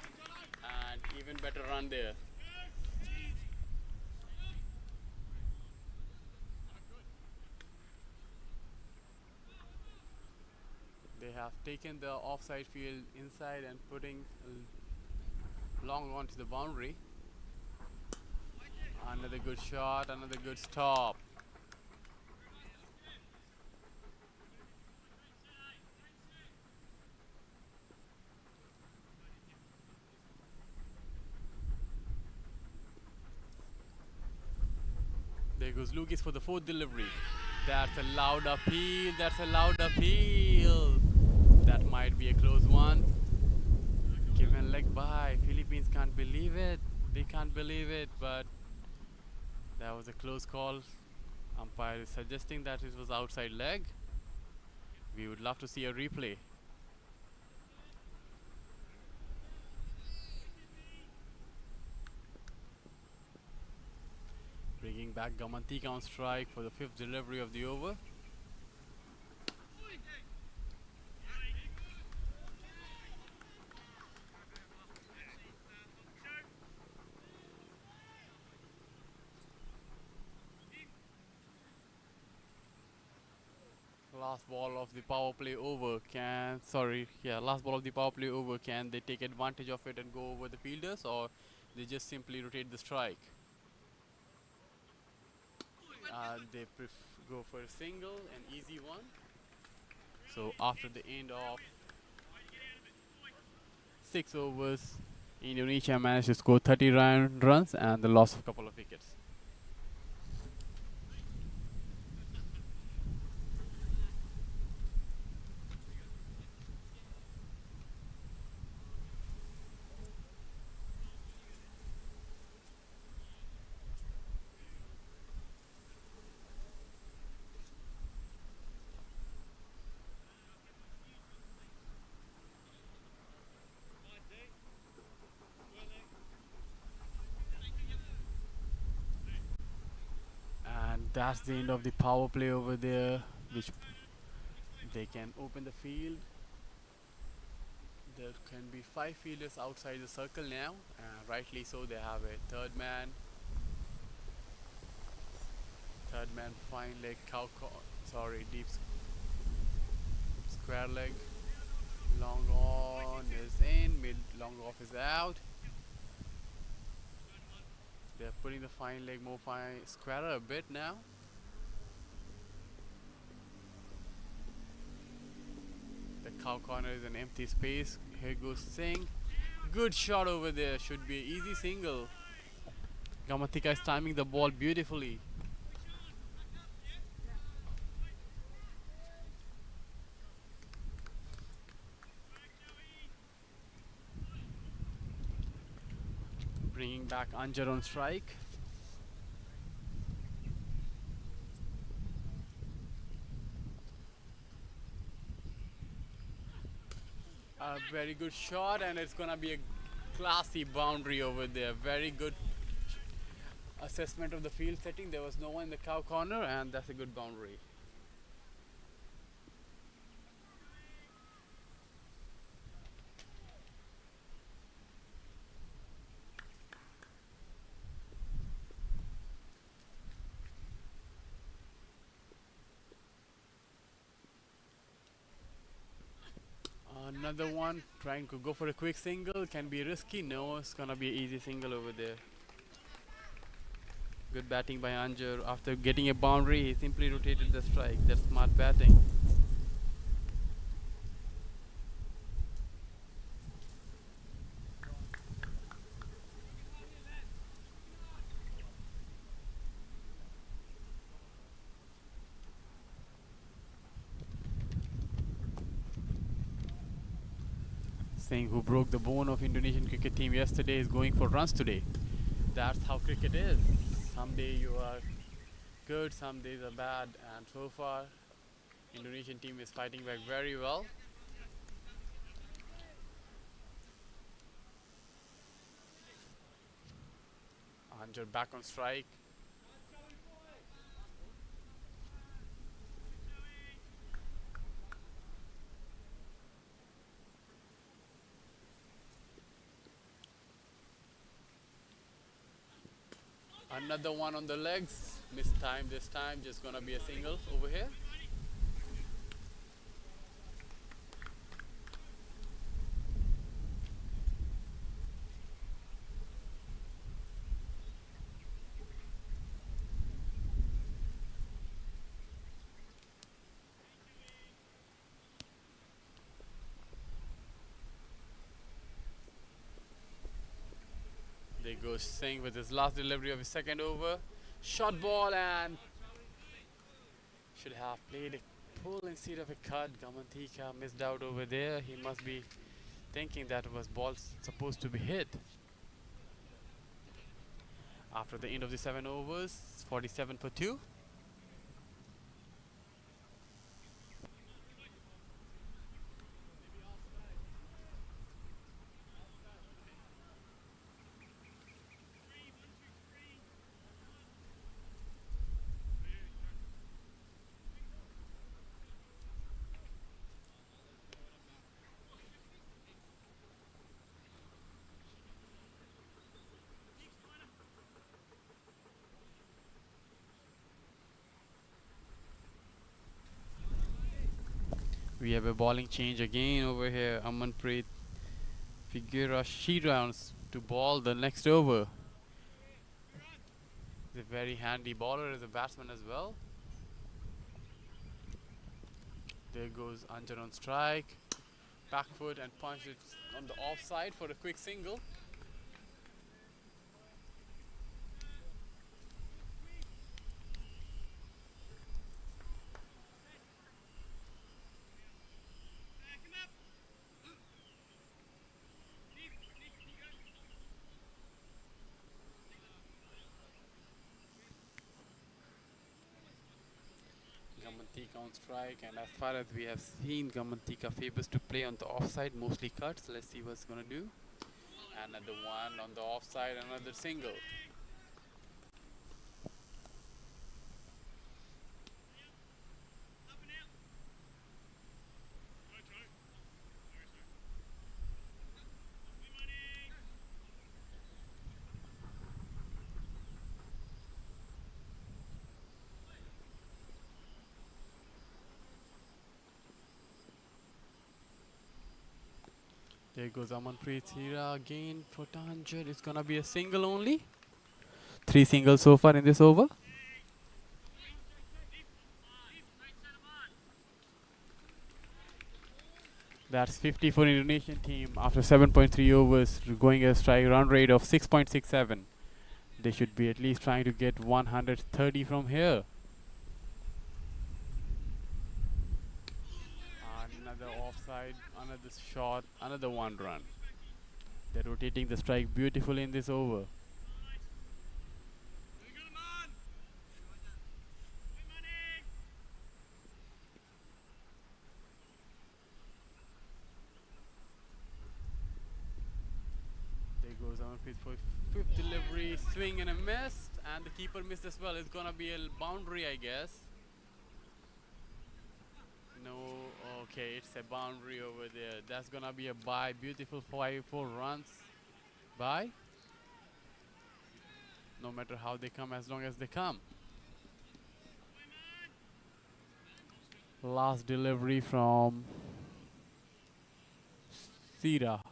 and even better run there. They have taken the offside field inside and putting long onto the boundary. Another good shot, another good stop. There goes Lucas for the 4th delivery. That's a loud appeal, that's a loud appeal. That might be a close one. Given leg by, Philippines can't believe it. They can't believe it, but that was a close call. Umpire is suggesting that it was outside leg. We would love to see a replay. Bringing Bringing back Gamantika on strike for the fifth delivery of the over. Last ball of the power play over. Last ball of the power play over. Can they take advantage of it and go over the fielders, or they just simply rotate the strike? They go for a single, an easy one. So after the end of 6 overs, Indonesia managed to score 30 runs and the loss of a couple of wickets. And that's the end of the power play over there, which they can open the field. There can be 5 fielders outside the circle now, and rightly so. They have a third man, fine leg, deep square leg. Long on is in, mid long off is out. They're putting the fine leg more squarer a bit now. The cow corner is an empty space. Here goes Singh. Good shot over there. Should be an easy single. Gamatika is timing the ball beautifully. Bringing back Anjar on strike. A very good shot, and it's gonna be a classy boundary over there. Very good assessment of the field setting. There was no one in the cow corner, and that's a good boundary. Another one trying to go for a quick single. Can be risky. No, it's gonna be an easy single over there. Good batting by Anjar. After getting a boundary, he simply rotated the strike. That's smart batting. Singh, who broke the bone of Indonesian cricket team yesterday, is going for runs today. That's how cricket is. Some days you are good, some days are bad, and so far Indonesian team is fighting back very well. Anjar back on strike. Another one on the legs. Missed time this time. Just gonna be a single over here. There goes Singh with his last delivery of his second over. Shot ball, and should have played a pull instead of a cut. Gamantika missed out over there. He must be thinking that was ball supposed to be hit. After the end of the 7 overs, 47 for 2. We have a bowling change again over here. Amanpreet Figueroa she rounds to ball the next over. He's a very handy bowler as a batsman as well. There goes Anjan on strike. Back foot and punch it on the offside for a quick single. Gamantika on strike, and as far as we have seen, Gamantika favors to play on the offside, mostly cuts. Let's see what's gonna do. Another one on the offside, another single. There goes Amanpreet Hira again for Tanjir. It's gonna be a single only. 3 singles so far in this over. That's 50 for Indonesian team after 7.3 overs, going a strike run rate of 6.67. They should be at least trying to get 130 from here. Another offside, another shot, another one run. They're rotating the strike beautifully in this over. There goes Amanpreet for fifth delivery, swing and a miss, and the keeper missed as well. It's gonna be a boundary, I guess. No, okay, it's a boundary over there. That's gonna be a bye. Beautiful 4 runs. Bye. No matter how they come, as long as they come. Last delivery from Sira.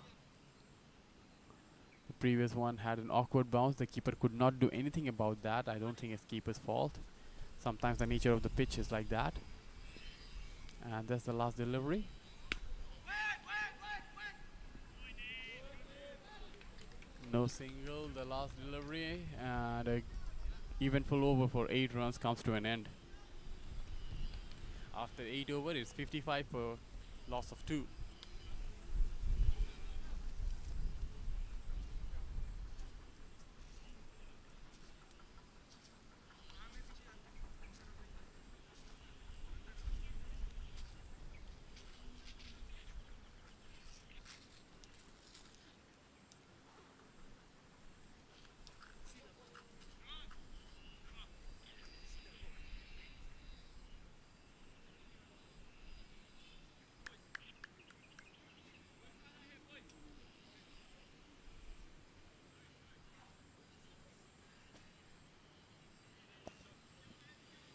The previous one had an awkward bounce. The keeper could not do anything about that. I don't think it's keeper's fault. Sometimes the nature of the pitch is like that. And that's the last delivery. No single, the last delivery, and a eventful over for 8 runs comes to an end. After 8 over, it's 55 for loss of 2.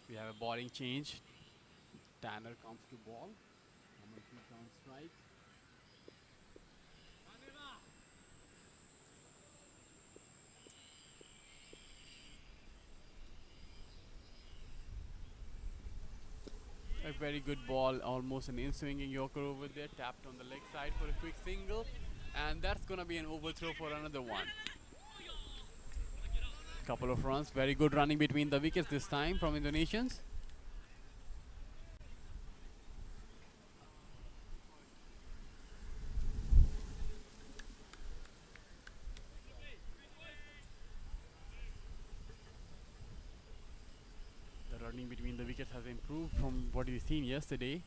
We have a bowling change. Tanner comes to ball. Amanpreet on strike. A very good ball, almost an in-swinging Yorker over there, tapped on the leg side for a quick single, and that's gonna be an overthrow for another one. Couple of runs, very good running between the wickets this time from Indonesians. The running between the wickets has improved from what we've seen yesterday.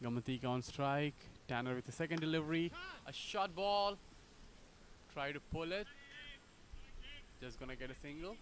Gamantika on strike, Tanner with the second delivery, a short ball, try to pull it, just gonna get a single.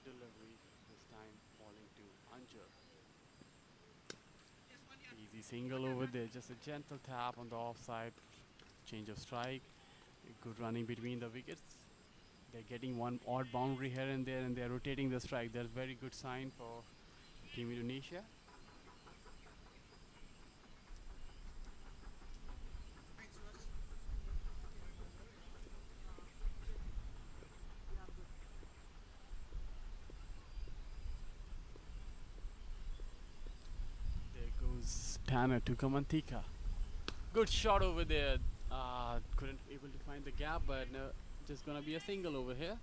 third delivery, this time falling to Anjar. Easy single over there, just a gentle tap on the offside, change of strike, good running between the wickets. They're getting one odd boundary here and they're rotating the strike. That's very good sign for Team Indonesia. There goes Tanner to Kamantika. Good shot over there. Couldn't able to find the gap, but no, just gonna be a single over here.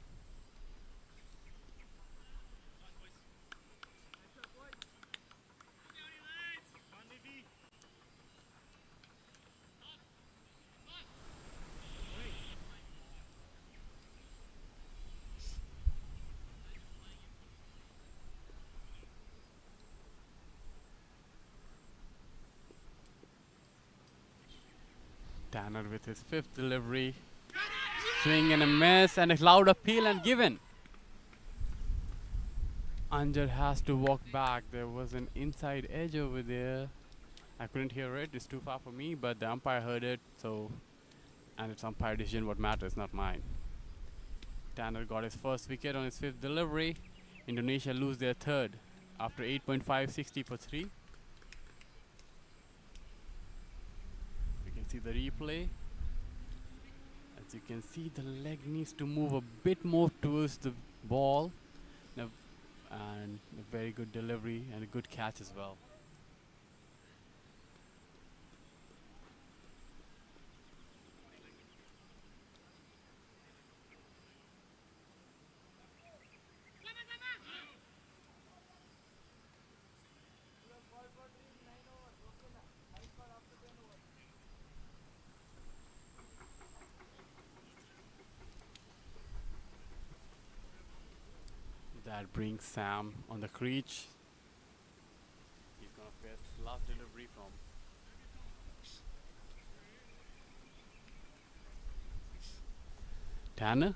Tanner with his fifth delivery. Swing and a miss and a loud appeal and given. Anjar has to walk back. There was an inside edge over there. I couldn't hear it. It's too far for me, but the umpire heard it. So, and it's umpire decision what matters, not mine. Tanner got his first wicket on his fifth delivery. Indonesia lose their third after 8.5, 60 for 3. You can see the replay. As you can see, the leg needs to move a bit more towards the ball. And a very good delivery and a good catch as well. That brings Sam on the crease. He's gonna face last delivery from Tanner.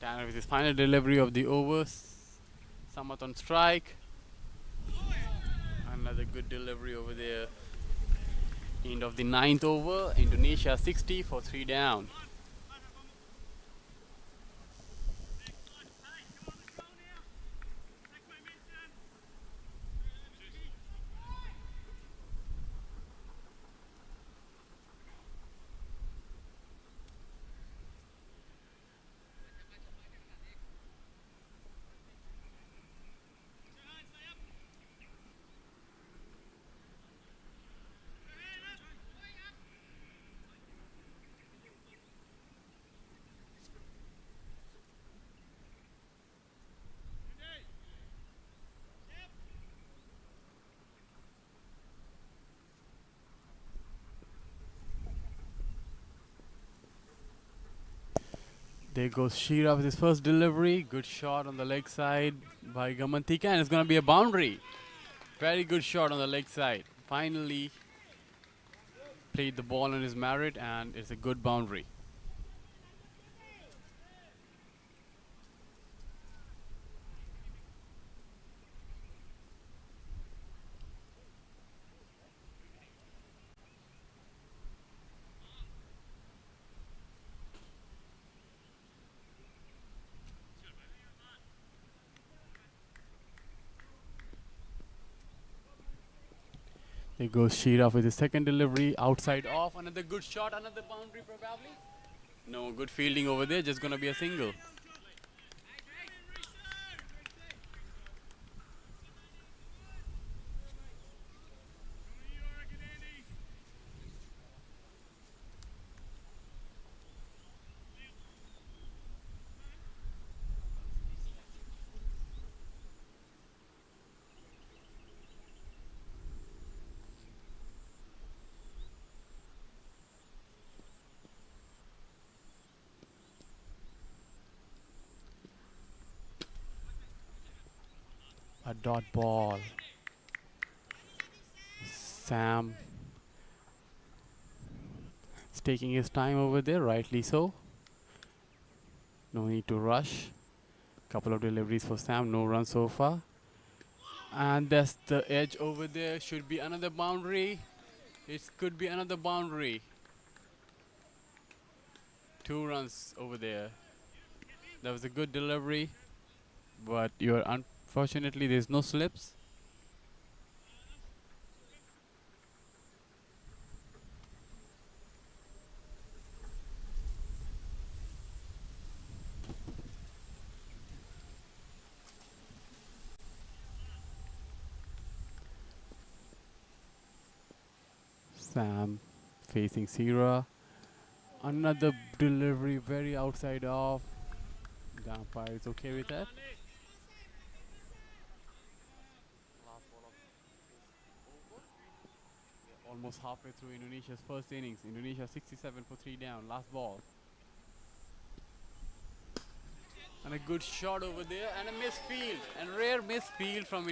Tanner with his final delivery of the overs. Samath on strike. Another good delivery over there. End of the 9th over. Indonesia 60 for 3 down. There goes Sheera with his first delivery. Good shot on the leg side by Gamantika, and it's going to be a boundary. Very good shot on the leg side. Finally played the ball on his merit, and it's a good boundary. There goes Sheera with his second delivery. Outside off. Another good shot. Another boundary probably. No, good fielding over there. Just going to be a single. A dot ball. Sam is taking his time over there, rightly so. No need to rush. Couple of deliveries for Sam, no run so far. And that's the edge over there. Should be another boundary. It could be another boundary. 2 runs over there. That was a good delivery, but you're unfortunately there's no slips. Sam facing Sierra. Another delivery very outside off. The umpire is okay with that. Last ball of this over. We're almost halfway through Indonesia's first innings. Indonesia 67 for 3 down. Last ball. And a good shot over there and a misfield. And rare misfield from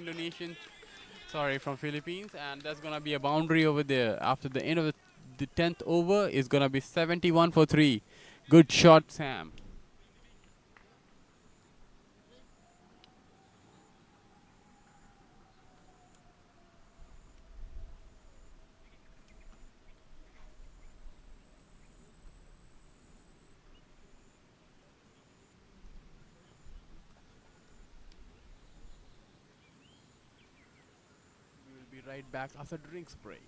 from Philippines. And that's going to be a boundary over there. After the end of the 10th over is going to be 71 for 3. Good shot, Sam. We will be right back after drinks break.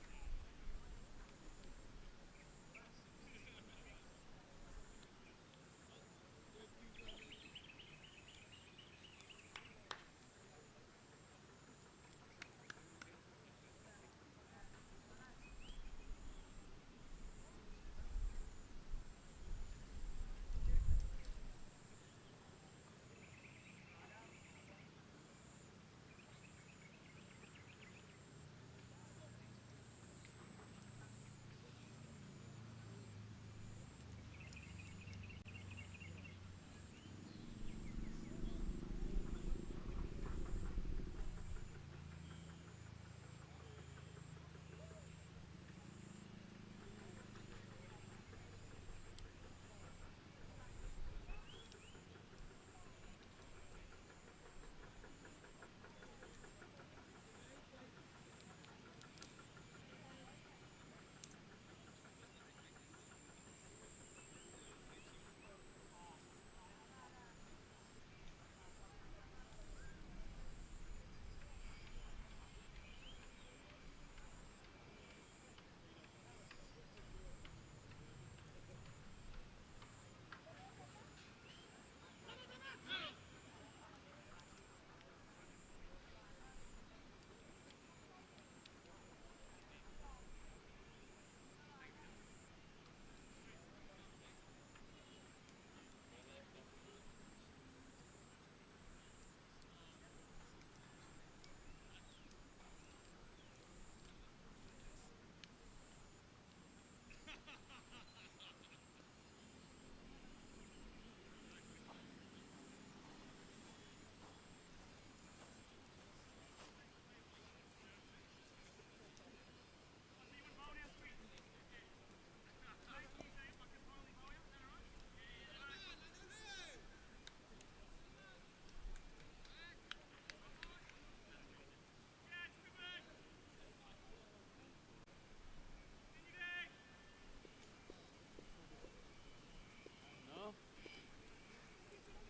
No.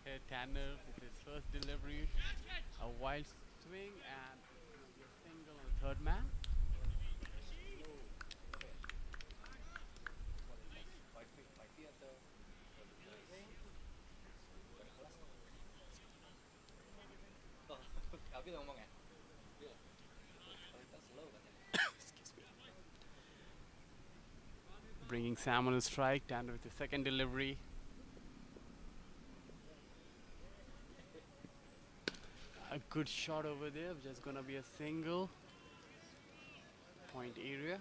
Here Tanner with his first delivery. A wild swing and a single on the third man. Excuse me. Bringing Sam on a strike. Tanner with the second delivery. A good shot over there. Just gonna be a single. Point area.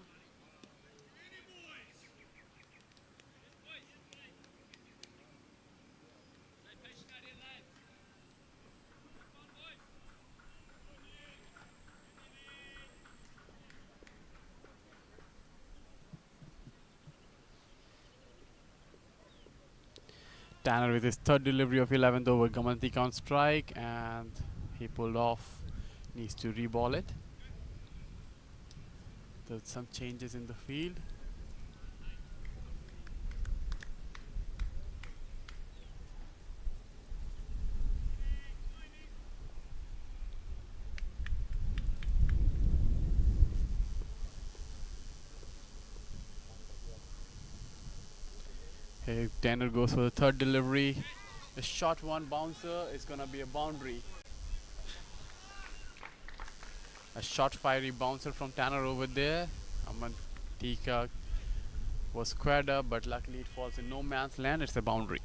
Tanner with his third delivery of 11th over. Gamantik on strike, and he pulled off. Needs to reball it. There's some changes in the field. Hey, Tanner goes for the third delivery. A short one bouncer is gonna be a boundary. A short fiery bouncer from Tanner over there. Amantika was squared up, but luckily it falls in no man's land. It's a boundary.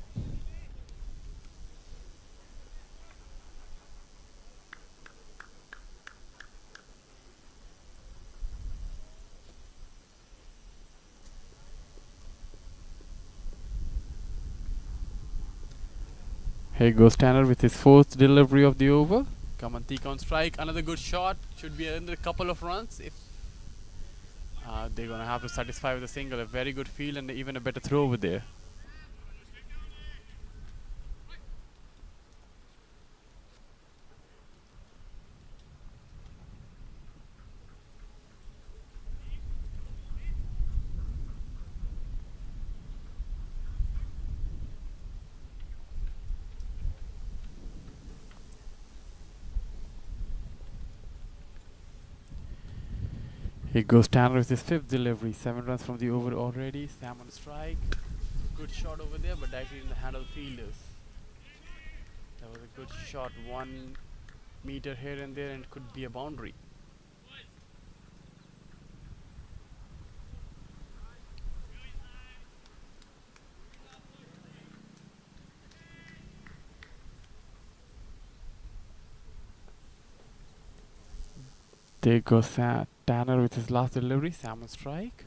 Here goes Tanner with his fourth delivery of the over. Kamantik on strike. Another good shot. Should be another couple of runs. If they're gonna have to satisfy with a single. A very good field and even a better throw over there. Here goes Tanner with his fifth delivery. 7 runs from the over already. Sam on strike. Good shot over there, but directly in the hand of the fielders. That was a good shot. 1 meter here and there, and it could be a boundary. There goes Tanner with his last delivery. Sam on strike.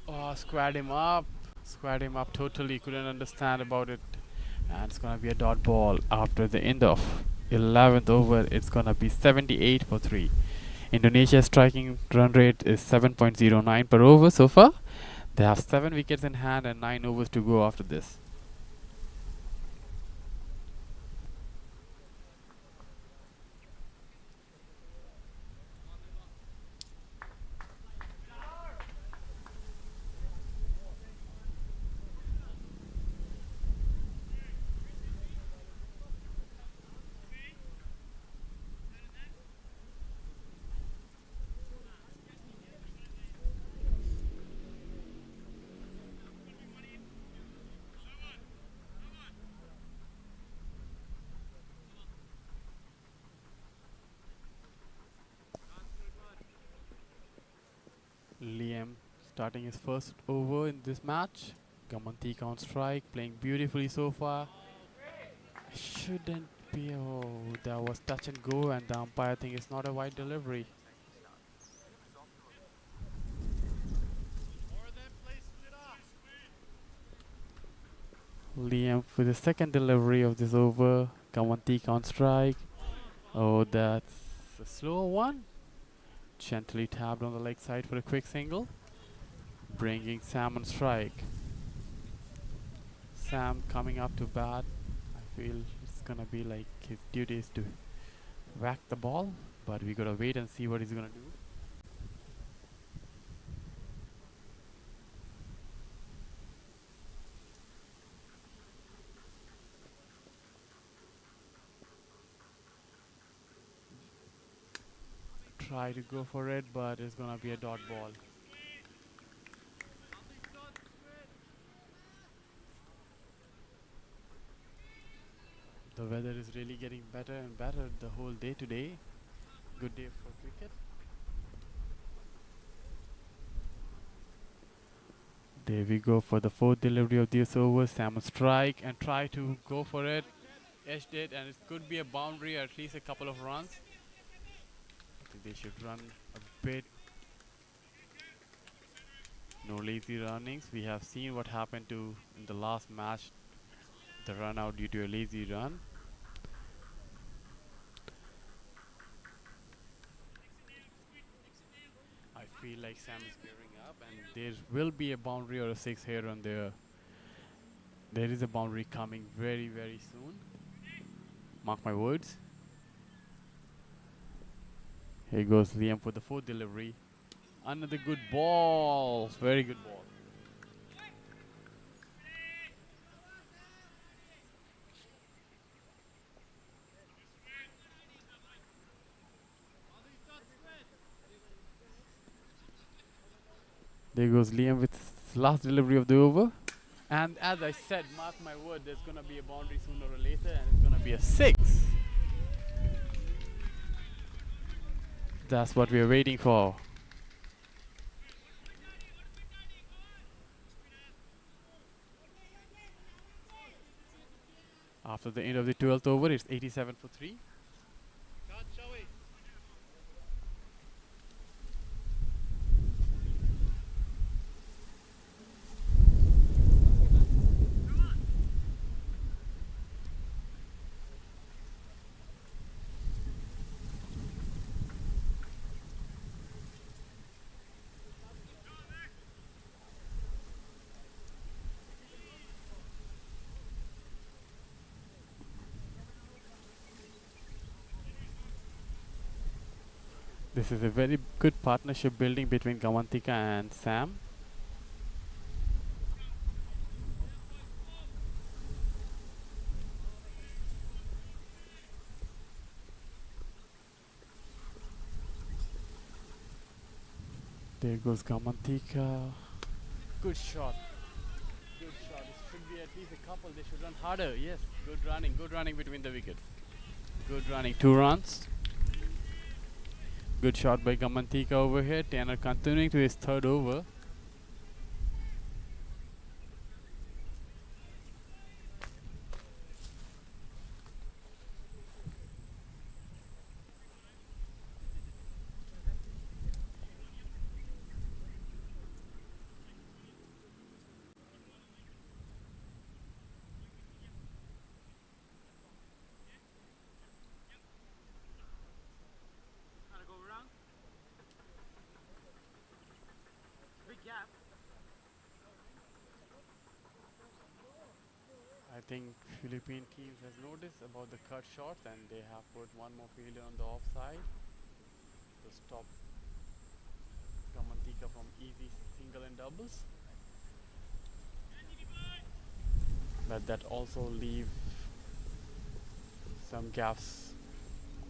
Oh, squared him up. Squared him up totally. Couldn't understand about it. And it's gonna be a dot ball after the end of 11th over. It's gonna be 78 for 3. Indonesia's striking run rate is 7.09 per over so far. They have 7 wickets in hand and 9 overs to go after this. Liam starting his first over in this match. Gamantik on strike, playing beautifully so far. Shouldn't be. Oh, that was touch and go, and the umpire thinks it's not a wide delivery. Liam for the second delivery of this over. Gamantik on strike. Oh, that's a slow one. Gently tapped on the leg side for a quick single. Bringing Sam on strike. Sam coming up to bat. I feel it's gonna be like his duty is to whack the ball, but we gotta wait and see what he's gonna do. Try to go for it, but it's gonna be a dot ball. The weather is really getting better and better the whole day today. Good day for cricket. There we go for the fourth delivery of this over. Sam will strike and try to go for it. Edged it, and it could be a boundary or at least a couple of runs. I think they should run a bit. No lazy runnings. We have seen what happened to in the last match, the run out due to a lazy run. I feel like Sam is gearing up, and there will be a boundary or a 6 here and there. There is a boundary coming very, very soon. Mark my words. Here goes Liam for the fourth delivery. Another good ball. Very good ball. There goes Liam with his last delivery of the over. And as I said, mark my word, there's going to be a boundary sooner or later, and it's going to be a 6. That's what we're waiting for. After the end of the 12th over, it's 87 for 3. This is a very good partnership building between Gamantika and Sam. There goes Gamantika. Good shot. Good shot. It should be at least a couple. They should run harder. Yes. Good running. Good running between the wickets. Good running. 2 runs. Good shot by Gamantika over here. Tanner continuing to his 3rd over. I think Philippine teams has noticed about the cut shots, and they have put one more fielder on the offside to stop Gamantika from easy single and doubles. But that also leave some gaps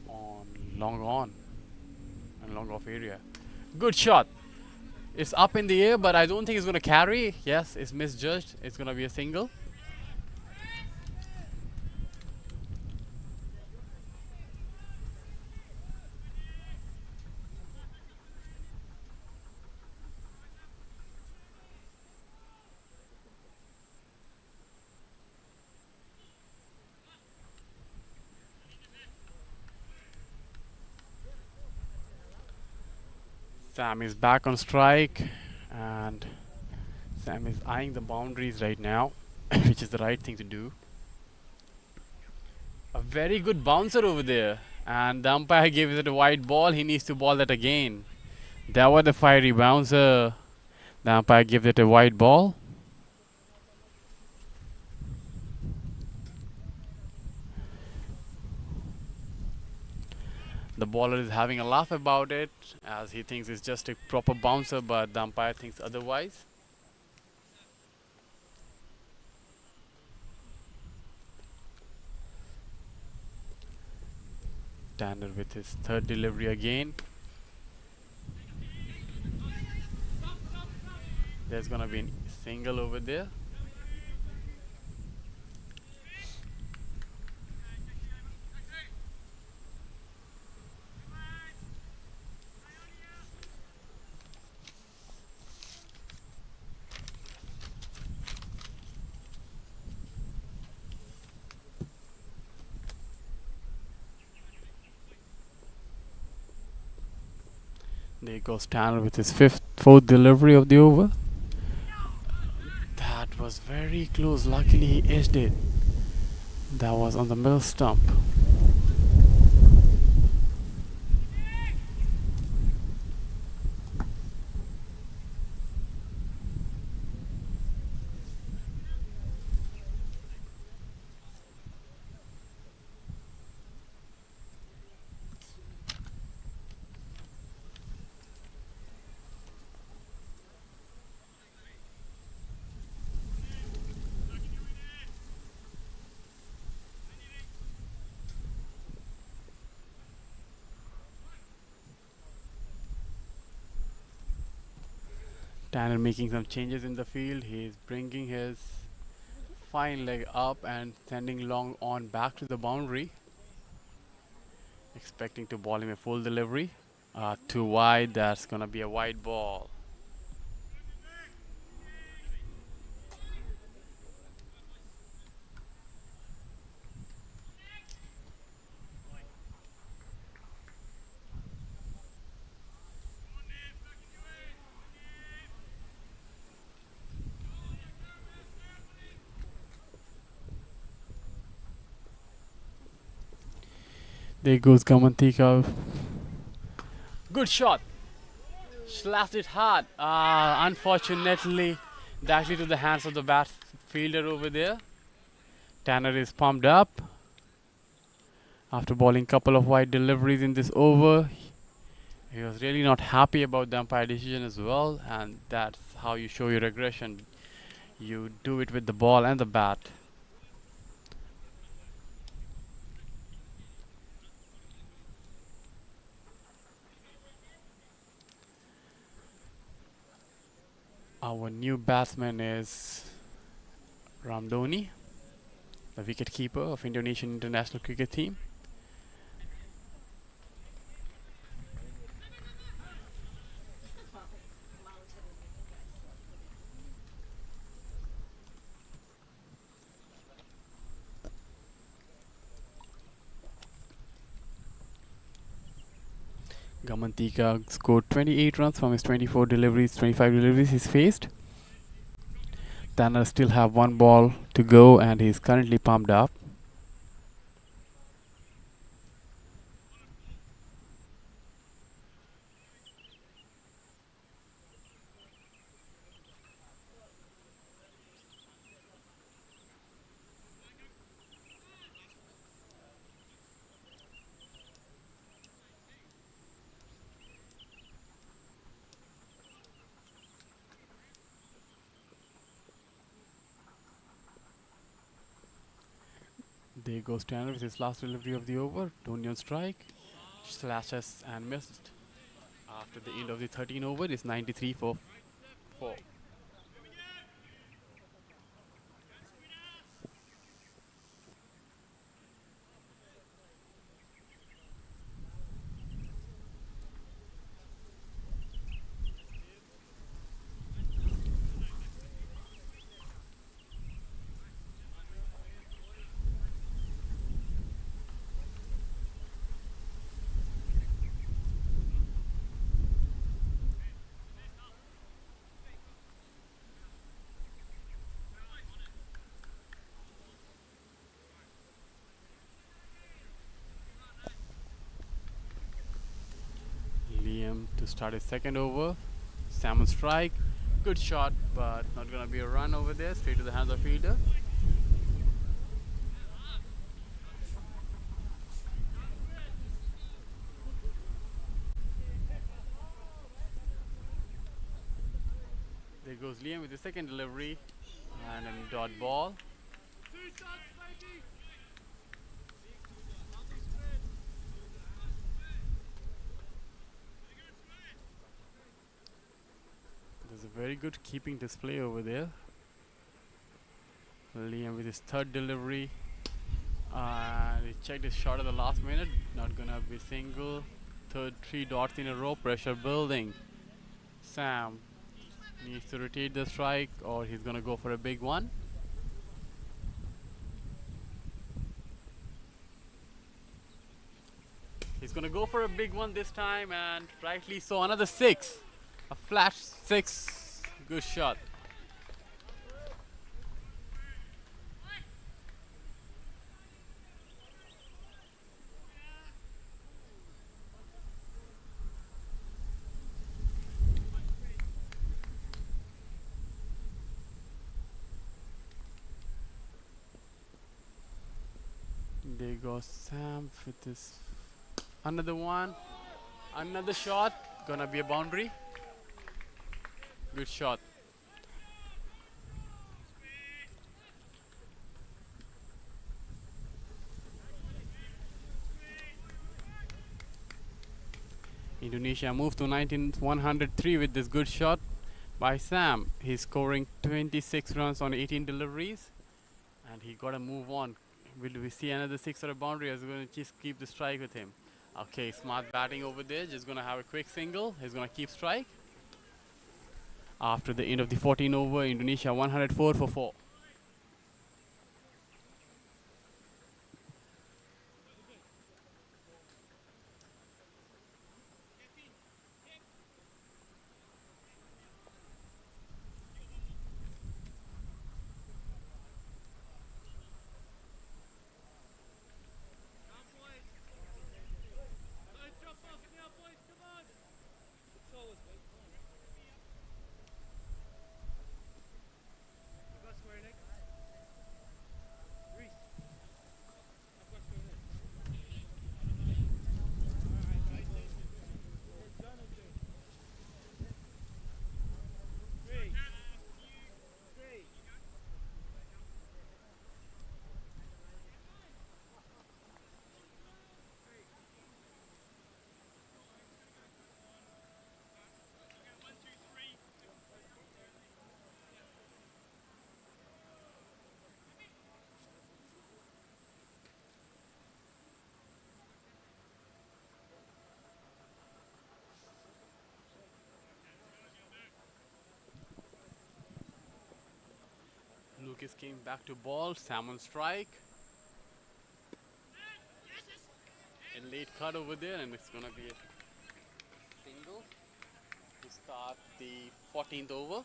on long on and long off area. Good shot. It's up in the air, but I don't think it's going to carry. Yes, it's misjudged. It's going to be a single. Sam is back on strike, and Sam is eyeing the boundaries right now, which is the right thing to do. A very good bouncer over there, and the umpire gave it a wide ball. He needs to ball that again. That was the fiery bouncer. The umpire gives it a wide ball. The bowler is having a laugh about it, as he thinks it's just a proper bouncer, but the umpire thinks otherwise. Tanner with his 3rd delivery again. There's gonna be a single over there. There goes Tanner with his 4th delivery of the over. That was very close. Luckily he edged it. That was on the middle stump. Tanner making some changes in the field. He's bringing his fine leg up and sending long on back to the boundary. Expecting to ball him a full delivery. Too wide. That's gonna be a wide ball. There goes Gamantika. Good shot. Slashed it hard. Unfortunately, directly to the hands of the bat fielder over there. Tanner is pumped up. After bowling couple of wide deliveries in this over, he was really not happy about the umpire decision as well, and that's how you show your aggression. You do it with the ball and the bat. Our new batsman is Ramdhoni, the wicketkeeper of Indonesian international cricket team. Gamantika scored 28 runs from his 25 deliveries he's faced. Tanner still have one ball to go and he's currently pumped up. There goes Tanner with his last delivery of the over. Tony on strike. Slashes and missed. After the end of the 13 over, it's 93 for 4. Liam to start his second over. Salmon strike. Good shot, but not going to be a run over there. Straight to the hands of fielder. There goes Liam with the second delivery and a dot ball. There's a very good keeping display over there. Liam with his third delivery. He checked his shot at the last minute. Not gonna be single. Third 3 dots in a row. Pressure building. Sam needs to rotate the strike or he's gonna go for a big one. He's gonna go for a big one this time and rightly so. Another 6. A flash 6. Good shot. There goes Sam with this. Another one. Another shot. Gonna be a boundary. Good shot. Indonesia moved to 103 with this good shot. by Sam. He's scoring 26 runs on 18 deliveries, and he got to move on. Will we see another six or a boundary? Or is he going to just keep the strike with him? Okay, smart batting over there. Just going to have a quick single. He's going to keep strike. After the end of the 14 over, Indonesia 104 for 4. Lucas came back to ball. Sam on strike. A late cut over there, and it's going to be a single to start the 14th over.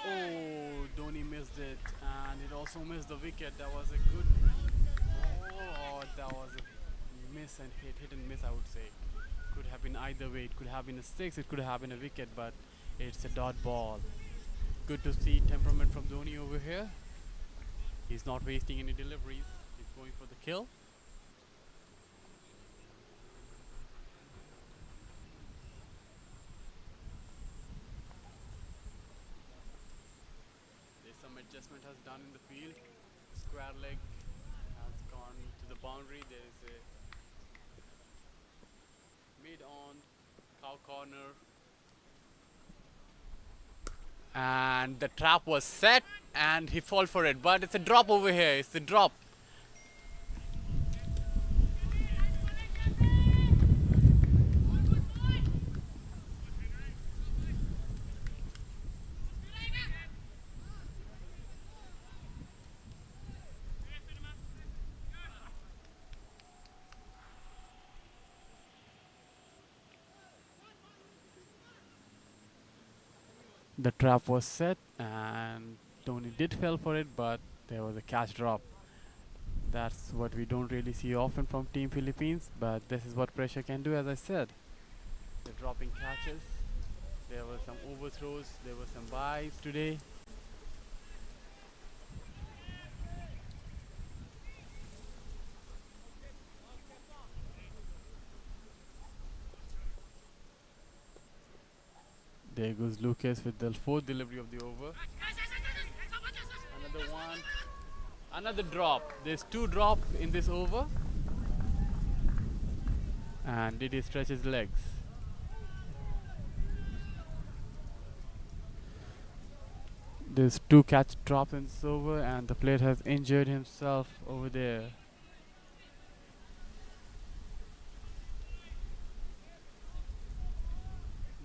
Oh, Dhoni missed it, and it also missed the wicket. That was a good. Oh, that was a miss and hit and miss, I would say. Could have been either way. It could have been a six, it could have been a wicket, but it's a dot ball. Good to see temperament from Dhoni over here. He's not wasting any deliveries. He's going for the kill. There's some adjustment has done in the field. Square leg has gone to the boundary. There is a mid on cow corner, and the trap was set and he fall for it, but it's a drop over here. It's a drop. The trap was set and Tony did fell for it, but there was a catch drop. That's what we don't really see often from Team Philippines, but this is what pressure can do, as I said. The dropping catches. There were some overthrows, there were some buys today. There goes Lucas with the fourth delivery of the over. Another one. Another drop. There's two drop in this over. And did he stretch his legs? There's two catch drops in this over, and the player has injured himself over there.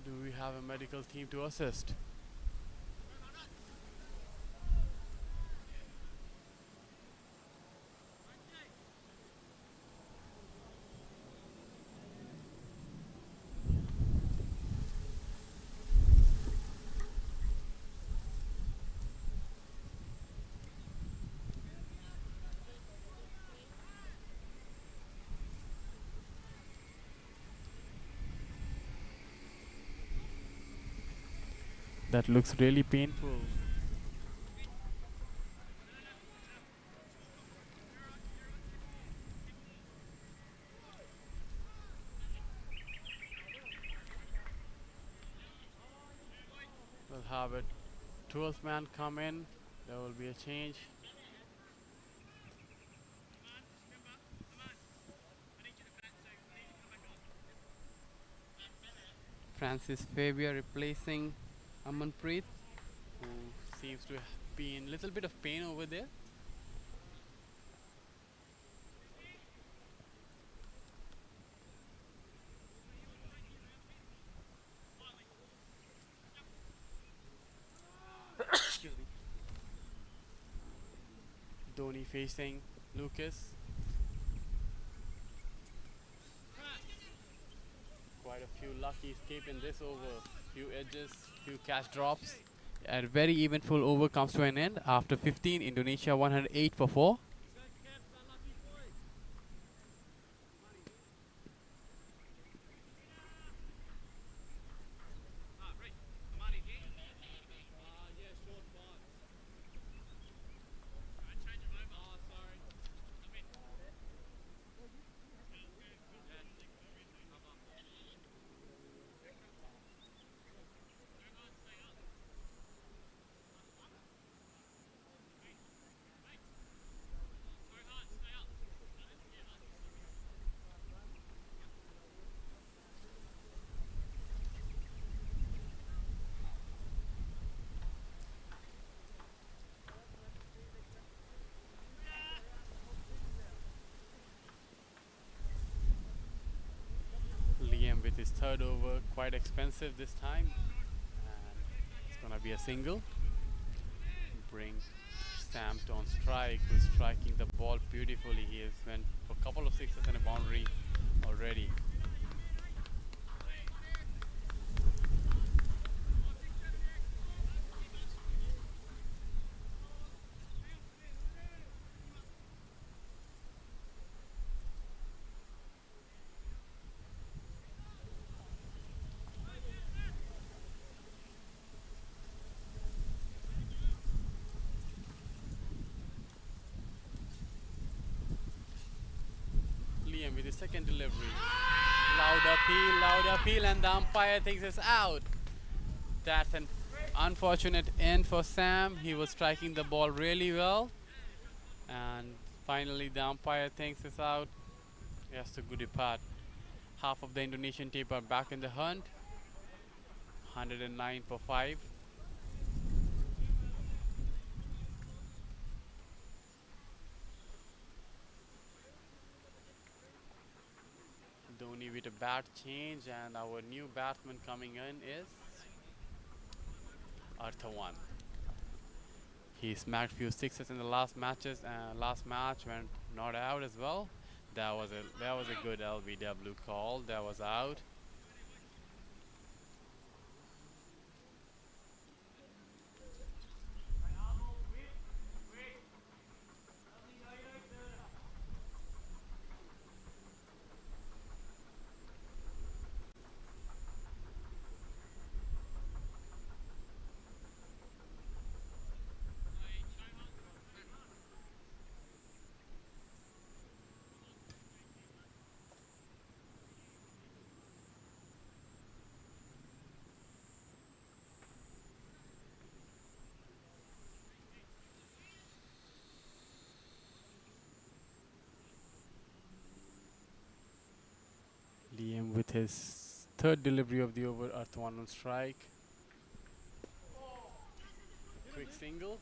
Do we have a medical team to assist? That looks really painful. We'll have a 12th man come in, there will be a change. Francis Fabian replacing Amanpreet, who seems to be in a little bit of pain over there. Excuse me. Dhoni facing Lucas. Quite a few lucky escape in this over. Few edges, few catch drops. A very eventful over comes to an end. After 15, Indonesia 108 for 4. Liam with his third over, quite expensive this time. And it's gonna be a single. Bring Sam on strike, who's striking the ball beautifully. He has went for a couple of sixes and a boundary already. Liam with his second delivery. Loud appeal, and the umpire thinks it's out. That's an unfortunate end for Sam. He was striking the ball really well. And finally, the umpire thinks it's out. He has to go depart. Half of the Indonesian team are back in the hunt. 109 for 5. Dhoni with a bat change, and our new batsman coming in is Arthawan. He smacked few sixes in the last matches, and last match went not out as well. That was a good LBW call. That was out. Liam with his third delivery of the over, Arthawan on strike. Quick single.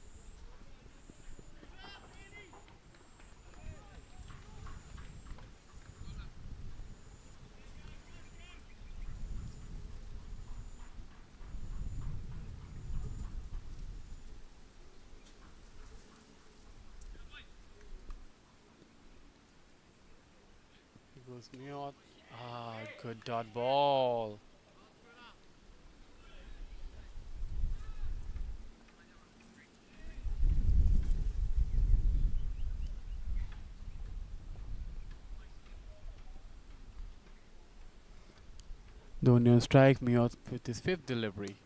He goes Miyot. Ah, good dot ball. Dhoni on strike, Miyot with his fifth delivery.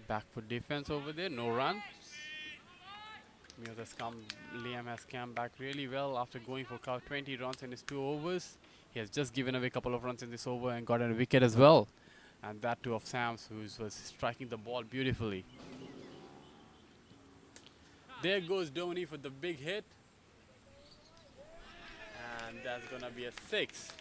Back for defense over there, no run. Miyot has come, Liam has come back really well after going for 20 runs in his 2 overs. He has just given away a couple of runs in this over and got a wicket as well. And that too of Sam's, who was striking the ball beautifully. There goes Dhoni for the big hit, and that's gonna be a six.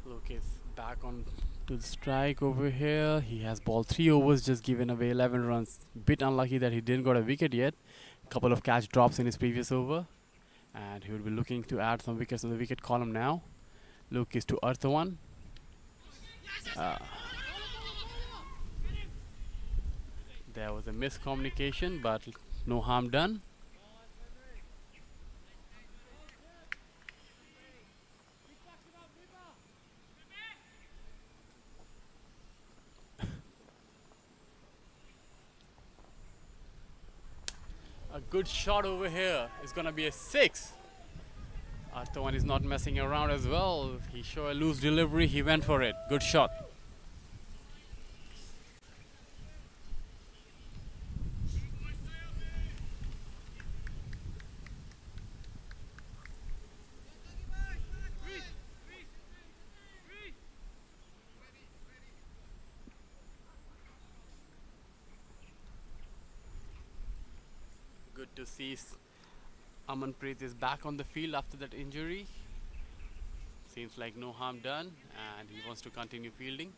Look is back on to the strike over here. He has ball 3 overs, just given away 11 runs. Bit unlucky that he didn't got a wicket yet. Couple of catch drops in his previous over, and he will be looking to add some wickets on the wicket column now. Luke is to earth one. Uh, there was a miscommunication, but no harm done. A good shot over here. It's gonna be a six. Arthawan is not messing around as well. He showed a loose delivery. He went for it. Good shot. Good to see Amanpreet is back on the field after that injury. Seems like no harm done, and he wants to continue fielding.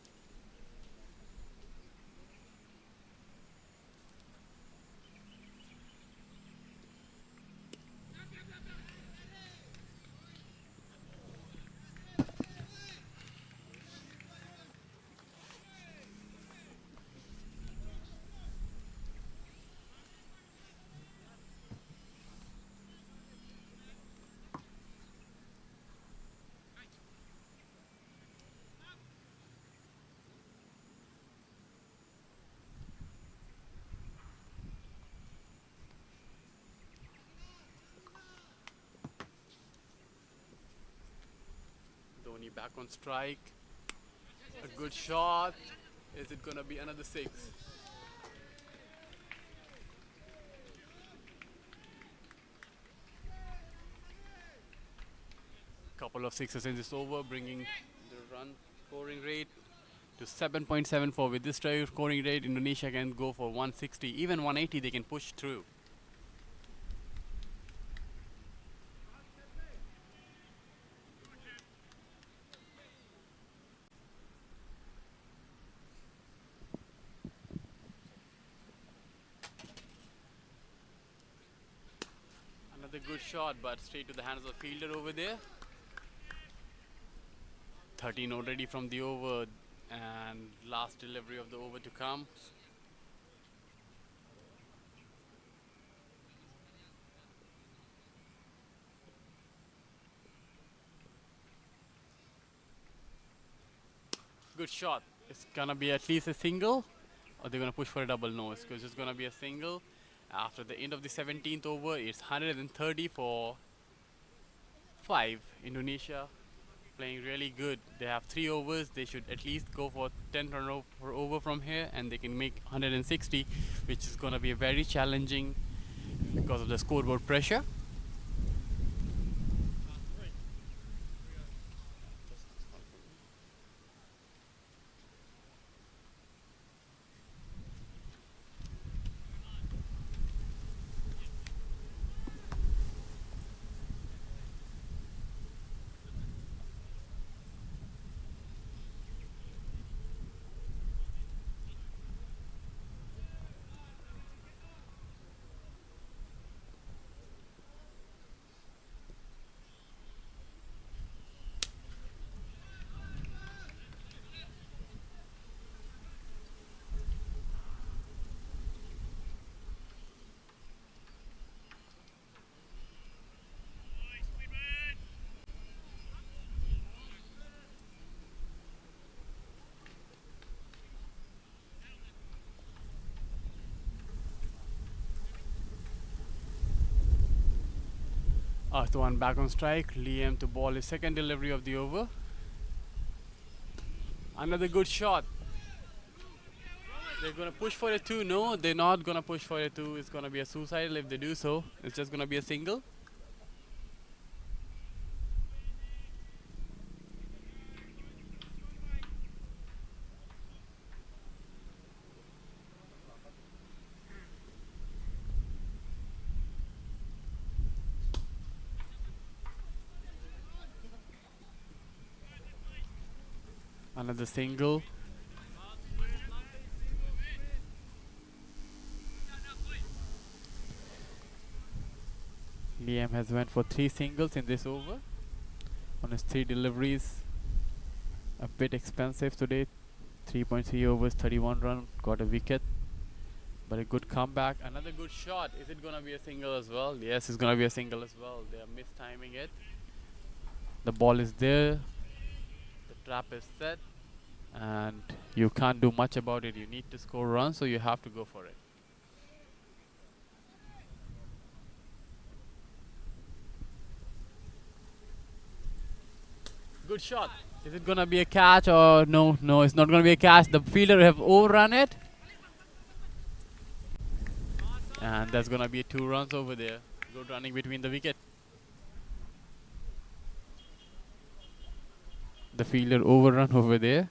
Dhoni back on strike. A good shot. Is it gonna be another six? Couple of sixes in this over, bringing the run scoring rate to 7.74. With this try scoring rate, Indonesia can go for 160, even 180 they can push through. Another good shot, but straight to the hands of the fielder over there. 13 already from the over, and last delivery of the over to come. Good shot. It's gonna be at least a single, or they're gonna push for a double. No, it's just gonna be a single. After the end of the 17th over, it's 130 for 5. Indonesia playing really good. They have 3 overs. They should at least go for 10 run per over from here, and they can make 160, which is gonna be very challenging because of the scoreboard pressure. Arthwan back on strike. Liam to ball his second delivery of the over. Another good shot. They're gonna push for a two. No, they're not gonna push for a two. It's gonna be a suicidal if they do so. It's just gonna be a single. Another single. Liam has went for 3 singles in this over on his 3 deliveries. A bit expensive today. 3.3 overs, 31 run, got a wicket, but a good comeback. Another good shot. Is it gonna be a single as well? Yes, it's gonna be a single as well. They are mistiming it. The ball is there. The trap is set, and you can't do much about it. You need to score runs, so you have to go for it. Good shot. Is it gonna be a catch or no? No, it's not gonna be a catch. The fielder have overrun it, and that's gonna be 2 runs over there. Good running between the wicket. The fielder overrun over there.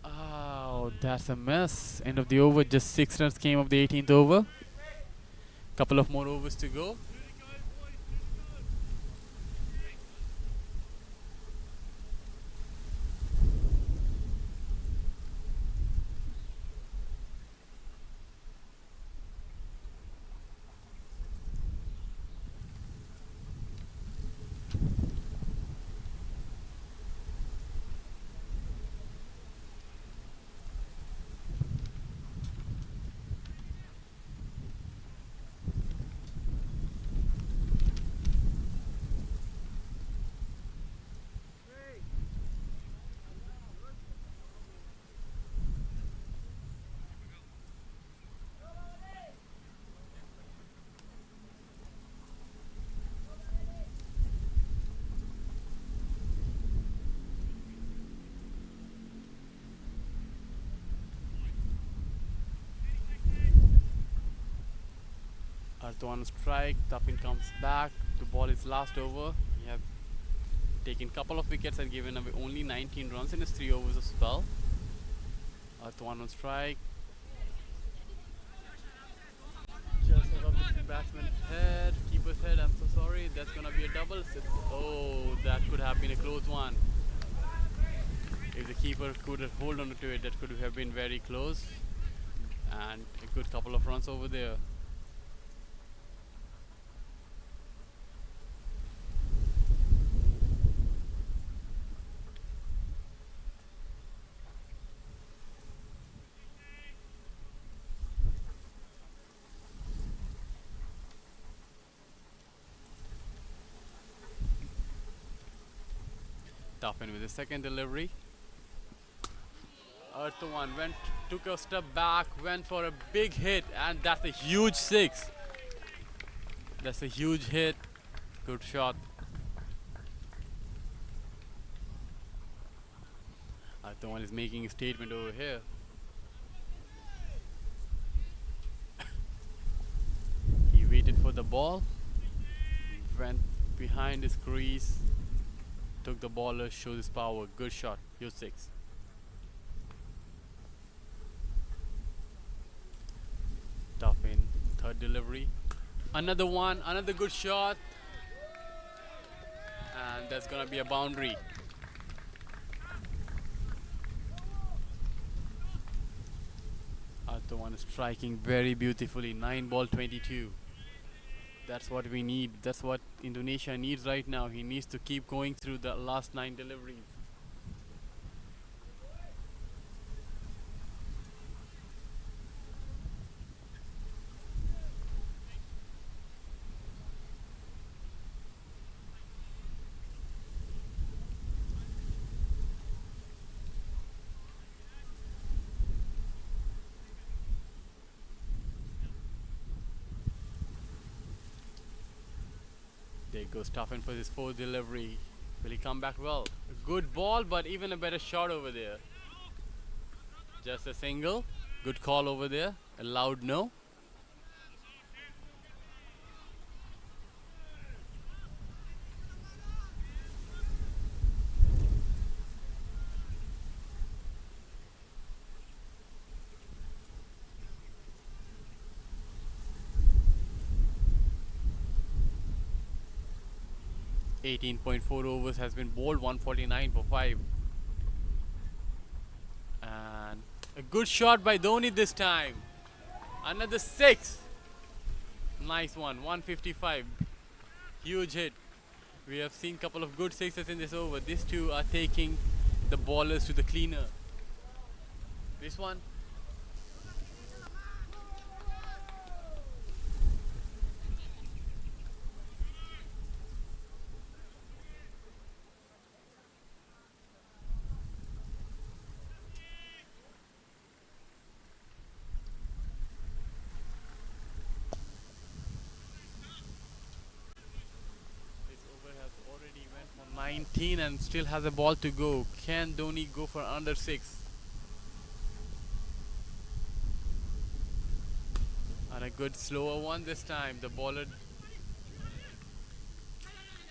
Oh, that's a mess. End of the over. Just 6 runs came of the 18th over. Couple of more overs to go. Arthwan strike. Tuffin comes back to ball his last over. He have taken couple of wickets and given away only 19 runs in his 3 overs of spell. Arthwan on strike. Just above the batsman's head, keeper's head. I'm so sorry. That's gonna be a double. Oh, that could have been a close one. If the keeper could have hold on to it, that could have been very close. And a good couple of runs over there. Tuffin with his second delivery. Arthwan took a step back, went for a big hit, and that's a huge 6. That's a huge hit. Good shot. Arthwan is making a statement over here. He waited for the ball, went behind his crease, took the bowler, showed his power. Good shot. Huge 6. Tuffin, third delivery. Another one, another good shot. And that's gonna be a boundary. Arthwan striking very beautifully. 9 ball 22. That's what we need. That's what Indonesia needs right now. He needs to keep going through the last 9 deliveries. There goes Tuffin for his fourth delivery. Will he come back well? A good ball, but even a better shot over there. Just a single. Good call over there. A loud no. 18.4 overs has been bowled. 149 for 5. And a good shot by Dhoni this time. Another 6. Nice one. 155. Huge hit. We have seen a couple of good sixes in this over. These two are taking the ballers to the cleaner. This one. This over has already went for 19 and still has a ball to go. Can Dhoni go for under 6? And a good slower one this time. The bowler.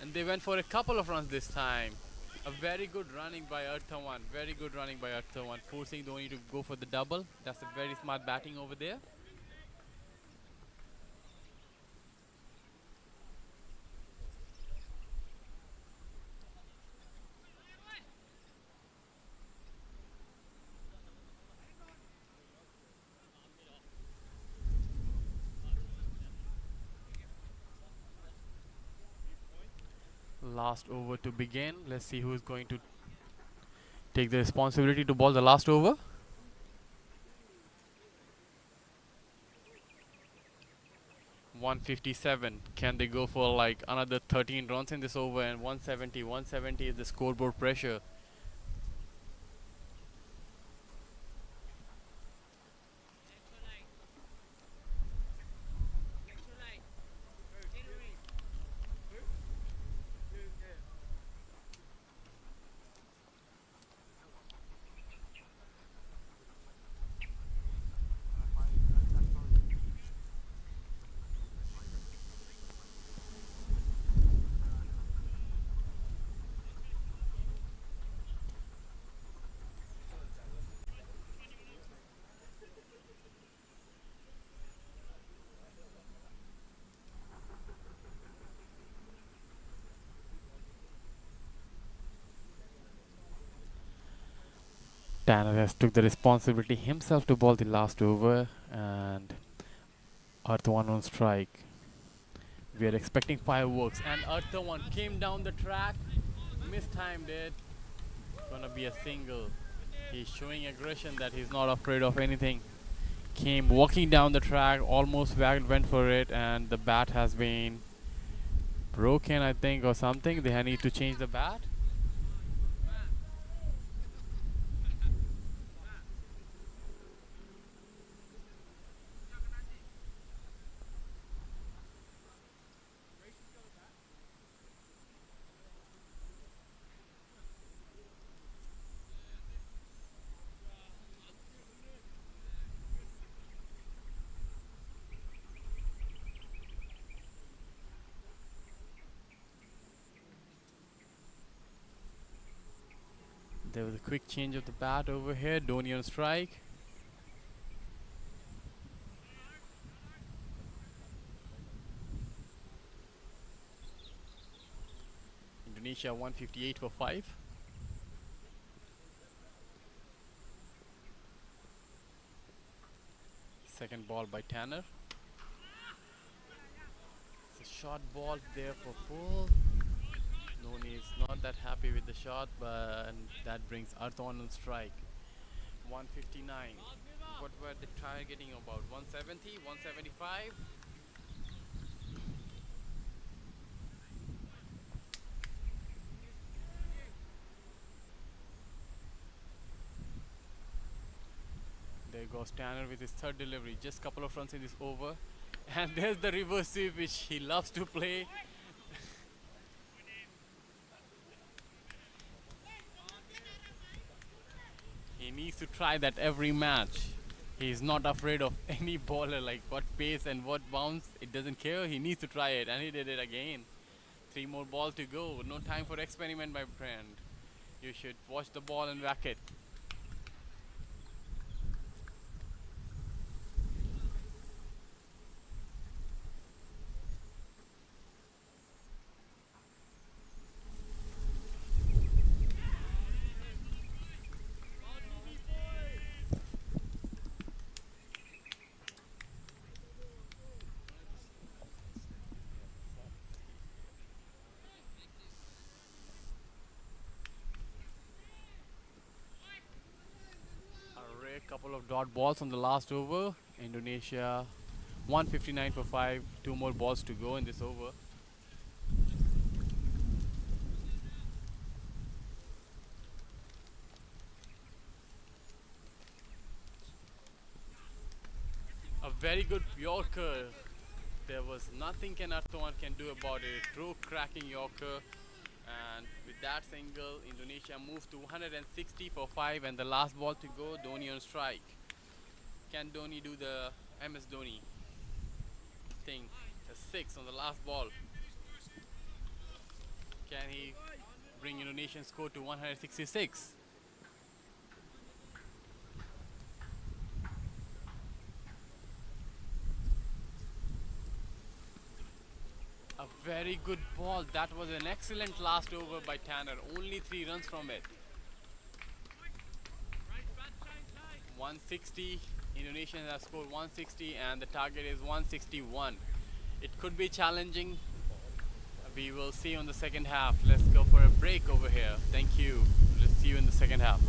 And they went for a couple of runs this time. A very good running by Arthawan. Very good running by Arthawan. Forcing Dhoni to go for the double. That's a very smart batting over there. Last over to begin. Let's see who is going to take the responsibility to bowl the last over. .157. Can they go for like another 13 runs in this over? And 170. 170 is the scoreboard pressure. Tanner has took the responsibility himself to bowl the last over, and Arthawan on strike. We are expecting fireworks, and Arthawan came down the track, mistimed it. Gonna be a single. He's showing aggression that he's not afraid of anything. Came walking down the track, almost went for it, and the bat has been broken, I think, or something. They need to change the bat. There was a quick change of the bat over here. Dhoni on strike. Indonesia 158 for 5. Second ball by Tanner. It's a short ball there for pull. Dhoni is not that happy with the shot, but that brings Arthawan on strike. 159. What were they targeting about? 170, 175? There goes Tanner with his third delivery. Just a couple of runs in this over. And there's the reverse sweep which he loves to play. needs to try that every match. He's not afraid of any bowler, like what pace and what bounce. It doesn't care. He needs to try it, and he did it again. 3 more balls to go. No time for experiment, my friend. You should watch the ball and whack it. A rare couple of dot balls on the last over. Indonesia 159 for 5. 2 more balls to go in this over. A very good Yorker. There was nothing Kenartawan can do about it. True cracking Yorker. And with that single, Indonesia moves to 160 for 5, and the last ball to go, Dhoni on strike. Can Dhoni do the MS Dhoni thing? The 6 on the last ball. Can he bring Indonesian score to 166? A very good ball. That was an excellent last over by Tanner. Only 3 runs from it. 160. Indonesians have scored 160 and the target is 161. It could be challenging. We will see on the second half. Let's go for a break over here. Thank you. Let's see you in the second half.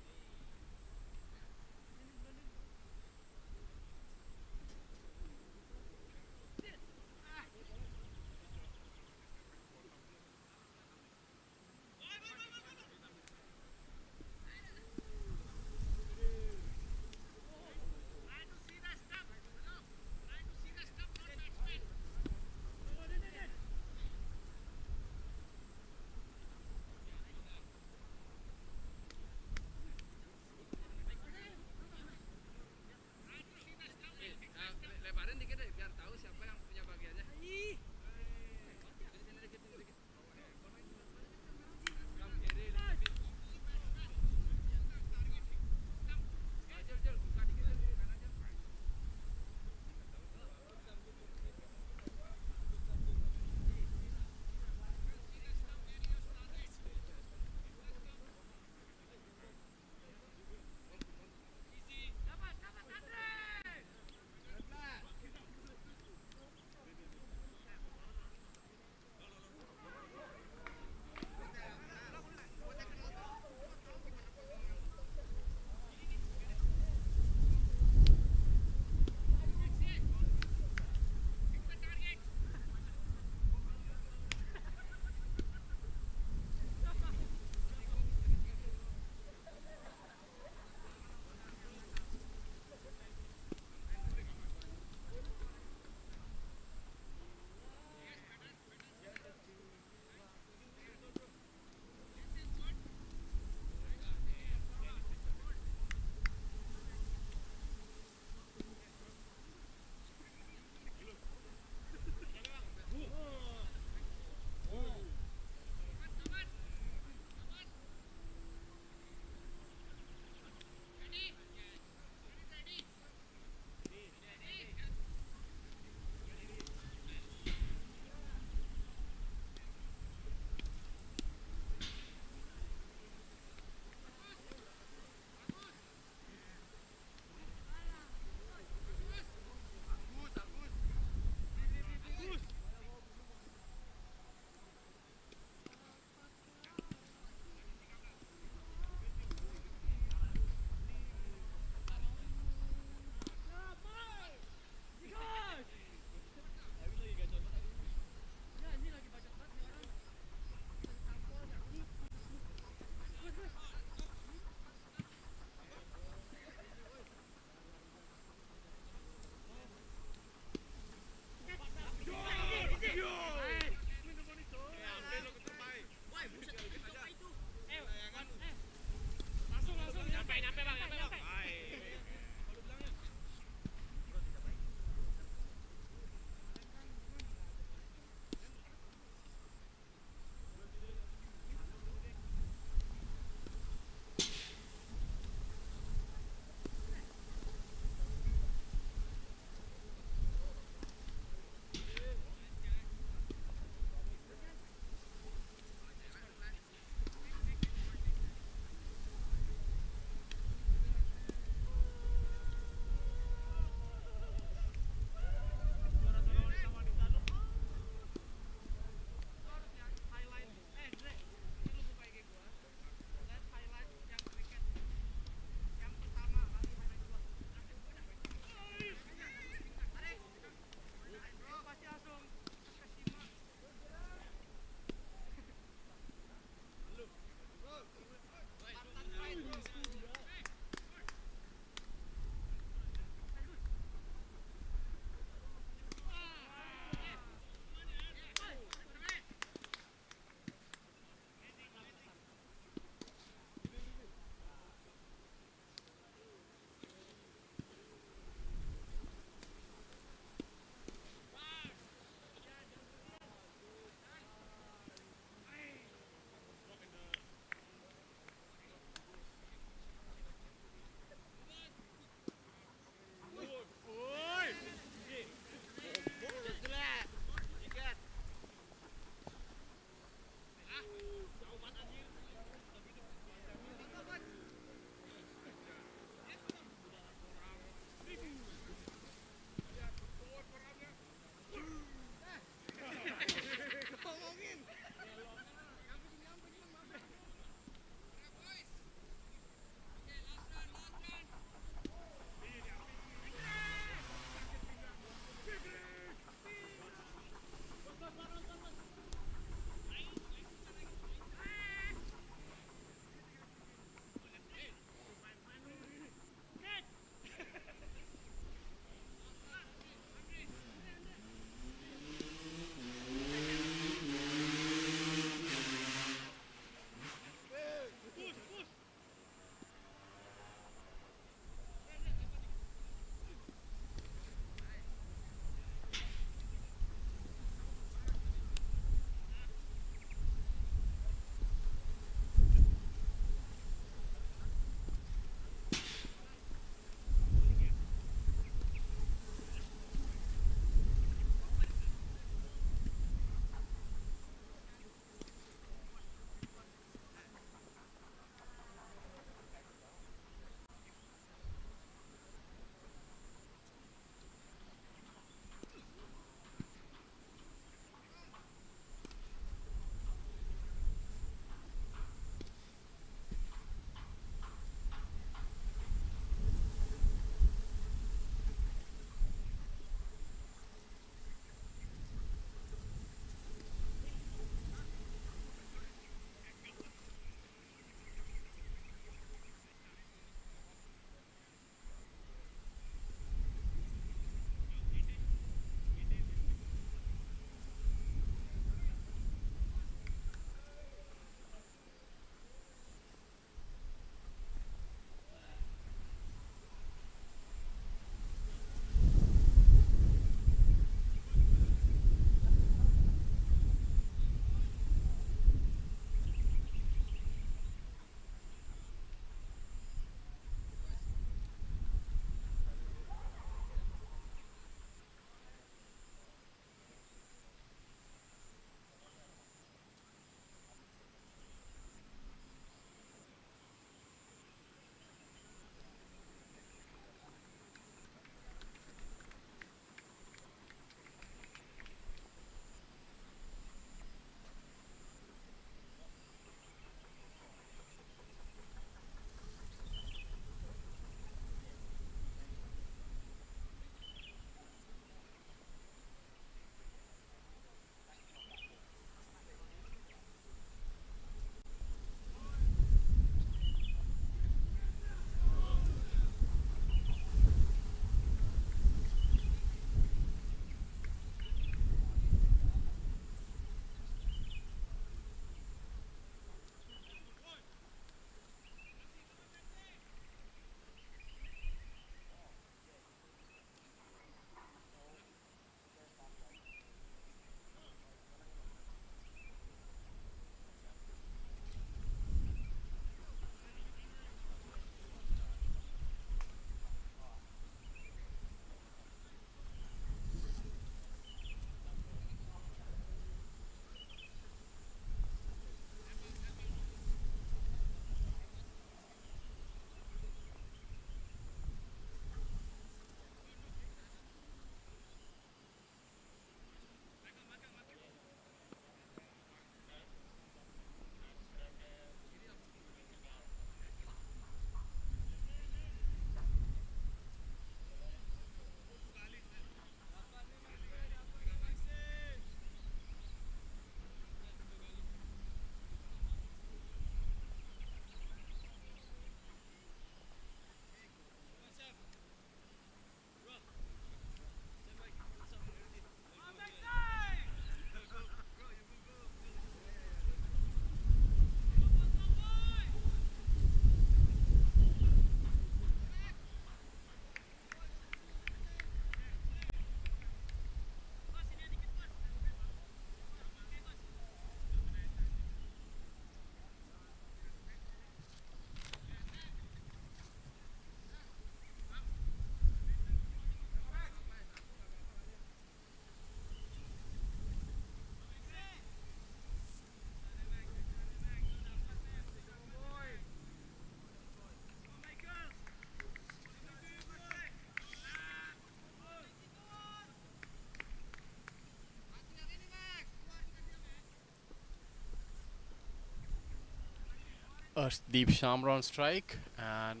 Deep Shamra on strike, and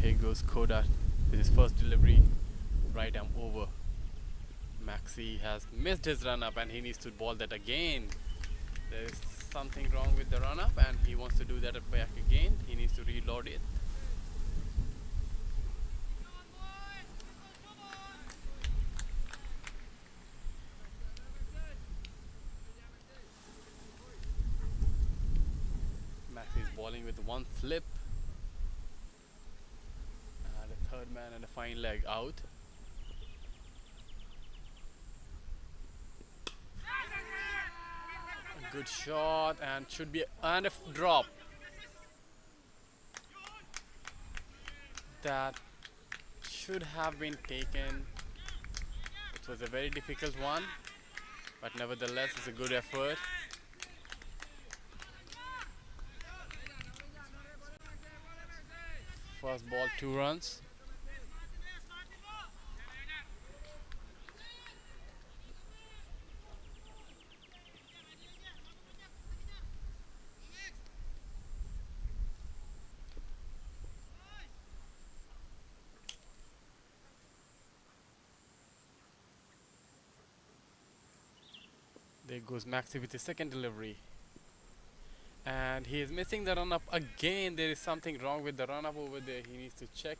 here goes Koda with his first delivery, right arm over. Maxi has missed his run up and he needs to ball that again. There is something wrong with the run up and he wants to do that back again. He needs to reload it. Maxi is bowling with one flip and a third man and a fine leg out. A good shot and should be and a drop. That should have been taken. It was a very difficult one, but nevertheless it's a good effort. First ball, 2 runs. There goes Maxi with his second delivery. And he is missing the run up again. There is something wrong with the run up over there. He needs to check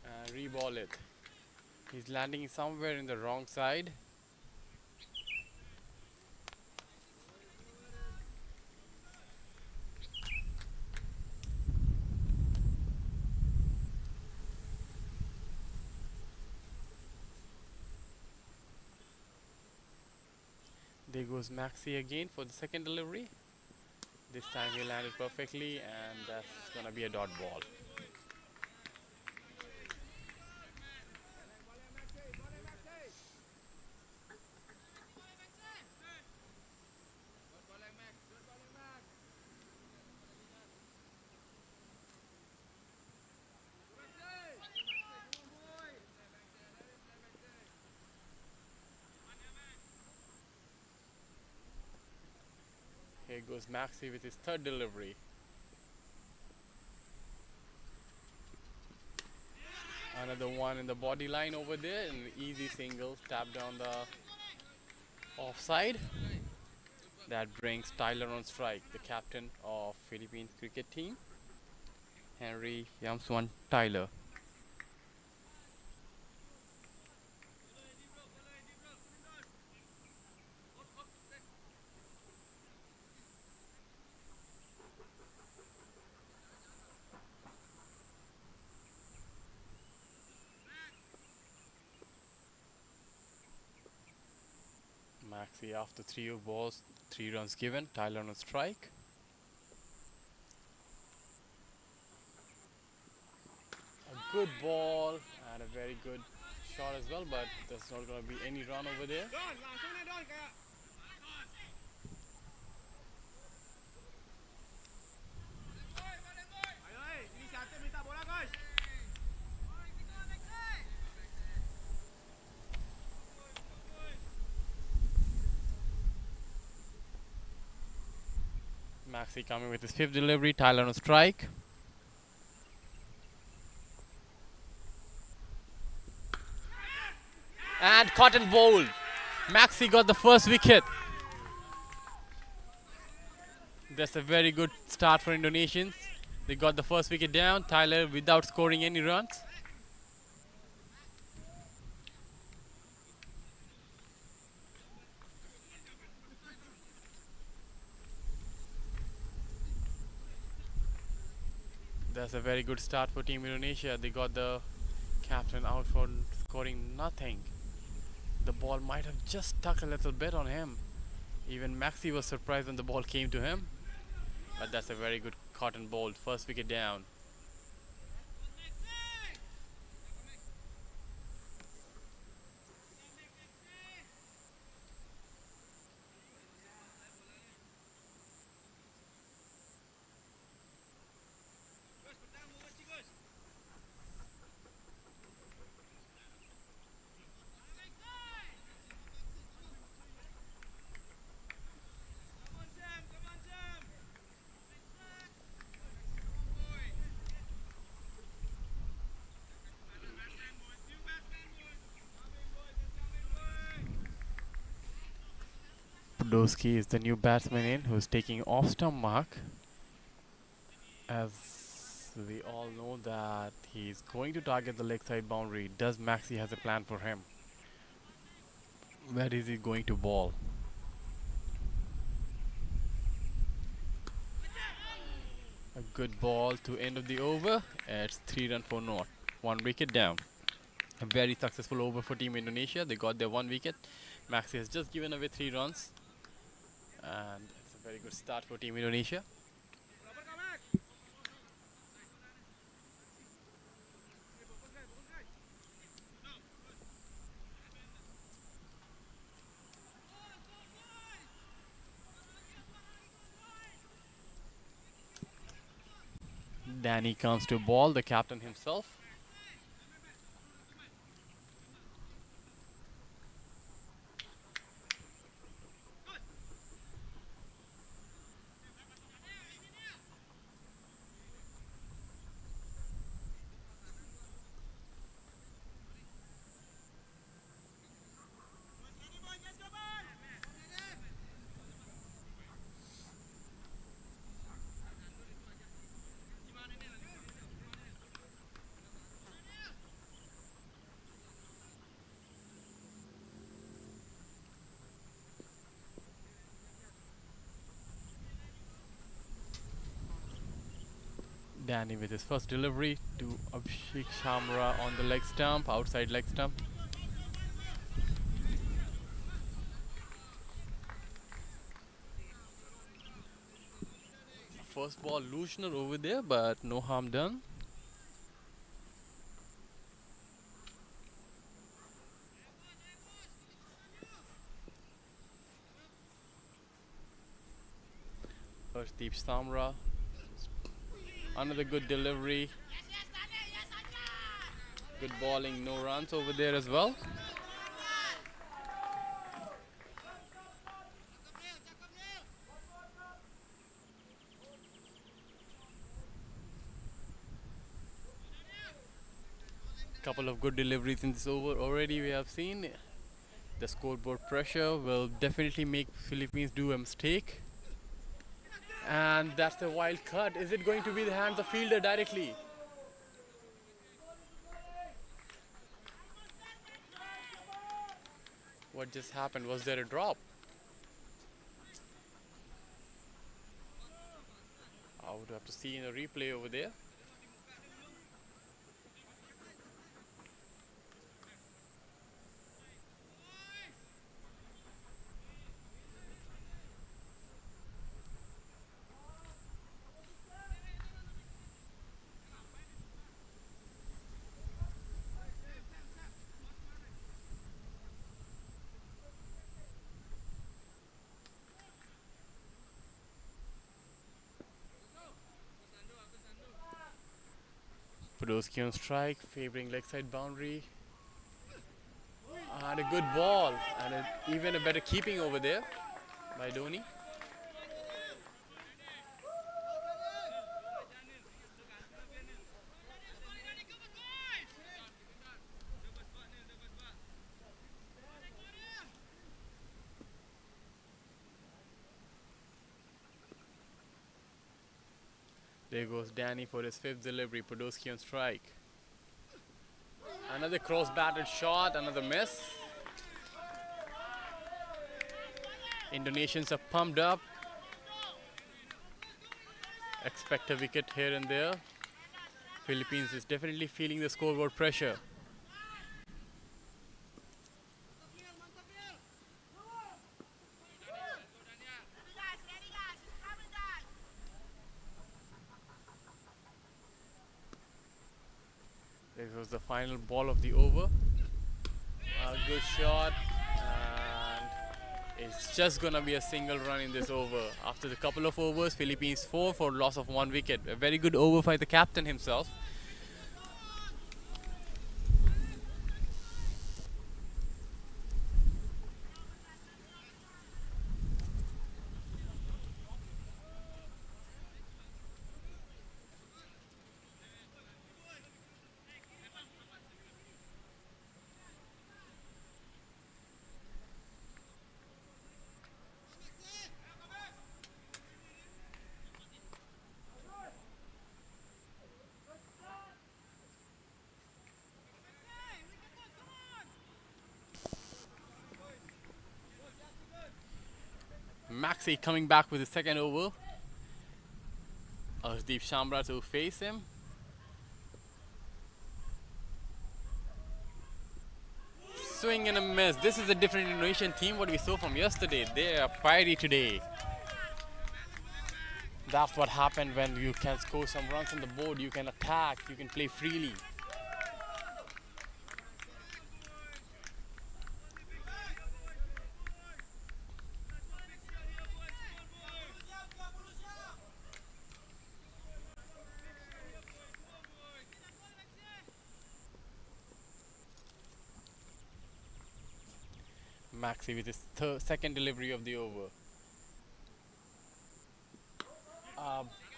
and re-ball it. He's landing somewhere in the wrong side. There goes Maxi again for the second delivery. This time he landed perfectly and that's gonna be a dot ball. Here goes Maxi with his third delivery. Another one in the body line over there, and an easy single tap down the offside. That brings Tyler on strike, the captain of Philippines cricket team, Henry Yamswan Tyler. Maxi after 3 balls, 3 runs given, Tyler on strike. A good ball and a very good shot as well, but there's not going to be any run over there. Maxi coming with his fifth delivery, Tyler on strike. And caught and bowled. Maxi got the first wicket. That's a very good start for Indonesians. They got the first wicket down, Tyler without scoring any runs. That's a very good start for Team Indonesia. They got the captain out for scoring nothing. The ball might have just stuck a little bit on him. Even Maxi was surprised when the ball came to him. But that's a very good cotton ball. First wicket down. Podolsky is the new batsman in who's taking off stump mark. As we all know that he's going to target the leg side boundary. Does Maxi has a plan for him? Where is he going to ball? A good ball to end of the over. It's 3 run for naught. 1 wicket down. A very successful over for Team Indonesia. They got their 1 wicket. Maxi has just given away 3 runs. And it's a very good start for Team Indonesia. Danny comes to ball, the captain himself. Danny with his first delivery to Abhishek Shamra on the leg stump, outside leg stump. First ball loosener over there, but no harm done. Deep Samra. Another good delivery. Good bowling, no runs over there as well. Couple of good deliveries in this over already we have seen. The scoreboard pressure will definitely make Philippines do a mistake. And that's the wild cut. Is it going to be the hands of fielder directly? What just happened? Was there a drop? I would have to see in a replay over there. Podolsky on strike, favoring leg side boundary. And a good ball, and even a better keeping over there by Dhoni. There goes Danny for his 5th delivery. Podolsky on strike. Another cross-batted shot, another miss. Indonesians are pumped up. Expect a wicket here and there. Philippines is definitely feeling the scoreboard pressure. This was the final ball of the over. A good shot, and it's just gonna be a single run in this over. After the couple of overs, Philippines 4 for loss of 1 wicket. A very good over by the captain himself. Maxey coming back with his second over. Arshdeep Shamra to face him. Swing and a miss. This is a different Indonesian team what we saw from yesterday. They are fiery today. That's what happened when you can score some runs on the board. You can attack. You can play freely. Maxey with his second delivery of the over.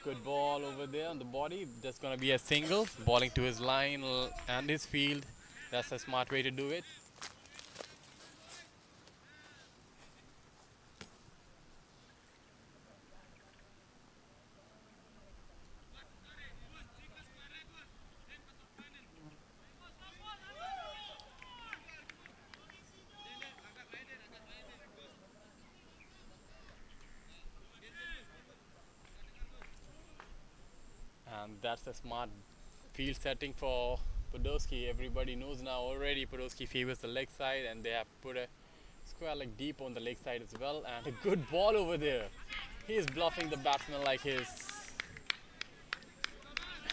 Good ball over there on the body. That's going to be a single. Balling to his line and his field. That's a smart way to do it. And that's a smart field setting for Podolski. Everybody knows now already Podolski favors the leg side, and they have put a square leg deep on the leg side as well. And a good ball over there. He is bluffing the batsman like he's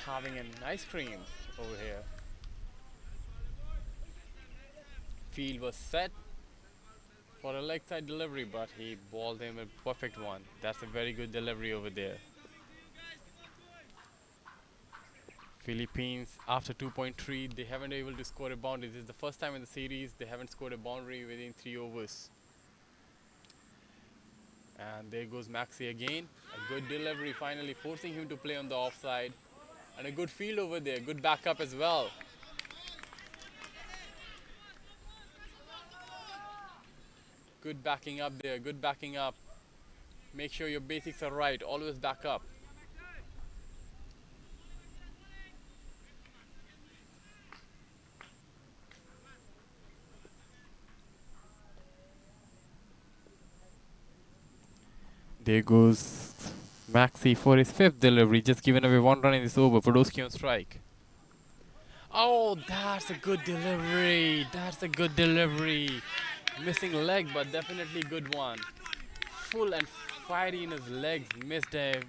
having an ice cream over here. Field was set for a leg side delivery, but he balled him a perfect one. That's a very good delivery over there. Philippines, after 2.3, they haven't been able to score a boundary. This is the first time in the series they haven't scored a boundary within 3 overs. And there goes Maxey again. A good delivery, finally forcing him to play on the offside. And a good field over there, good backup as well. Good backing up there, good backing up. Make sure your basics are right, always back up. There goes Maxey for his 5th delivery, just given away 1 run in this over. Podolski on strike. Oh, that's a good delivery. That's a good delivery. Missing leg, but definitely good one. Full and fiery in his legs. Missed there.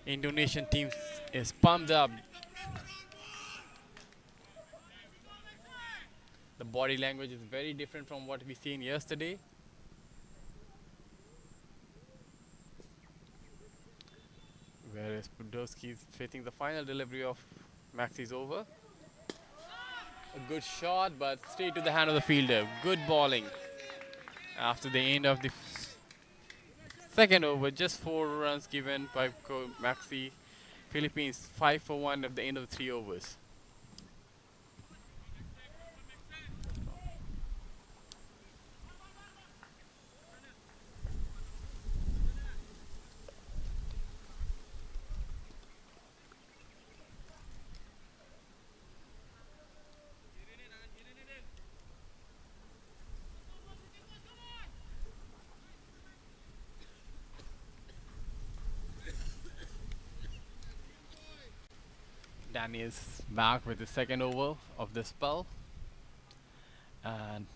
Indonesian team is pumped up. The body language is very different from what we seen yesterday. Whereas Podolski is facing the final delivery of Maxey's over. A good shot, but straight to the hand of the fielder. Good bowling. After the end of the second over, just 4 runs given by Maxey. Philippines 5 for 1 at the end of the 3 overs. Danny is back with the second over of the spell, and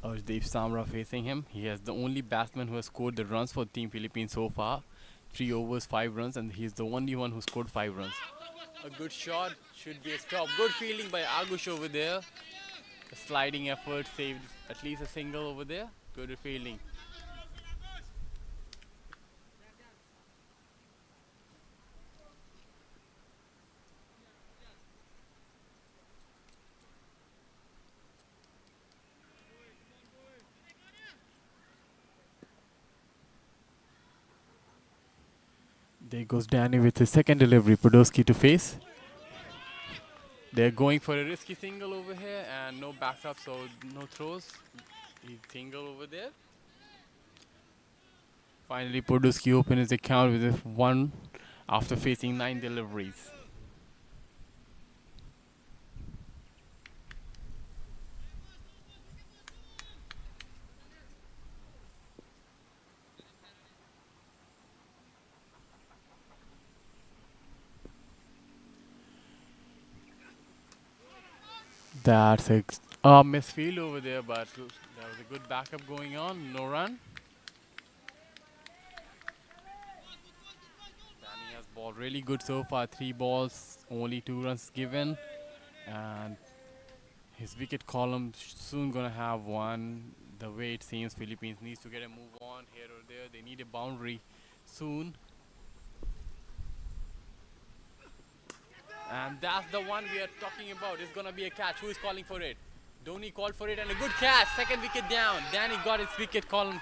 Arshdeep Samra facing him. He is the only batsman who has scored the runs for Team Philippines so far. 3 overs, 5 runs, and he is the only one who scored 5 runs. A good shot, should be a stop. Good fielding by Agush over there. A sliding effort saved at least a single over there. Good fielding. There goes Danny with his second delivery. Podolski to face. They're going for a risky single over here and no backup, so no throws. He single over there. Finally, Podolski opened his account with a 1 after facing 9 deliveries. That's a misfield over there, but there was a good backup going on. No run. Danny has balled really good so far. 3 balls, only 2 runs given, and his wicket column soon gonna have one. The way it seems, Philippines needs to get a move on here or there. They need a boundary soon, and that's the one we are talking about. It's gonna be a catch. Who is calling for it? Dhoni called for it, and a good catch. Second wicket down. Danny got his wicket column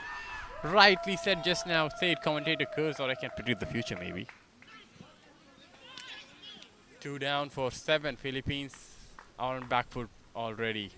rightly said just now. Say it, commentator curse, or I can predict the future maybe. 2 down for 7. Philippines are on back foot already.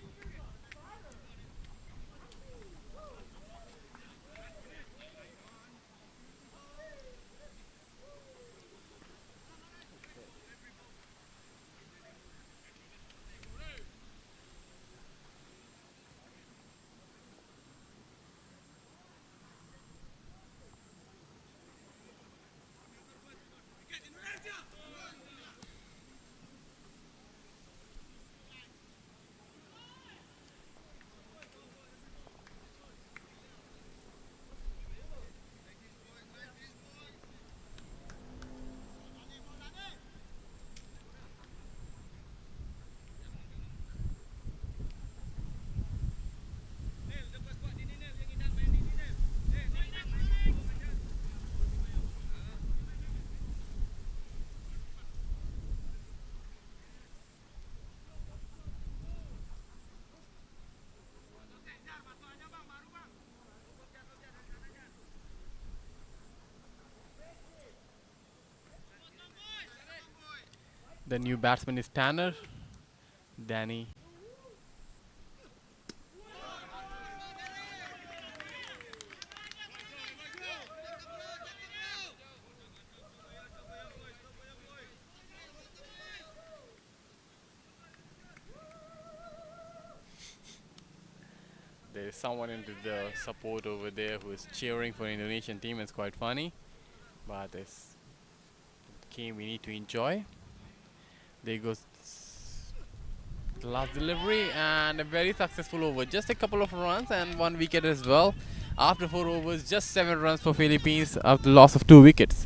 The new batsman is Tanner. Danny. There is someone into the support over there who is cheering for Indonesian team. It's quite funny, but it's game we need to enjoy. There goes the last delivery and a very successful over. Just a couple of runs and 1 wicket as well. After 4 overs, just 7 runs for Philippines after the loss of 2 wickets.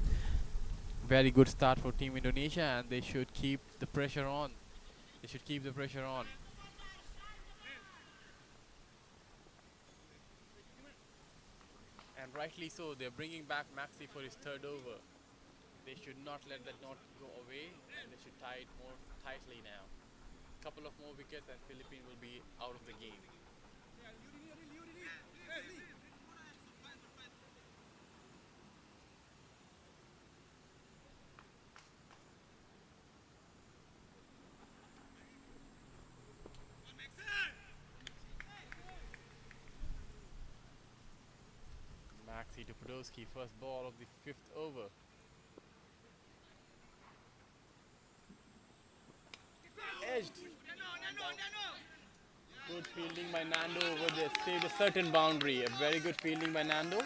Very good start for Team Indonesia, and they should keep the pressure on. They should keep the pressure on. And rightly so, they're bringing back Maxi for his 3rd over. They should not let that not go away, and they should tie it more tightly now. Couple of more wickets and Philippines will be out of the game. Maxi to Podolski, first ball of the 5th over. Edged. Good fielding by Nando over there. Saved a certain boundary. A very good fielding by Nando.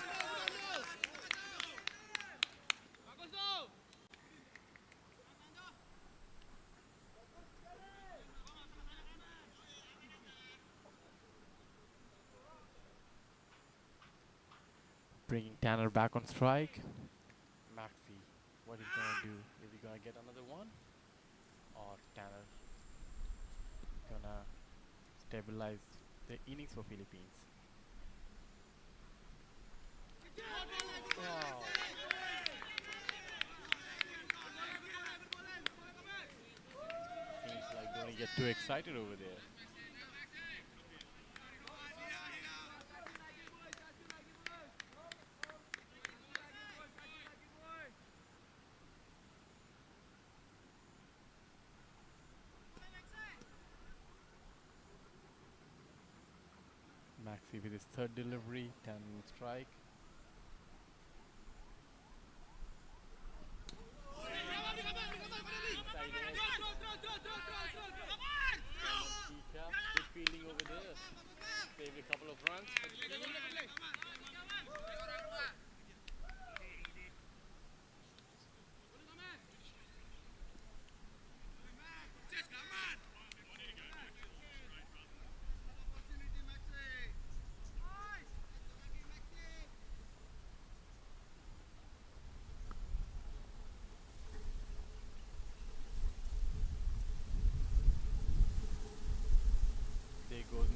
Bringing Tanner back on strike. Maxi, what is he gonna do? Is he gonna get another one? Or Tanner gonna stabilize the innings for Philippines? Wow. Seems like don't get too excited over there. Maxi with his 3rd delivery, 10 strike. Good fielding over there. Saved a couple of runs.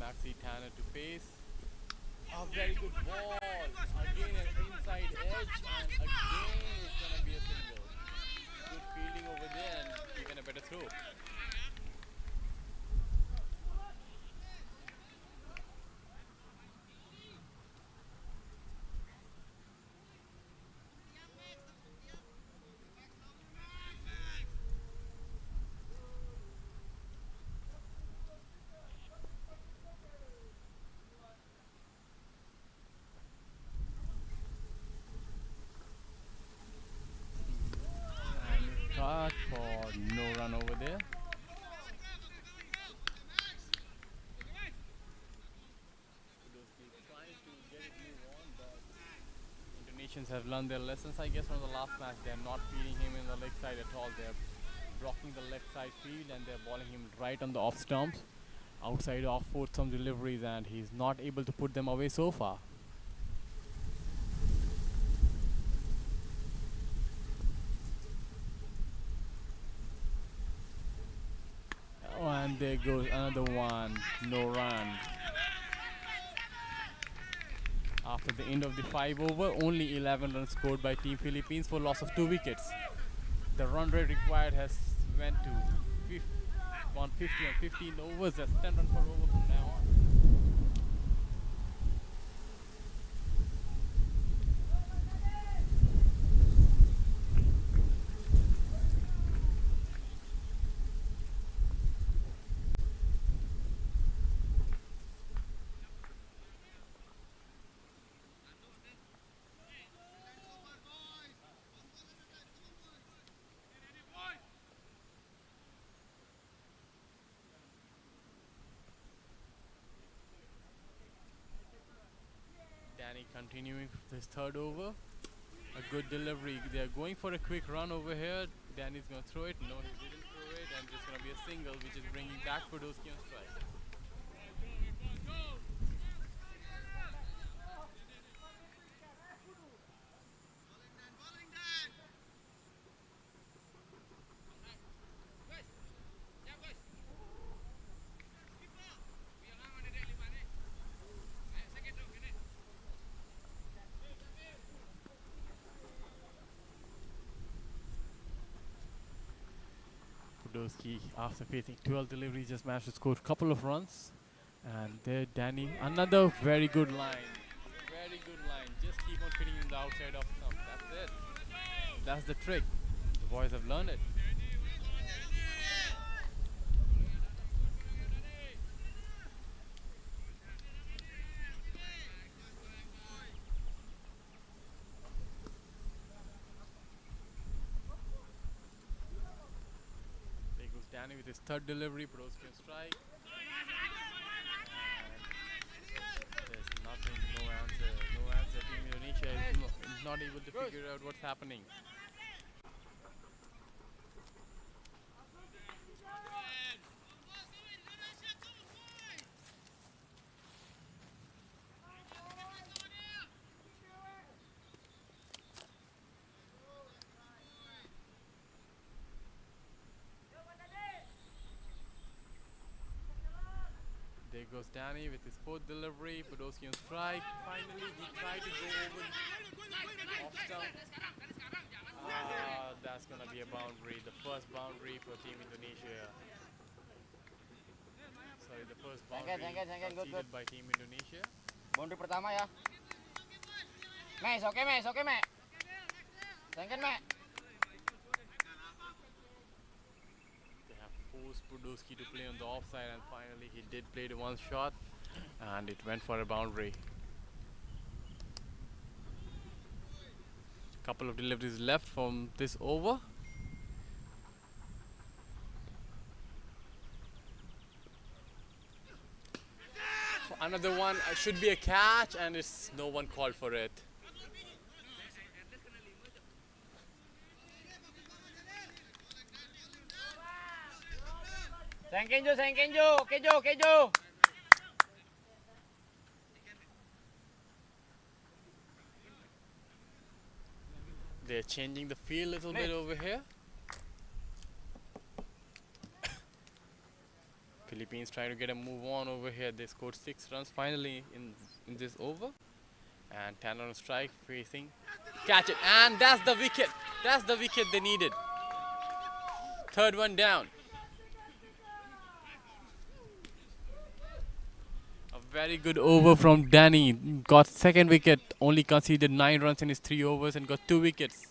Maxi Tanner to face. A very good ball. Again an inside edge, and again it's gonna be a single. Good fielding over there and even a better throw. And cut for no run over there. Trying to get it move on, but Indonesians have learned their lessons, I guess, from the last match. They're not feeding him in the leg side at all. They're blocking the left side field and they're balling him right on the off stumps, outside off foot some deliveries, and he's not able to put them away so far. Oh, and there goes another one. No run. After the end of the 5 over, only 11 runs scored by Team Philippines for loss of 2 wickets. The run rate required has went to 150 on 15 overs. That's 10 runs per over from now on. Danny continuing his third over. A good delivery. They're going for a quick run over here. Danny's going to throw it. No, he didn't throw it. And just going to be a single, which is bringing back Podolski on strike. Podolski, after facing 12 deliveries, just managed to score a couple of runs. And there, Danny, another very good line. Very good line. Just keep on fitting in the outside of stump. That's it. That's the trick. The boys have learned it. There goes Danny with his third delivery. Podolski on strike. There's nothing, no answer. No answer. Team Indonesia is not able to figure out what's happening. There goes Danny with his fourth delivery. Podolski on strike. Finally, he tried to go over off stump. That's gonna be a boundary. The first boundary for Team Indonesia. Sorry, the first boundary conceded by Team Indonesia. Boundary pertama ya. Mes, oke Mes, oke Mes. Sengken Mes. They have forced Podolski to play on the offside, and finally he did play the one shot, and it went for a boundary. Couple of deliveries left from this over. So another one should be a catch, and it's no one called for it. Sengken Jo, kejo. They're changing the field a little bit over here. Philippines trying to get a move on over here. They scored 6 runs finally in this over. And Tanner on strike, facing, catch it, and that's the wicket. That's the wicket they needed. Third one down. A very good over from Danny. Got second wicket, only conceded 9 runs in his 3 overs and got 2 wickets.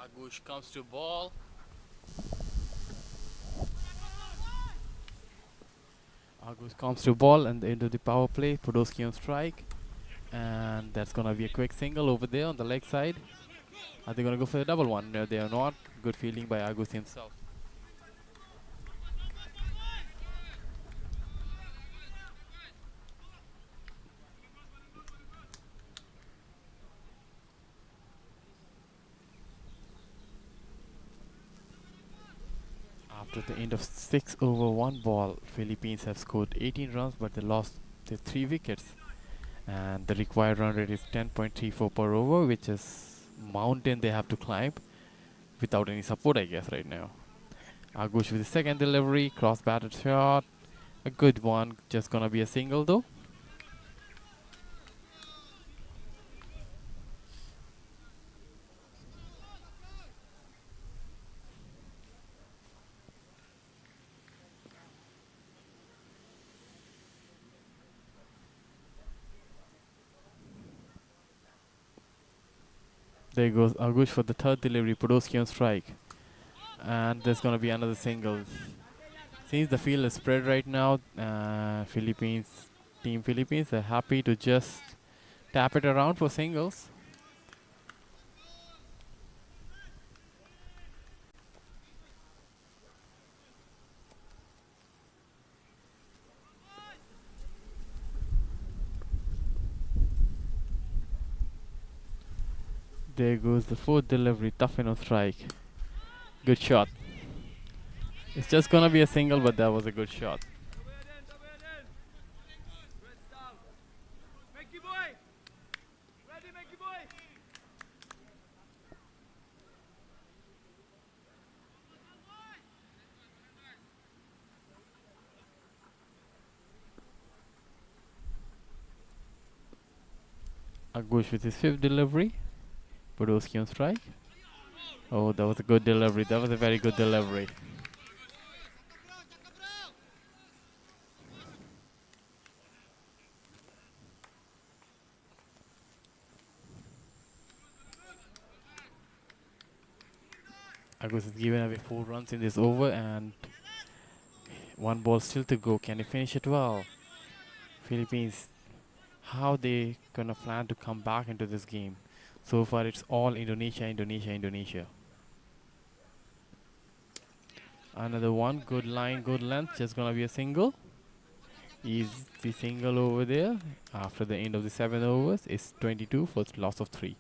Agush comes to ball. Agush comes to ball and into the power play. Podolski on strike. And that's going to be a quick single over there on the leg side. Are they going to go for the double one? No, they are not. Good fielding by Agush himself. After the end of 6 over 1 ball, Philippines have scored 18 runs, but they lost their 3 wickets. And the required run rate is 10.34 per over, which is mountain they have to climb without any support, I guess, right now. Agush with the second delivery, cross-batted shot. A good one, just gonna be a single though. There goes Agush for the third delivery, Podolski on strike. And there's gonna be another single. Since the field is spread right now, Team Philippines are happy to just tap it around for singles. There goes the fourth delivery, Tuffin on strike. Good shot. It's just gonna be a single, but that was a good shot. Agush with his fifth delivery. Podolski on strike. Oh, that was a good delivery. That was a very good delivery. Agush has given away 4 runs in this over and 1 ball still to go. Can he finish it well? Philippines, how they gonna plan to come back into this game? So far it's all Indonesia, Indonesia, Indonesia. Another one, good line, good length, just gonna be a single. Easy single over there. After the end of the 7 overs, it's 22 for loss of 3.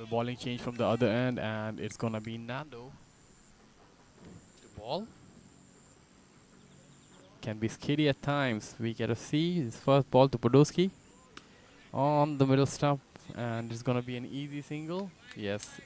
The bowling change from the other end, and it's gonna be Nando to ball. Can be skitty at times. We get to see his first ball to Podolski on the middle stump, and it's gonna be an easy single. Yes.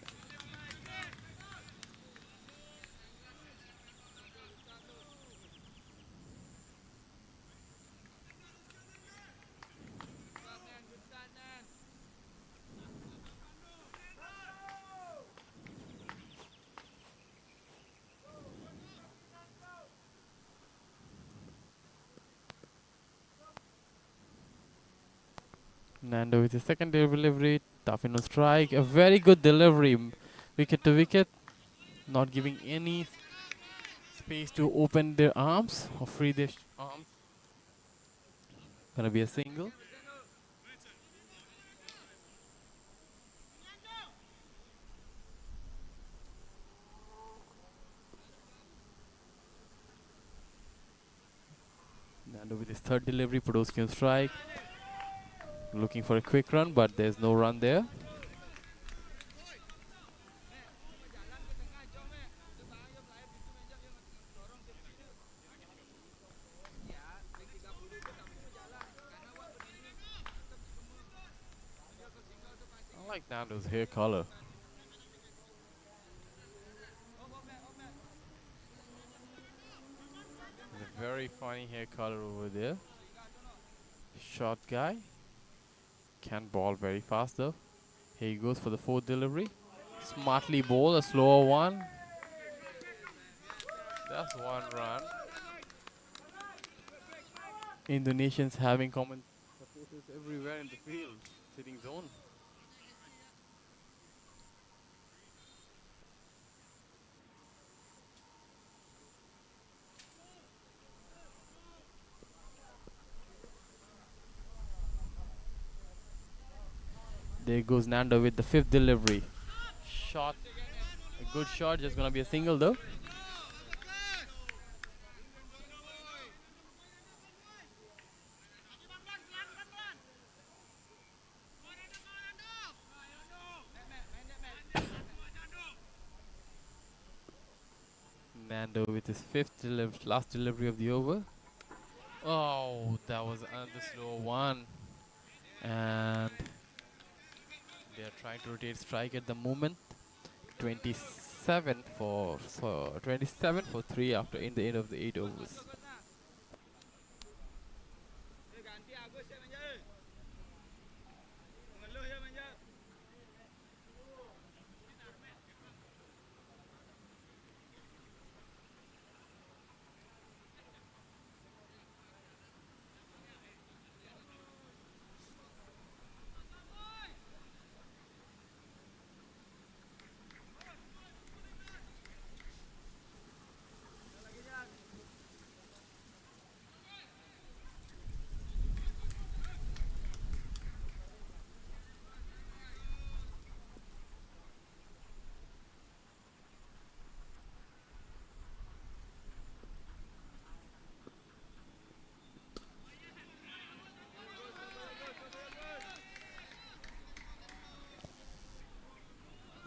Nando with his second delivery, tough in on strike. A very good delivery, wicket to wicket, not giving any space to open their arms or free their arms. Gonna be a single. Nando with his third delivery, Podolski on strike. Looking for a quick run, but there's no run there. I like Nando's hair color. It's a very funny hair color over there. Short guy. Can ball very fast though. Here he goes for the fourth delivery. Smartly bowl, a slower one. That's one run. Indonesians having common supporters everywhere in the field. Sitting zone. There goes Nando with the fifth delivery. Shot. A good shot, just gonna be a single though. Nando with his last delivery of the over. Oh, that was another slow one. And they're trying to rotate strike at the moment. 27 for 3 after in the end of the 8 overs.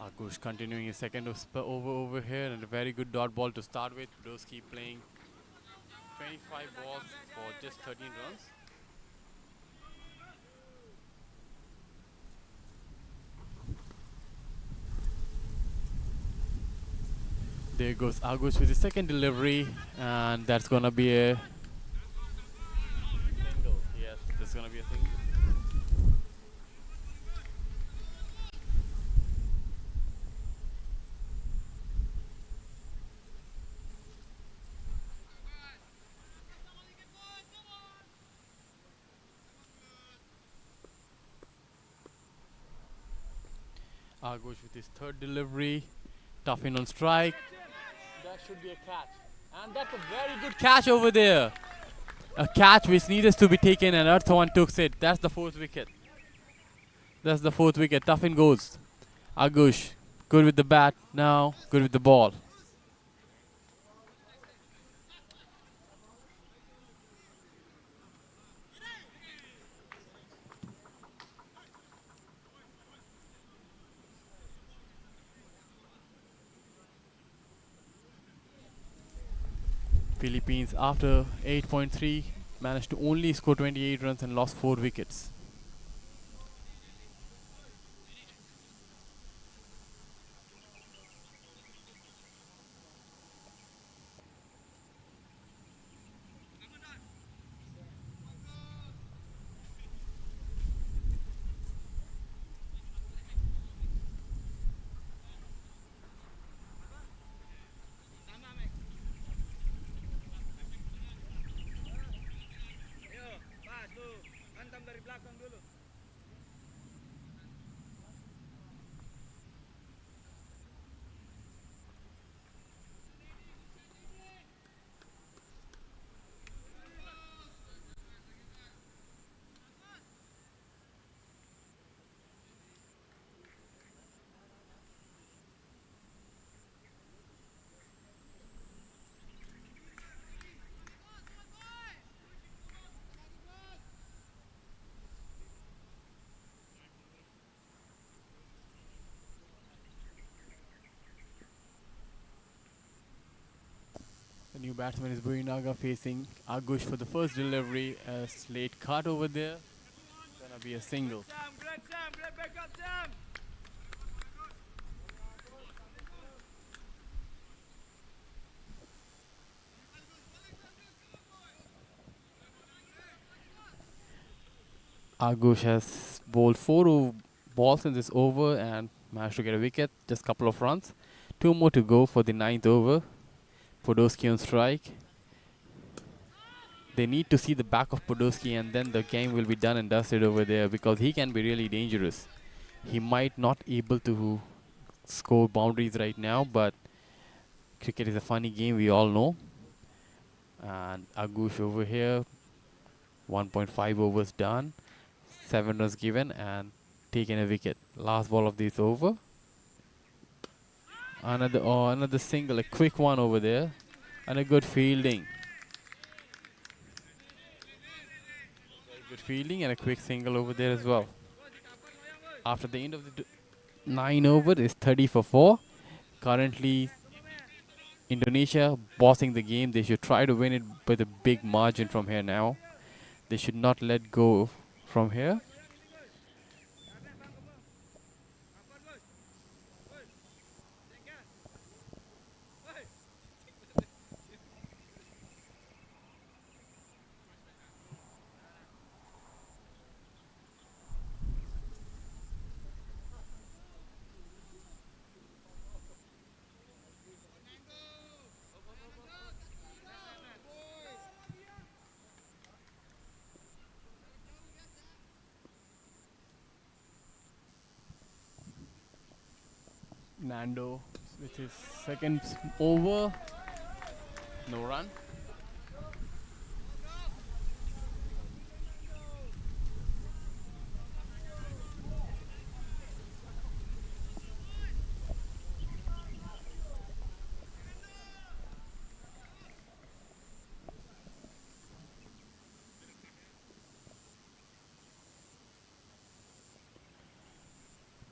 Akush continuing his second over here, and a very good dot ball to start with. Podolski playing 25 balls for just 13 runs. There goes Agus with his second delivery, and that's gonna be a single. Yes, that's gonna be a single. Agus with his third delivery, tough in on strike. That should be a catch, and that's a very good catch over there. A catch which needed to be taken, and Earthwan took it. That's the fourth wicket. That's the fourth wicket. Tough in goes. Agush, good with the bat now, good with the ball. Philippines, after 8.3, managed to only score 28 runs and lost 4 wickets. The new batsman is Burinaga facing Agush for the first delivery. A slate cut over there. Gonna be a single. Agush has bowled 4 balls in this over and managed to get a wicket. Just a couple of runs. 2 more to go for the ninth over. Podolski on strike. They need to see the back of Podolski and then the game will be done and dusted over there because he can be really dangerous. He might not able to score boundaries right now, but cricket is a funny game, we all know. And Agush over here, 1.5 overs done, 7 runs given and taken a wicket. Last ball of this over. Another single, a quick one over there, and a good fielding. Very good fielding and a quick single over there as well. After the end of the 9 over is 30 for 4. Currently, Indonesia bossing the game. They should try to win it with a big margin from here now. They should not let go from here. Nando with his second over. No run.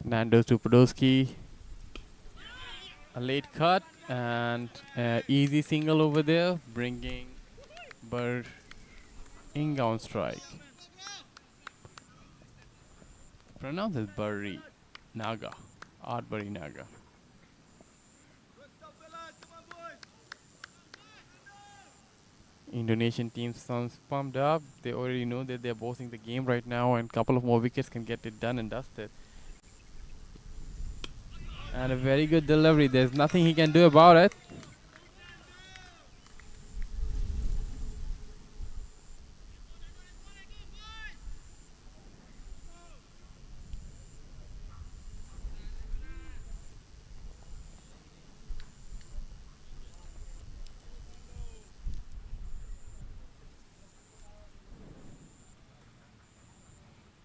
Nando to Podolski. A late cut and easy single over there, bringing Inga on strike. Pronounce as Bari Naga. Art Bari Naga. Indonesian team sounds pumped up. They already know that they're bossing the game right now, and a couple of more wickets can get it done and dusted. And a very good delivery. There's nothing he can do about it.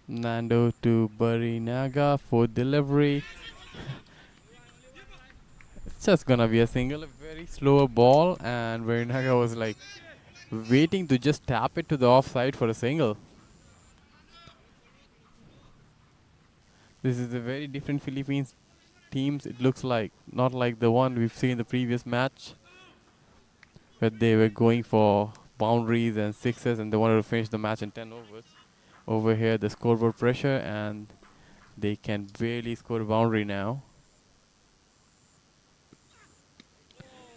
Nando to Barinaga for delivery. It's just gonna be a single, a very slow ball, and Barinaga was like waiting to just tap it to the offside for a single. This is a very different Philippines teams, it looks like. Not like the one we've seen in the previous match. but they were going for boundaries and sixes, and they wanted to finish the match in 10 overs. Over here, the scoreboard pressure, and they can barely score a boundary now.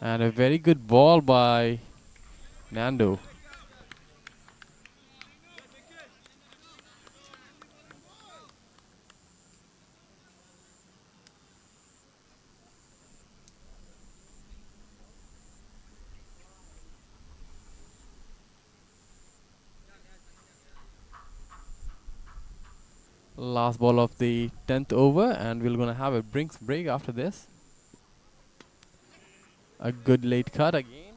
And a very good ball by Nando. Last ball of the 10th over, and we're gonna have a Brinks break after this. A good late cut again.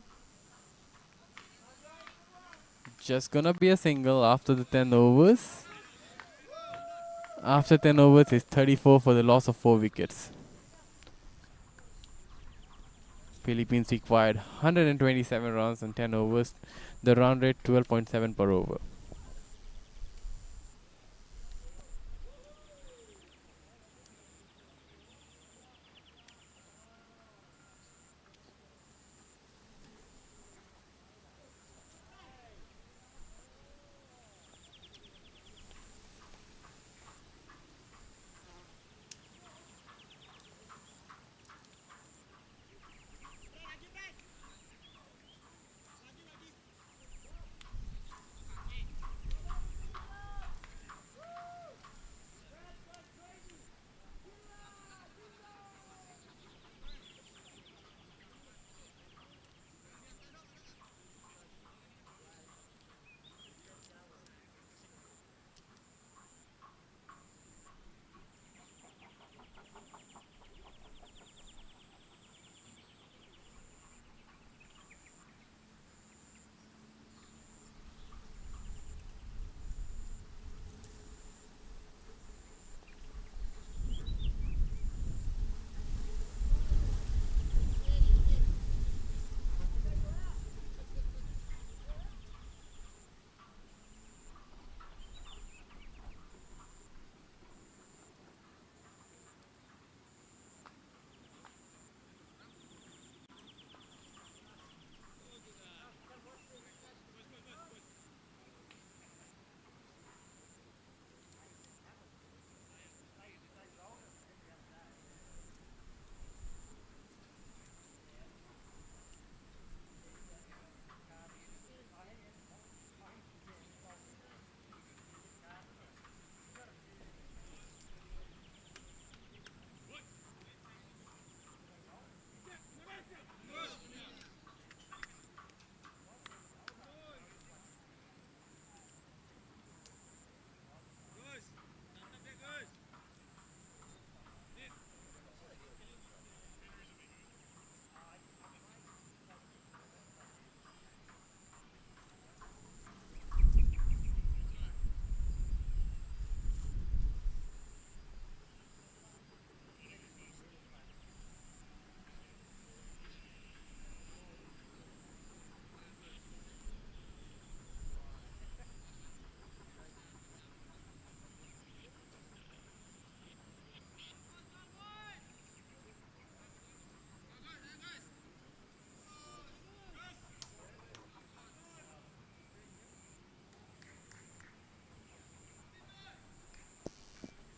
Just gonna be a single after the 10 overs. After 10 overs, it's 34 for the loss of 4 wickets. Philippines required 127 runs in 10 overs. The run rate 12.7 per over.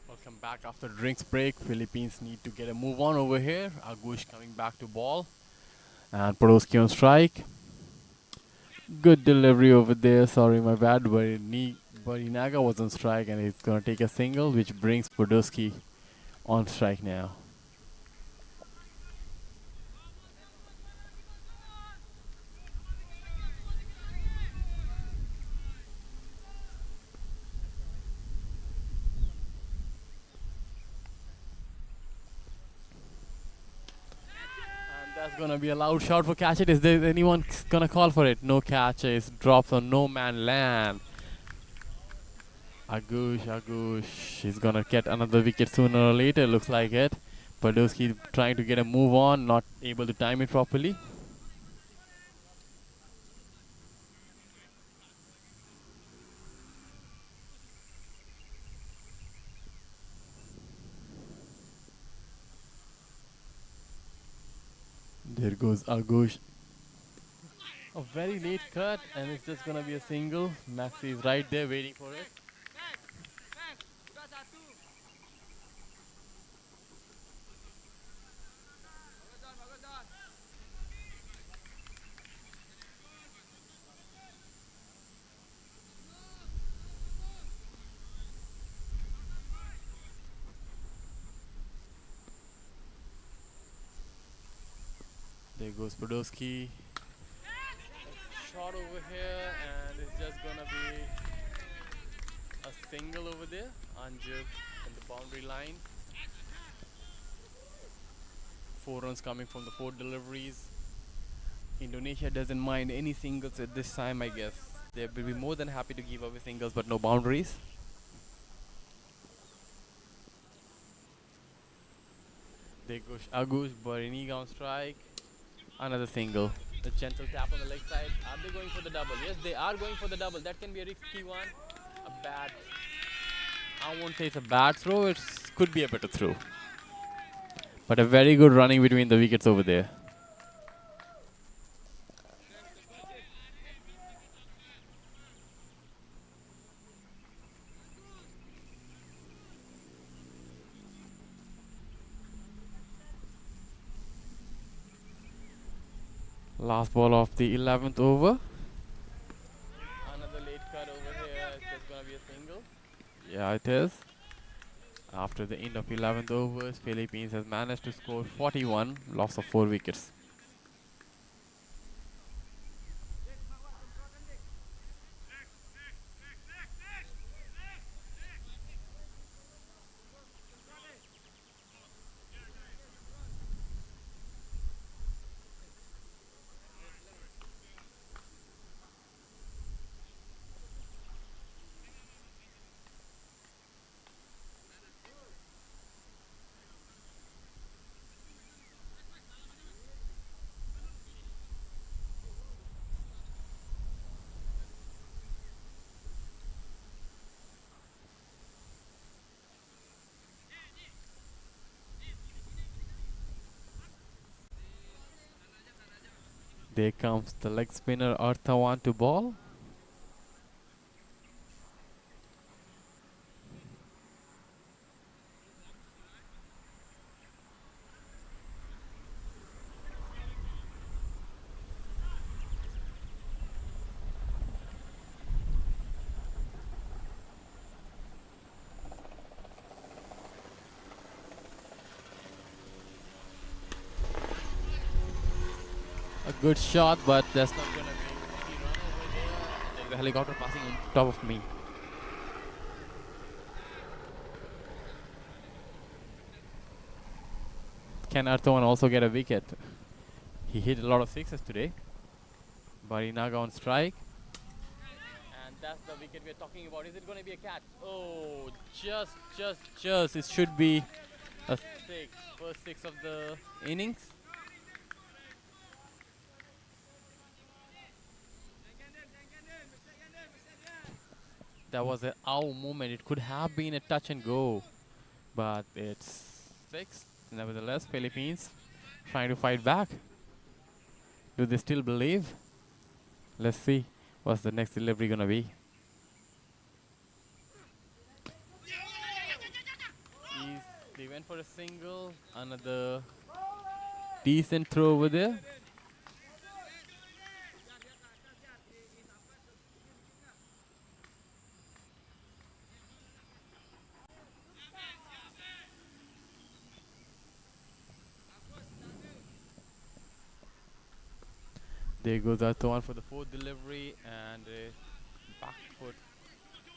Welcome back after drinks break. Philippines need to get a move on over here. Agush coming back to ball. And Podolski on strike. Good delivery over there. Sorry, my bad. But Inaga was on strike, and he's going to take a single, which brings Podolski on strike now. And that's going to be a loud shout for catch it. Is there anyone going to call for it? No catches. Drops on no man land. Agush. He's going to get another wicket sooner or later. Looks like it. Podolski trying to get a move on. Not able to time it properly. There goes Agush. A very late cut, and it's just gonna be a single. Maxi is right there waiting for it. There goes Podolski. Shot over here, and it's just gonna be a single over there. Anju in the boundary line. 4 runs coming from the 4 deliveries. Indonesia doesn't mind any singles at this time, I guess. They will be more than happy to give away singles, but no boundaries. There goes Agus, Bariniga on strike. Another single. The gentle tap on the leg side. Are they going for the double? Yes, they are going for the double. That can be a risky one. A bad. I won't say it's a bad throw. It could be a better throw. But a very good running between the wickets over there. Last ball of the 11th over. Another late cut over here. It's just gonna be a single. Yeah, it is. After the end of 11th overs, Philippines has managed to score 41, loss of 4 wickets. There comes the leg spinner Arthawan to ball. A good shot, but that's not gonna be any run over there. There's a helicopter passing on top of me. Can Arthawan also get a wicket? He hit a lot of sixes today. Barinaga on strike. And that's the wicket we're talking about. Is it going to be a catch? Oh, just. It should be a six. First six of the innings. That was an ow moment. It could have been a touch and go. But it's six. Nevertheless, Philippines trying to fight back. Do they still believe? Let's see what's the next delivery gonna be. They went for a single. Another decent throw over there. There goes Arthawan for the fourth delivery and a back foot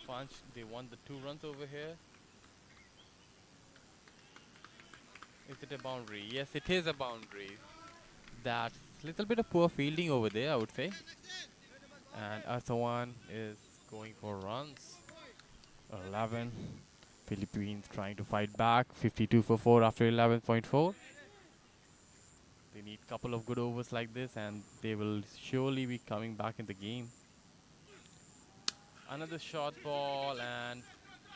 punch. They won the 2 runs over here. Is it a boundary? Yes, it is a boundary. That's a little bit of poor fielding over there, I would say. And Arthawan is going for runs. 11. Philippines trying to fight back. 52 for 4 after 11.4. They need a couple of good overs like this and they will surely be coming back in the game. Another short ball and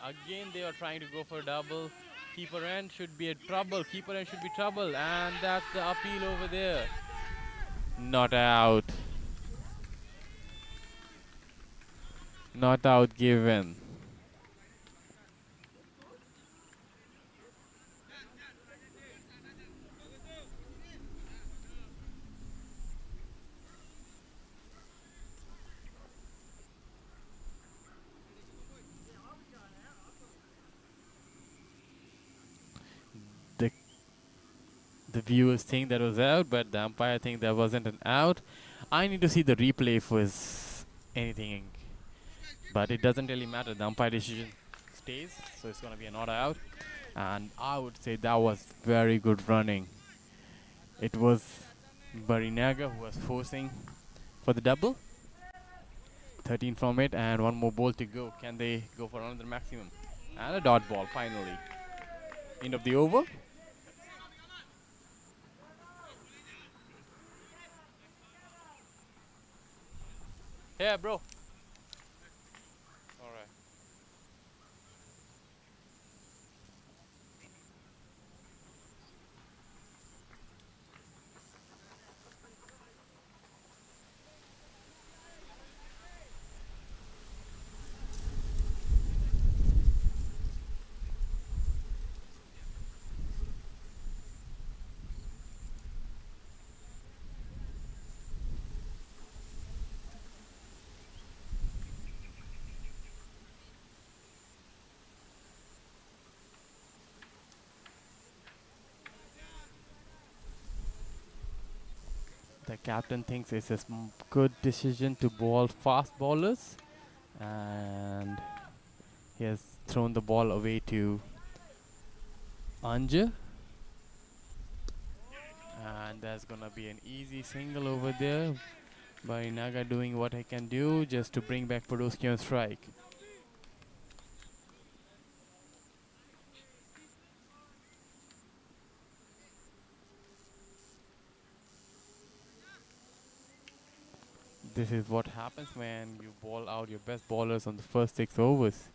again they are trying to go for a double. Keeper end should be a trouble. Keeper end should be trouble and that's the appeal over there. Not out. Not out given. The the viewers think that was out, but the umpire think that wasn't an out. I need to see the replay if was anything, but it doesn't really matter. The umpire decision stays, so it's gonna be a not out. And I would say that was very good running. It was Barinaga who was forcing for the double. 13 from it, and one more ball to go. Can they go for another maximum? And a dot ball finally. End of the over. Yeah, bro. All right. The captain thinks it's a good decision to ball fast bowlers, and he has thrown the ball away to Anja, and there's gonna be an easy single over there by Naga doing what he can do just to bring back Podolski on strike. This is what happens when you ball out your best bowlers on the first 6 overs.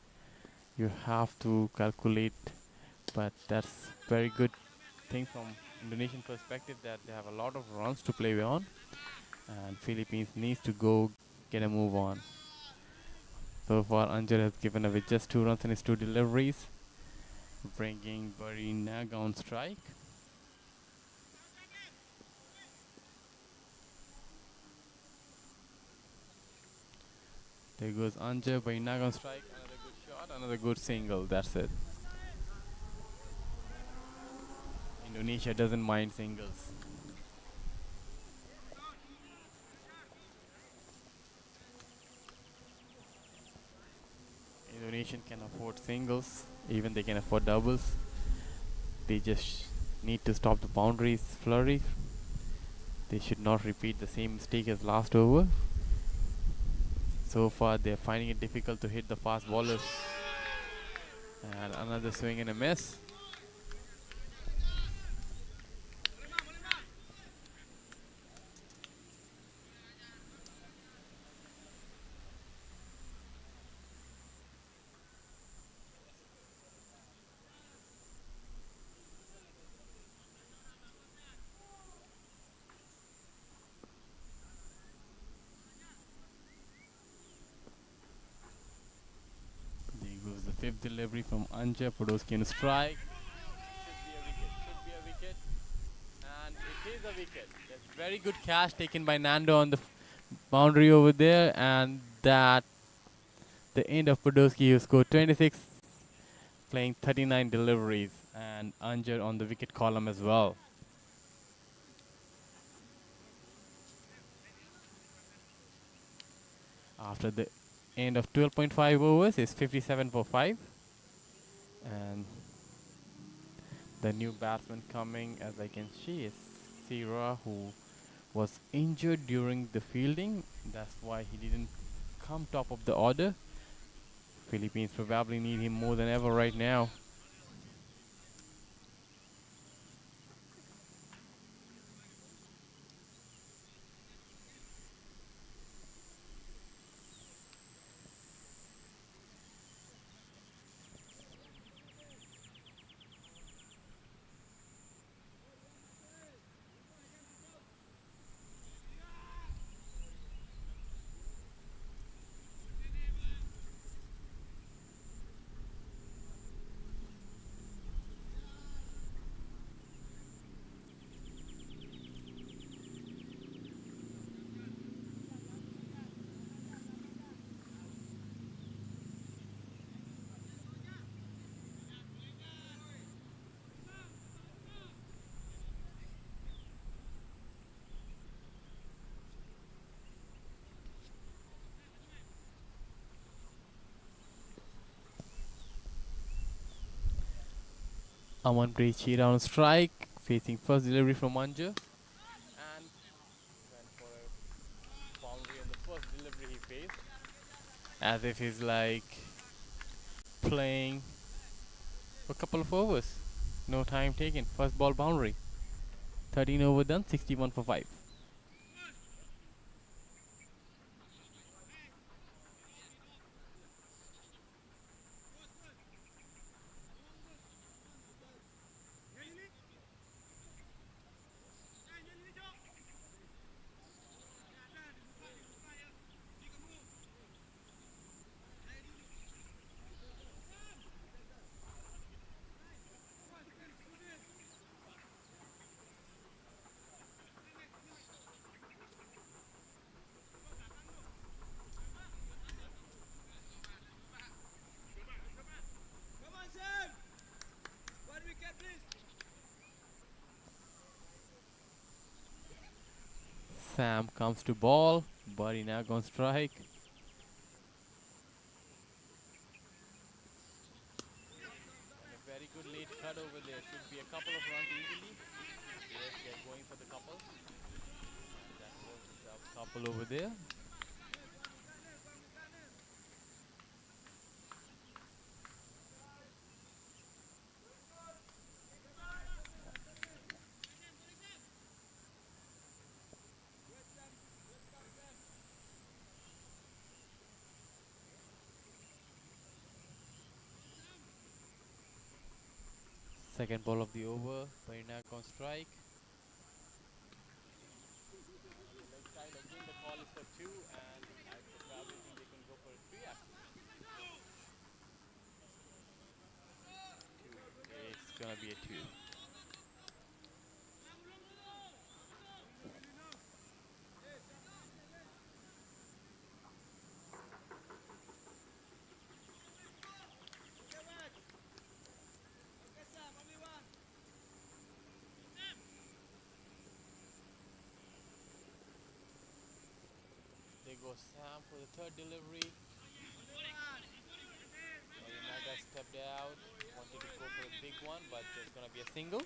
You have to calculate, but that's very good thing from Indonesian perspective that they have a lot of runs to play on, and Philippines needs to go get a move on. So far, Anjar has given away just 2 runs in his 2 deliveries, bringing Barinaga on strike. There goes Anja, Barinaga on strike. Another good shot, another good single. That's it. Indonesia doesn't mind singles. Indonesian can afford singles, even they can afford doubles. They just need to stop the boundaries flurry. They should not repeat the same mistake as last over. So far, they're finding it difficult to hit the fast bowlers. And another swing and a miss. There goes the fifth delivery from Anja. Podolski on strike. Should be a wicket. And it is a wicket. That's very good catch taken by Nando on the boundary over there. And that the end of Podolski, who scored 26, playing 39 deliveries. And Anja on the wicket column as well. After the end of 12.5 overs, is 57 for 5. And the new batsman coming, as I can see, is Sira, who was injured during the fielding. That's why he didn't come top of the order. Philippines probably need him more than ever right now. Amanpreet Chira on strike, facing first delivery from Manja. And went for a boundary on the first delivery he faced. As if he's like playing for a couple of overs. No time taken. First ball boundary. 13 over done, 61 for 5. Sam comes to ball, but he now gonna strike. And a very good late cut over there. Should be a couple of runs easily. Yes, they're going for the couple. And that was the couple over there. Second ball of the over. Parinak on strike. On the leg side again, the call is for two, and I probably think they can go for a three actually. Two. It's gonna be a two. They go Sam for the third delivery. Naga stepped out, wanted to go for a big one, but there's gonna be a single.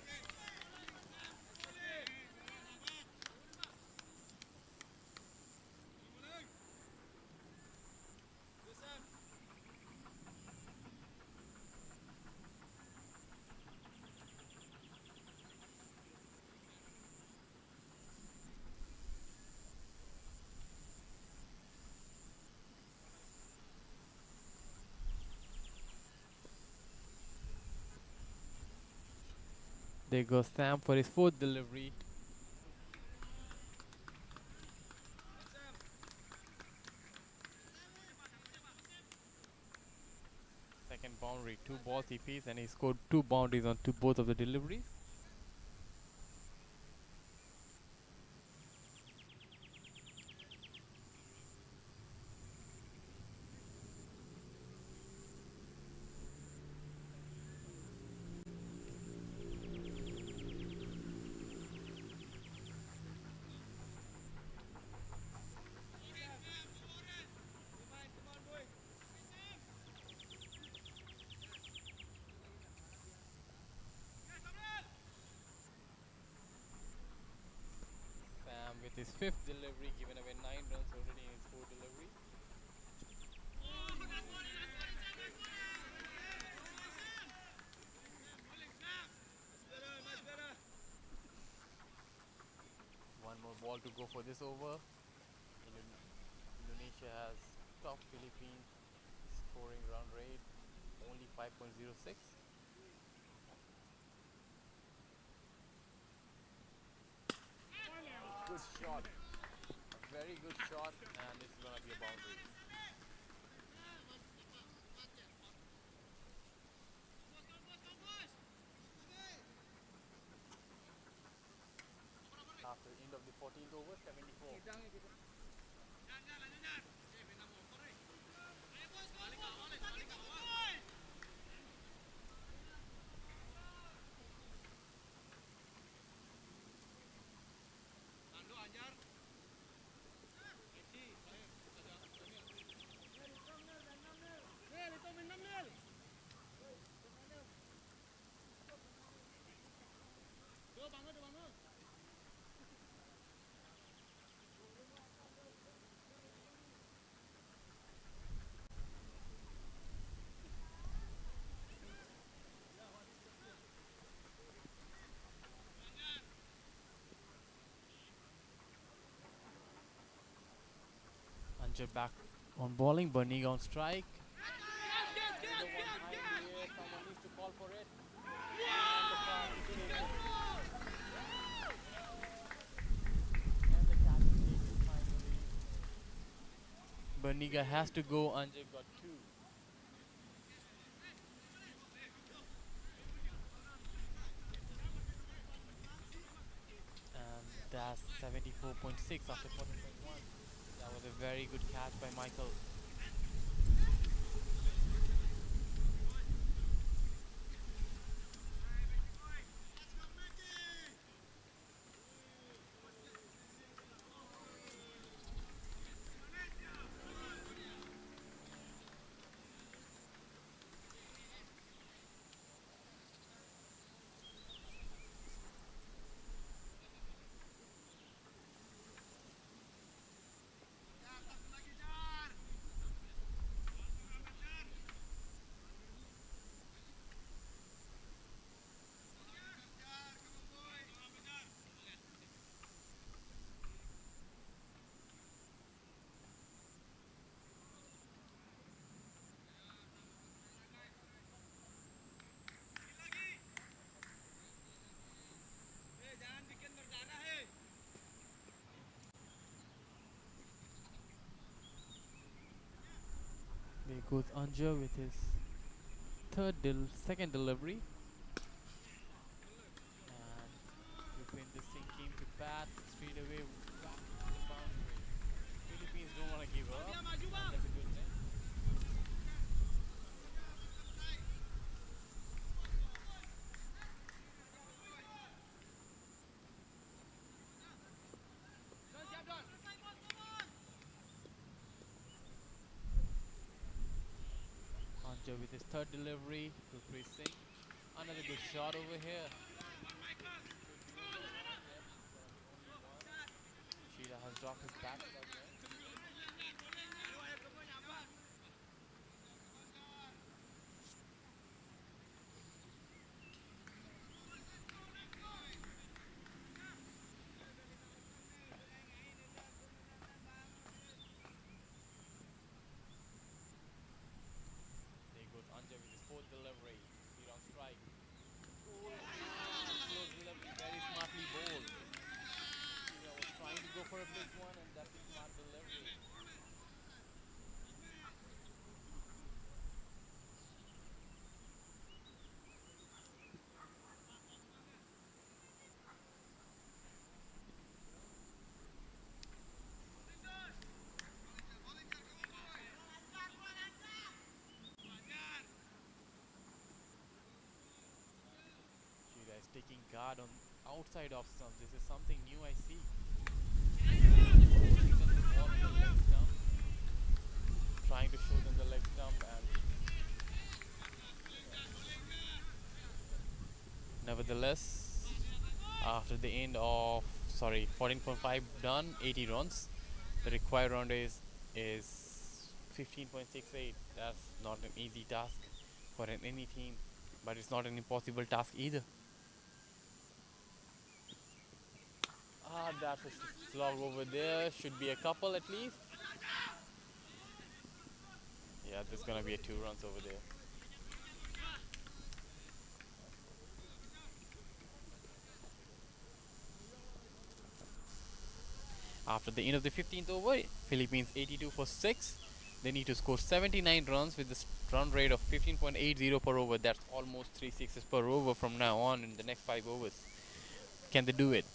There goes Sam for his fourth delivery. Second boundary, two balls he faced, and he scored two boundaries on both of the deliveries. Sam with his fifth delivery, given away 9 runs already in his four deliveries. One more ball to go for this over. Indonesia has topped Philippines scoring run rate only 5.06. Good shot, a very good shot, and it's gonna be a boundary. After the end of the 14th over, 74. Anja back on bowling. Berniga on strike. There's a one high in the air. Someone needs to call for it. And the pass is taken. And the catch is taken finally. Berniga has to go. Anja got two. And that's 74.6 after 14.1. That was a very good catch by Michael. There goes Anja with his second delivery. And Rupinder Singh came to bat straight away back to the boundary. Philippines don't want to give up. And that's a good thing. Anja with his third delivery. Rupreet Singh. Another good shot over here. Sheila has dropped his bat as well. There goes Anja with his fourth delivery. Speed on strike. Slow delivery, very smartly bowled. Sheila was trying to go for a big one, and that's a smart delivery. Sheila is taking guard on outside off stumps. This is something new I see. Showing them the ball on the leg stump. Trying to show them the leg stump, and nevertheless, after the end of 14.5 done, 80 runs, the required run is 15.68. That's not an easy task for any team, but it's not an impossible task either. That's a slog over there. Should be a couple at least. Yeah, there's gonna be a 2 runs over there. After the end of the 15th over, Philippines 82 for 6. They need to score 79 runs with the run rate of 15.80 per over. That's almost 3 sixes per over from now on in the next 5 overs. Can they do it?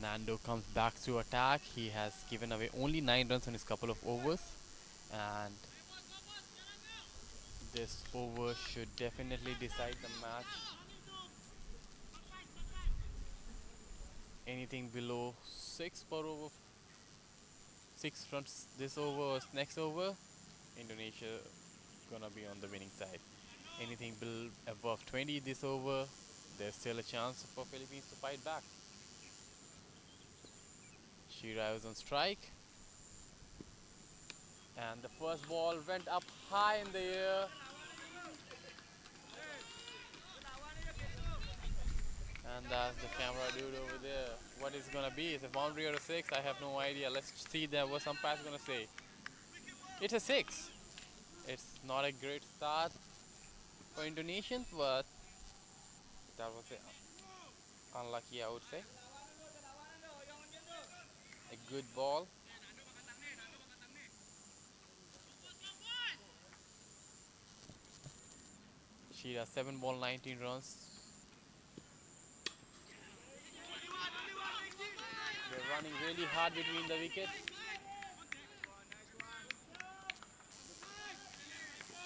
Nando comes back to attack. He has given away only 9 runs on his couple of overs, and This over should definitely decide the match. Anything below 6 per over, 6 from this over or next over, Indonesia gonna be on the winning side. Anything above 20 this over, there's still a chance for Philippines to fight back. She arrives on strike, and the first ball went up high in the air, and that's the camera dude over there. What is it gonna be? Is it a boundary or a six? I have no idea. Let's see that what umpire's gonna say. It's a six. It's not a great start for Indonesians, but that was unlucky, I would say. A good ball. She has 7 ball, 19 runs. They're running really hard between the wickets.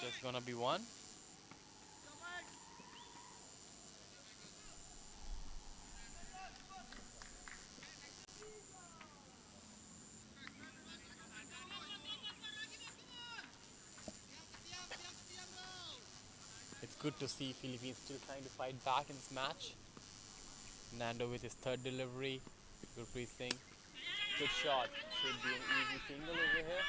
Just gonna be one. It's good to see Philippines still trying to fight back in this match. Nando with his third delivery. Gurpreet Singh. Good shot. Should be an easy single over here.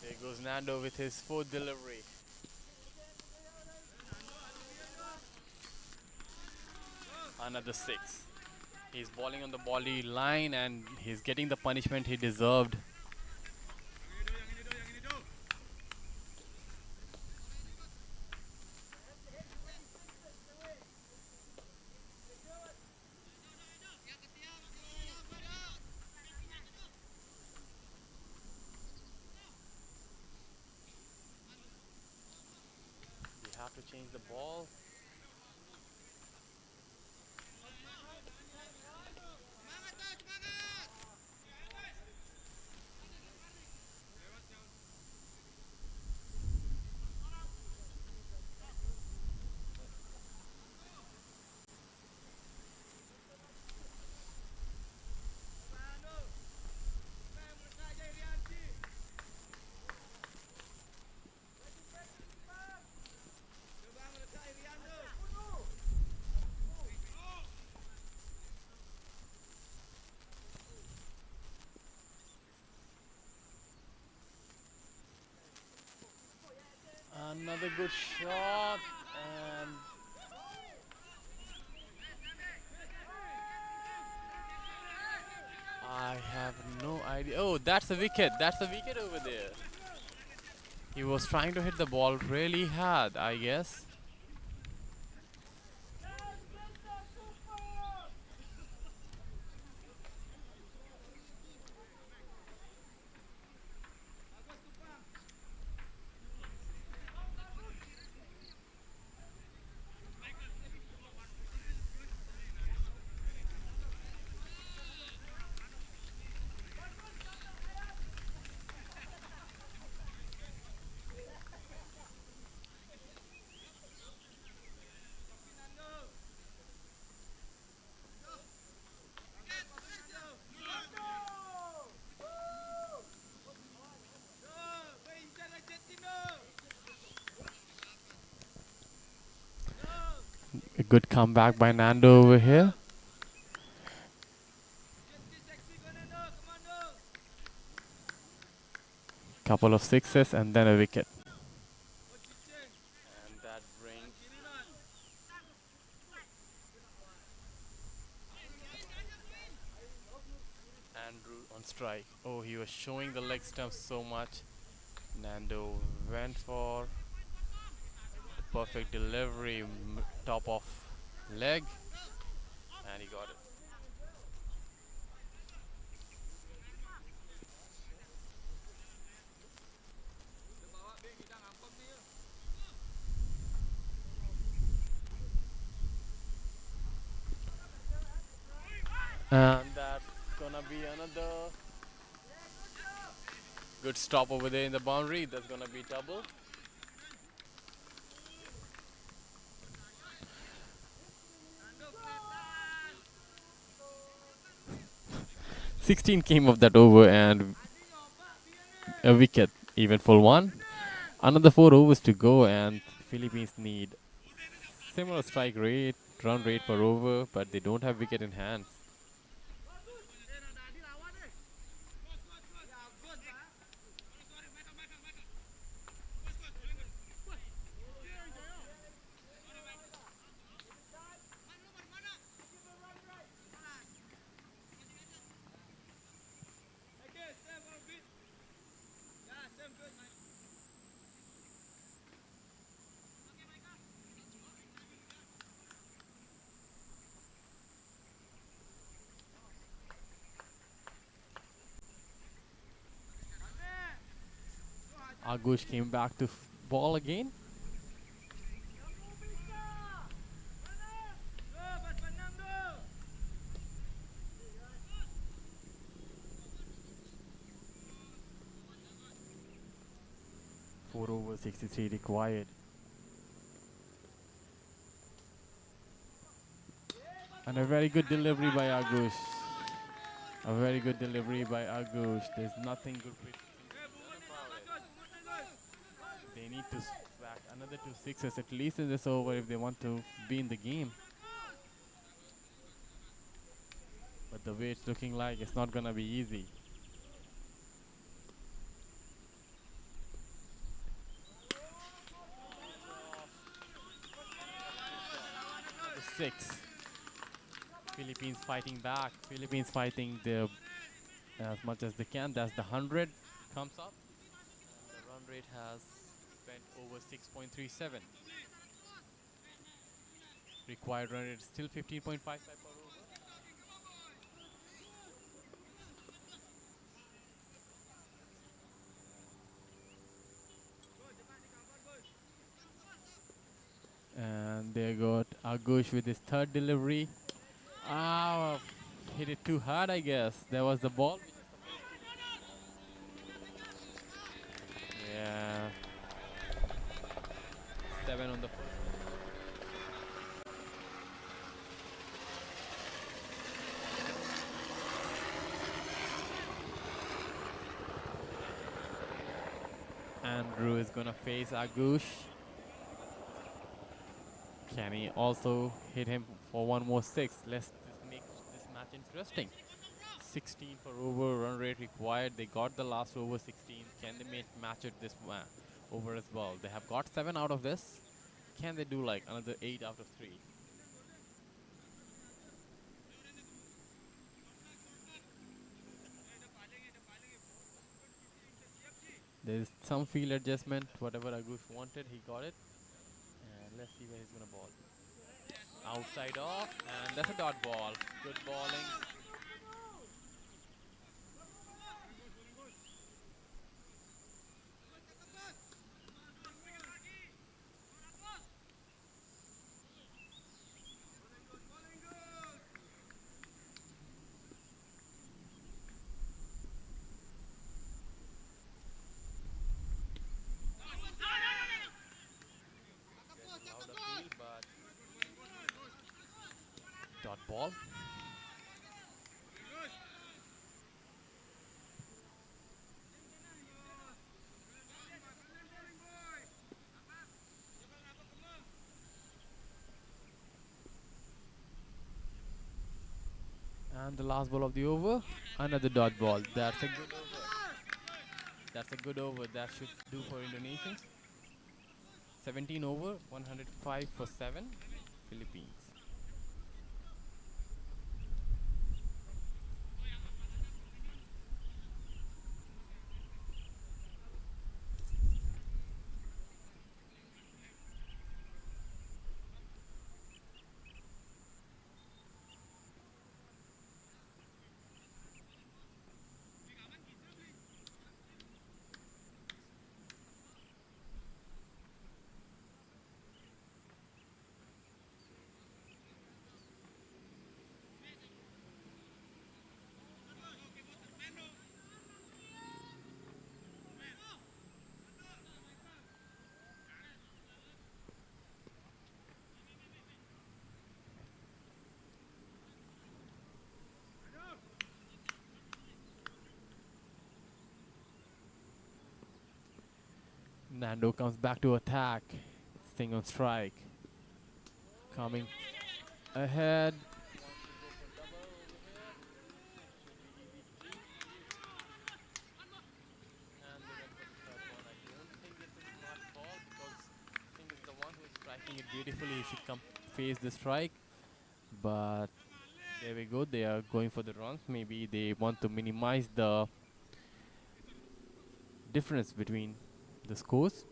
There goes Nando with his fourth delivery. Another six. He's bowling on the body line and he's getting the punishment he deserved. We have to change the ball. Another good shot, and I have no idea. Oh, that's a wicket. That's a wicket over there. He was trying to hit the ball really hard, I guess. A good comeback by Nando over here. Couple of sixes and then a wicket. And that brings Andrew on strike. Oh, he was showing the leg stump so much. Nando went for Perfect delivery, top of leg, and he got it. And that's gonna be another good stop over there in the boundary. That's gonna be double. 16 came of that over and a wicket, even full one. Another 4 overs to go, and Philippines need similar strike rate, run rate per over, but they don't have wicket in hand. Agush came back to ball again. Four overs, 63 required. And a very good delivery by Agush. A very good delivery by Agush. There's nothing good with They need to whack another 2 sixes at least in this over if they want to be in the game. But the way it's looking like, it's not gonna be easy. 6. Philippines fighting back. Philippines fighting the as much as they can. That's the 100 comes up. And the run rate has went over 6.37. Required run rate is still 15.55 per over. And there got Agush with his third delivery. Ah, hit it too hard, I guess. There was the ball. Yeah. 7 on the first. Andrew is gonna face Agush. Can he also hit him for one more 6? Let's make this match interesting. 16 per over, run rate required. They got the last over 16. Can they match it this over as well? They have got 7 out of this. Can they do like another 8 out of 3? There's some field adjustment. Whatever Agush wanted, he got it. And let's see where he's gonna ball. Outside off, and that's a dot ball. Good balling. Out of field, but dot ball. And the last ball of the over, another dot ball. That's a good over. That's a good over. That should do for Indonesians. 17 over, 105 for 7, Philippines. Nando comes back to attack. Sting on strike. Coming ahead. Wants to go for double over here. Should be easy to do. And they went for the third one. I don't think it's a smart call because Singh is the one who is striking it beautifully. He should come face the strike. But there we go. They are going for the runs. Maybe they want to minimize the difference between the scores.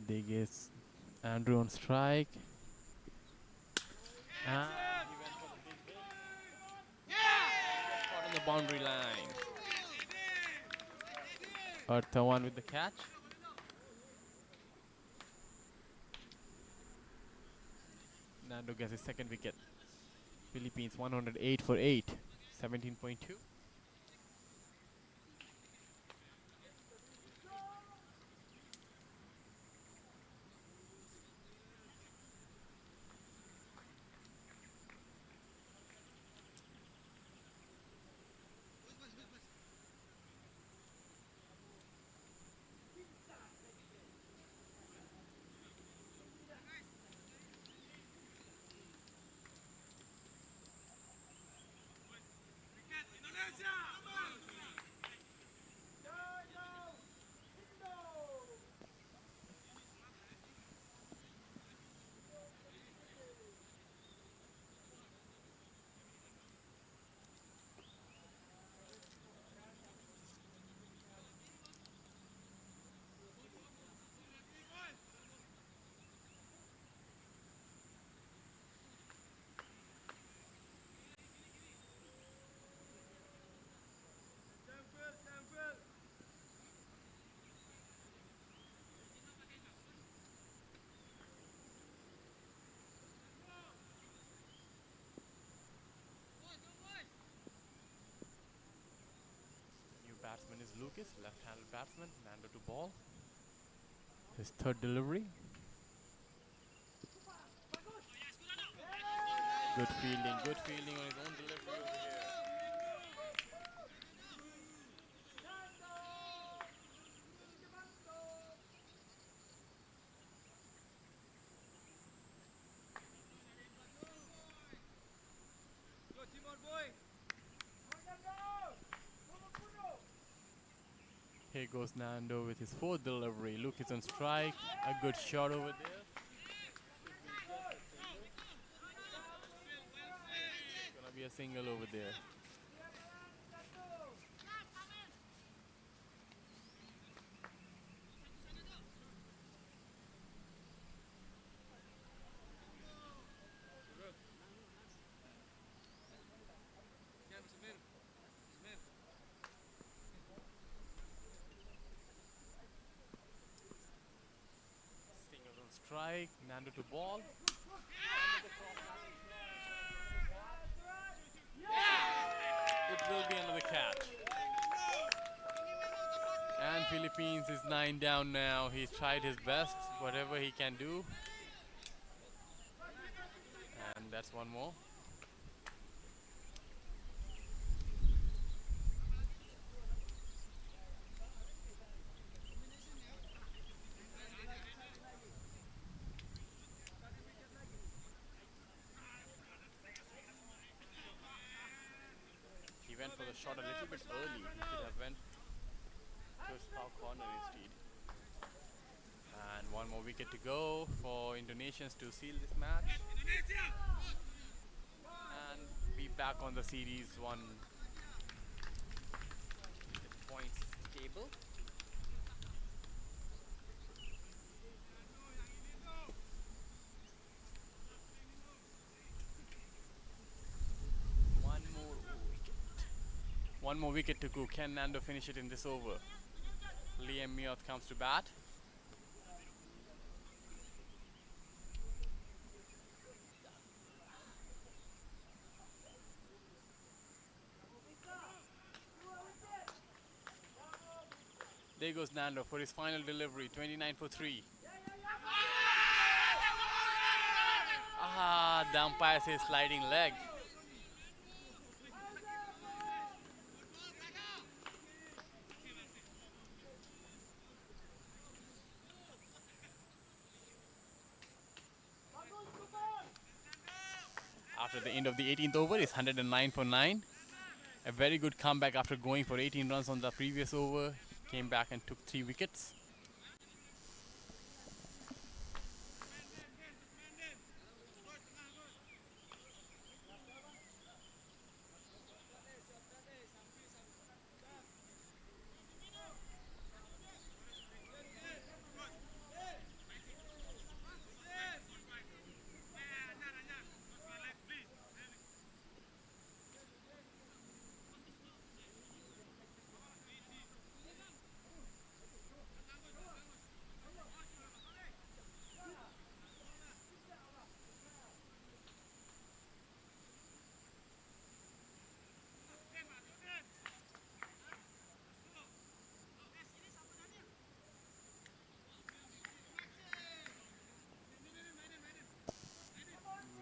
They get Andrew on strike. And he went for the big hit. Caught on the boundary line. Tawan with the catch. Nando gets his second wicket. Philippines 108 for 8. 17.2. Batsman is Lucas, left-handed batsman. Nando to ball. His third delivery. Good fielding on his own delivery over here. Here goes Nando with his fourth delivery. Lucas on strike. A good shot over there. Gonna be a single over there. Singles on strike. Nando to ball. It will be another catch. And Philippines is 9 down now. He's tried his best, whatever he can do. And that's one more. He went for the shot a little bit early. He could have went to his foul corner instead. And one more wicket to go for Indonesians to seal this match. And be back on the series one points table. One more wicket to go. Can Nando finish it in this over? Liam Mioth comes to bat. there goes Nando for his final delivery, 29 for 3. Ah, the umpire says sliding leg. After the end of the 18th over, it's 109 for 9. A very good comeback after going for 18 runs on the previous over. Came back and took 3 wickets.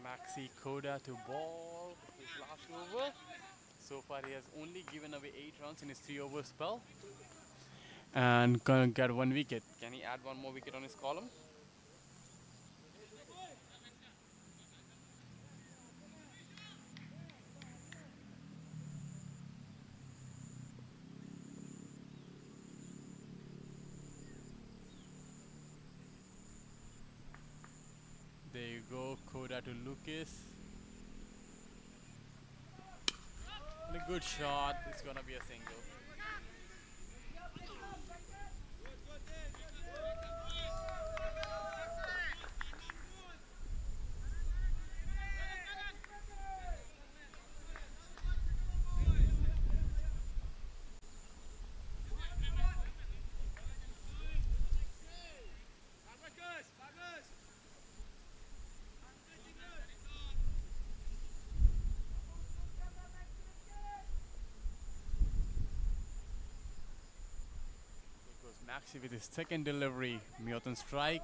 Maxi Koda to ball his last over. So far he has only given away 8 runs in his 3 over spell. And gonna get 1 wicket. Can he add 1 more wicket on his column? There you go, Koda to Lucas. And a good shot. It's gonna be a single. Maxi with his second delivery. Miotan strike.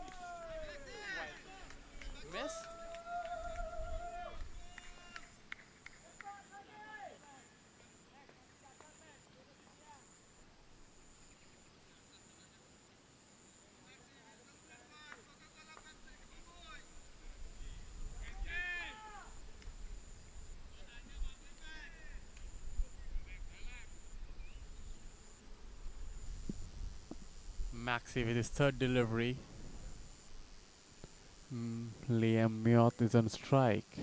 Miss. Maxi with his third delivery. Liam Mioth is on strike.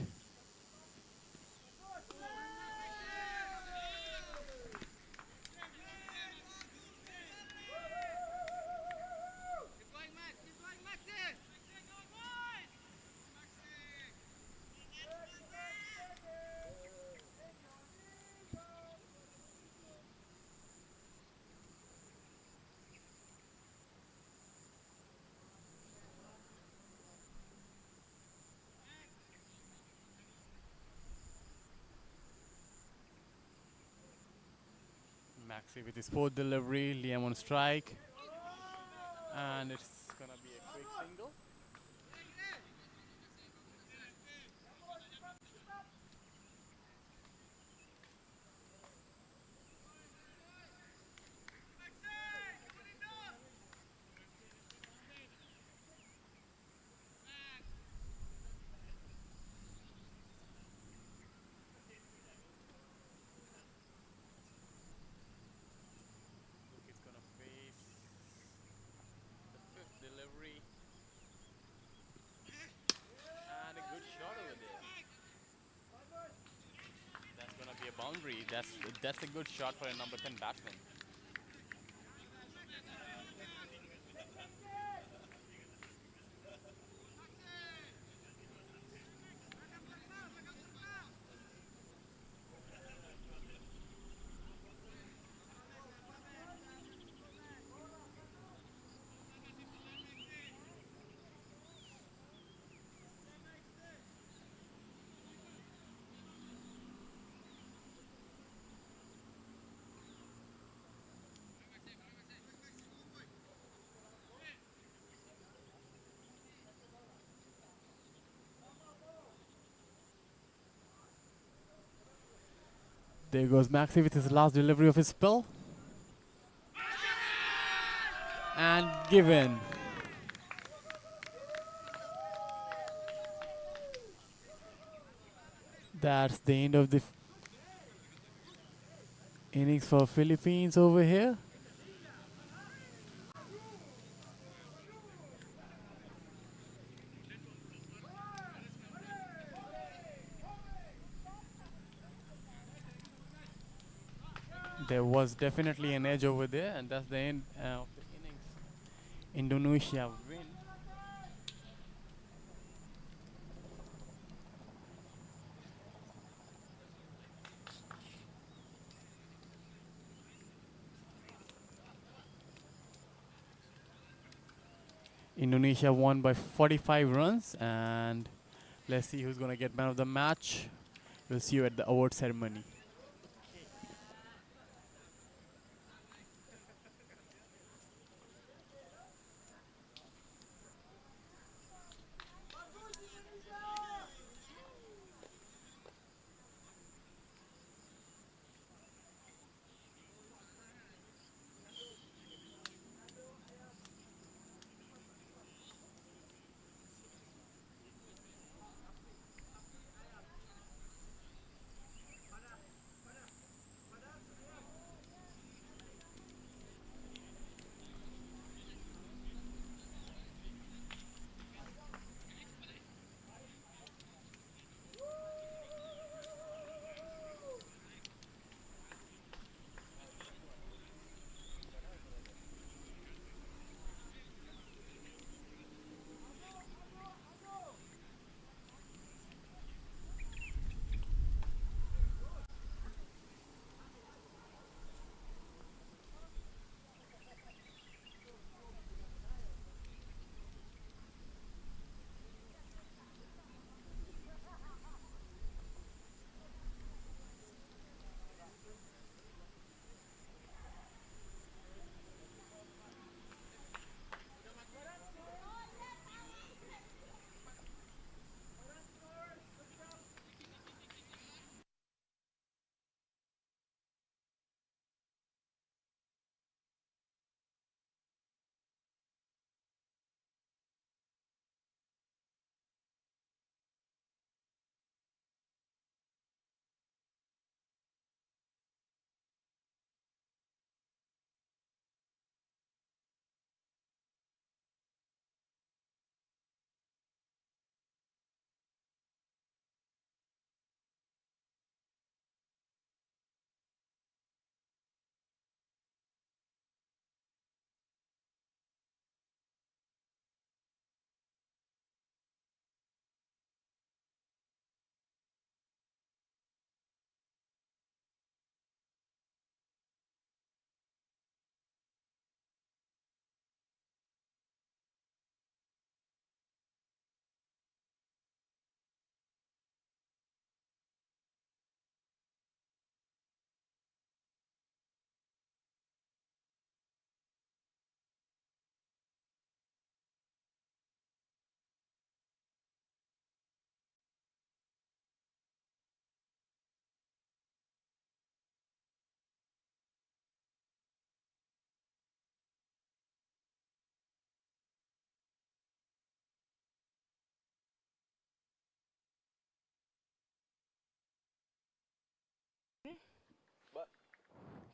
Maxi with his fourth delivery. Liam on strike. And it's gonna be a quick single. It's gonna face the fifth delivery. And a good shot over there. That's gonna be a boundary. That's a good shot for a number 10 batsman. There goes Maxi with his last delivery of his spell. And given. That's the end of the innings for Philippines over here. There was definitely an edge over there, and that's the end of the innings. Indonesia win. Indonesia won by 45 runs, and let's see who's going to get man of the match. We'll see you at the award ceremony.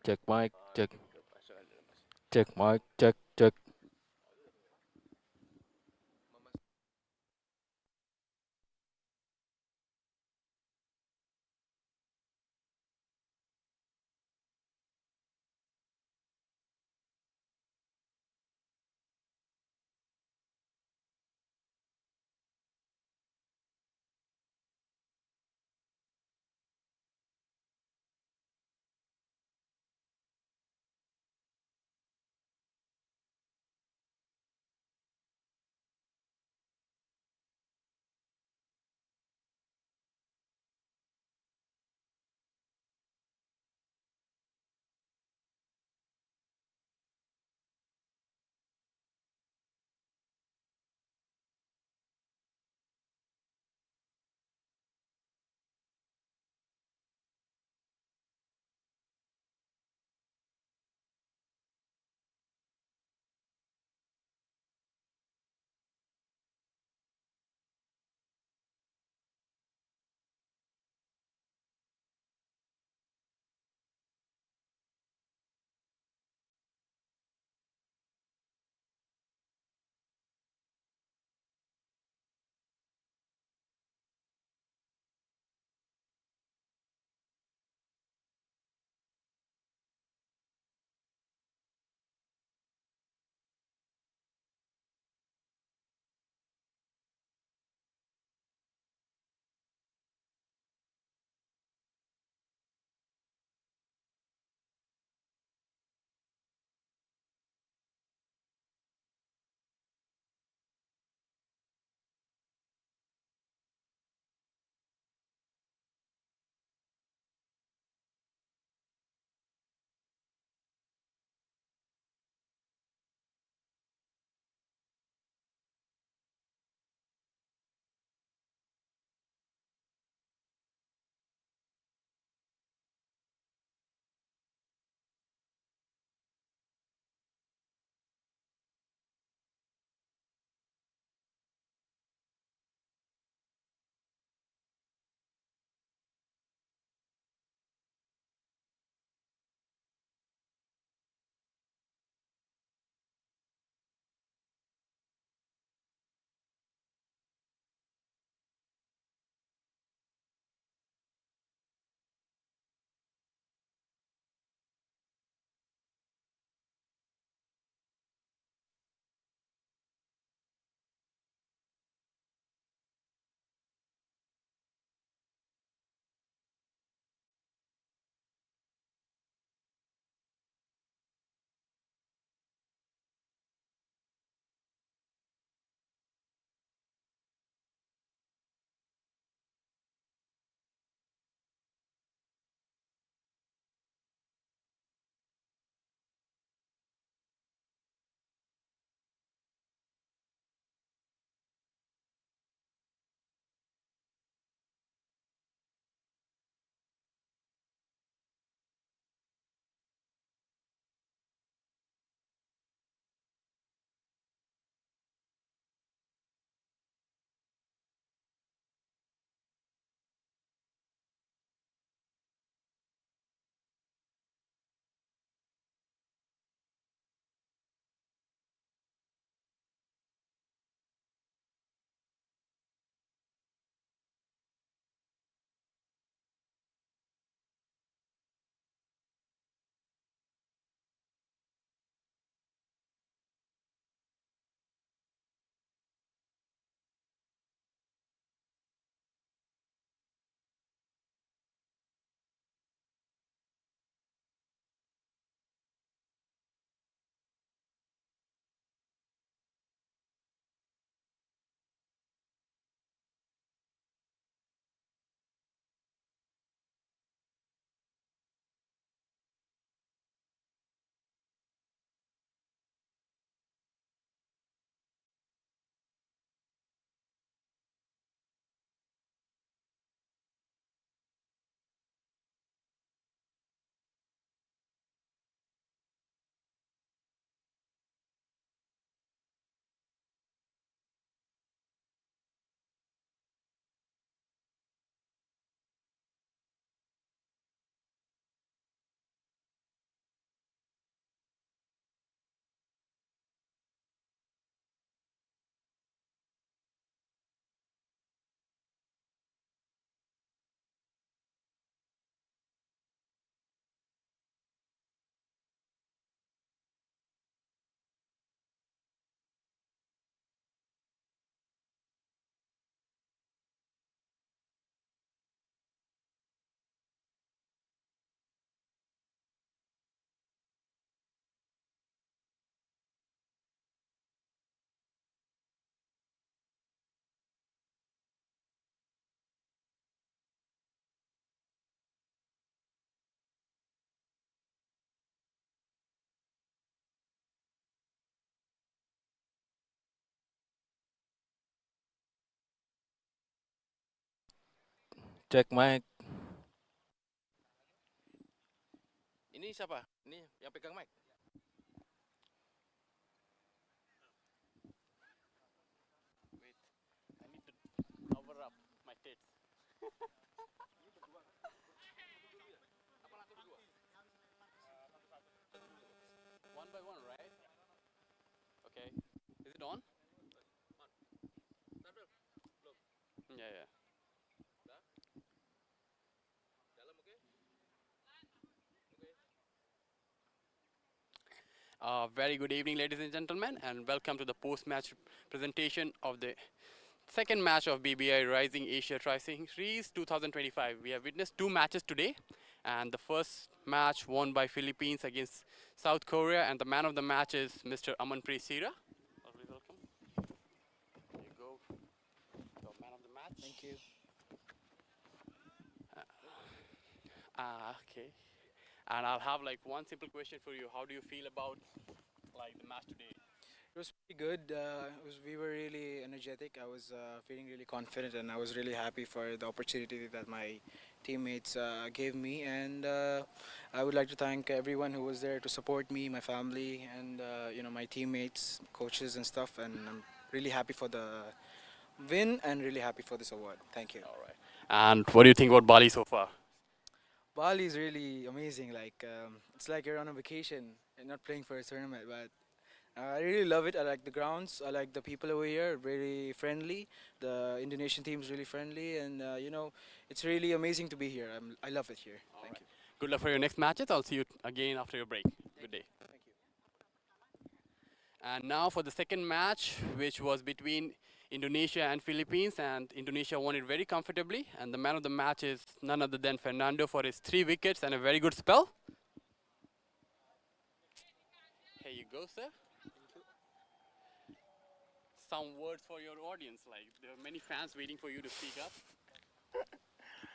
Check mic, check mic, check. Check mic. Ini siapa? Ini yang pegang mic. Wait, I need to cover up my tits. One by one, right? Okay. Is it on? Yeah, yeah. Very good evening, ladies and gentlemen, and welcome to the post-match presentation of the second match of BBI Rising Asia Tri Series 2025. We have witnessed two matches today, and the first match won by Philippines against South Korea, and the man of the match is Mr. Amanpreet Sira. Welcome. There you go, the man of the match. Thank you. Okay. And I'll have like one simple question for you. How do you feel about like the match today? It was pretty good. We were really energetic. I was feeling really confident, and I was really happy for the opportunity that my teammates gave me. And I would like to thank everyone who was there to support me, my family, and my teammates, coaches, and stuff. And I'm really happy for the win and really happy for this award. Thank you. All right. And what do you think about Bali so far? Bali is really amazing. It's like you're on a vacation and not playing for a tournament, but I really love it. I like the grounds. I like the people over here. Very friendly. The Indonesian team is really friendly, and it's really amazing to be here. I love it here. All Thank right. Good luck for your next matches. I'll see you again after your break. Good day. you. Thank you. And now for the second match, which was between Indonesia and Philippines, and Indonesia won it very comfortably. And the man of the match is none other than Fernando for his 3 wickets and a very good spell. Here you go, sir. Some words for your audience. Like there are many fans waiting for you to speak up.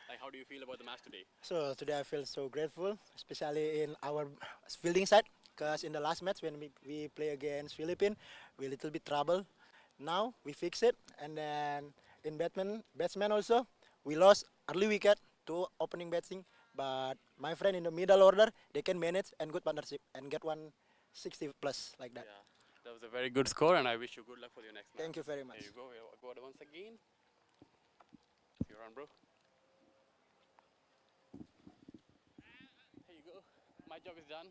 Like how do you feel about the match today? So today I feel so grateful, especially in our fielding side, because in the last match when we play against Philippines, we a little bit trouble. Now we fix it, and then in batsman also, we lost early wicket to opening batting, but my friend in the middle order, they can manage and good partnership and get 160 plus like that. Yeah, that was a very good score, and I wish you good luck for your next match. Thank you very much. There you go. Go once again. You're on, bro. Here you go. My job is done.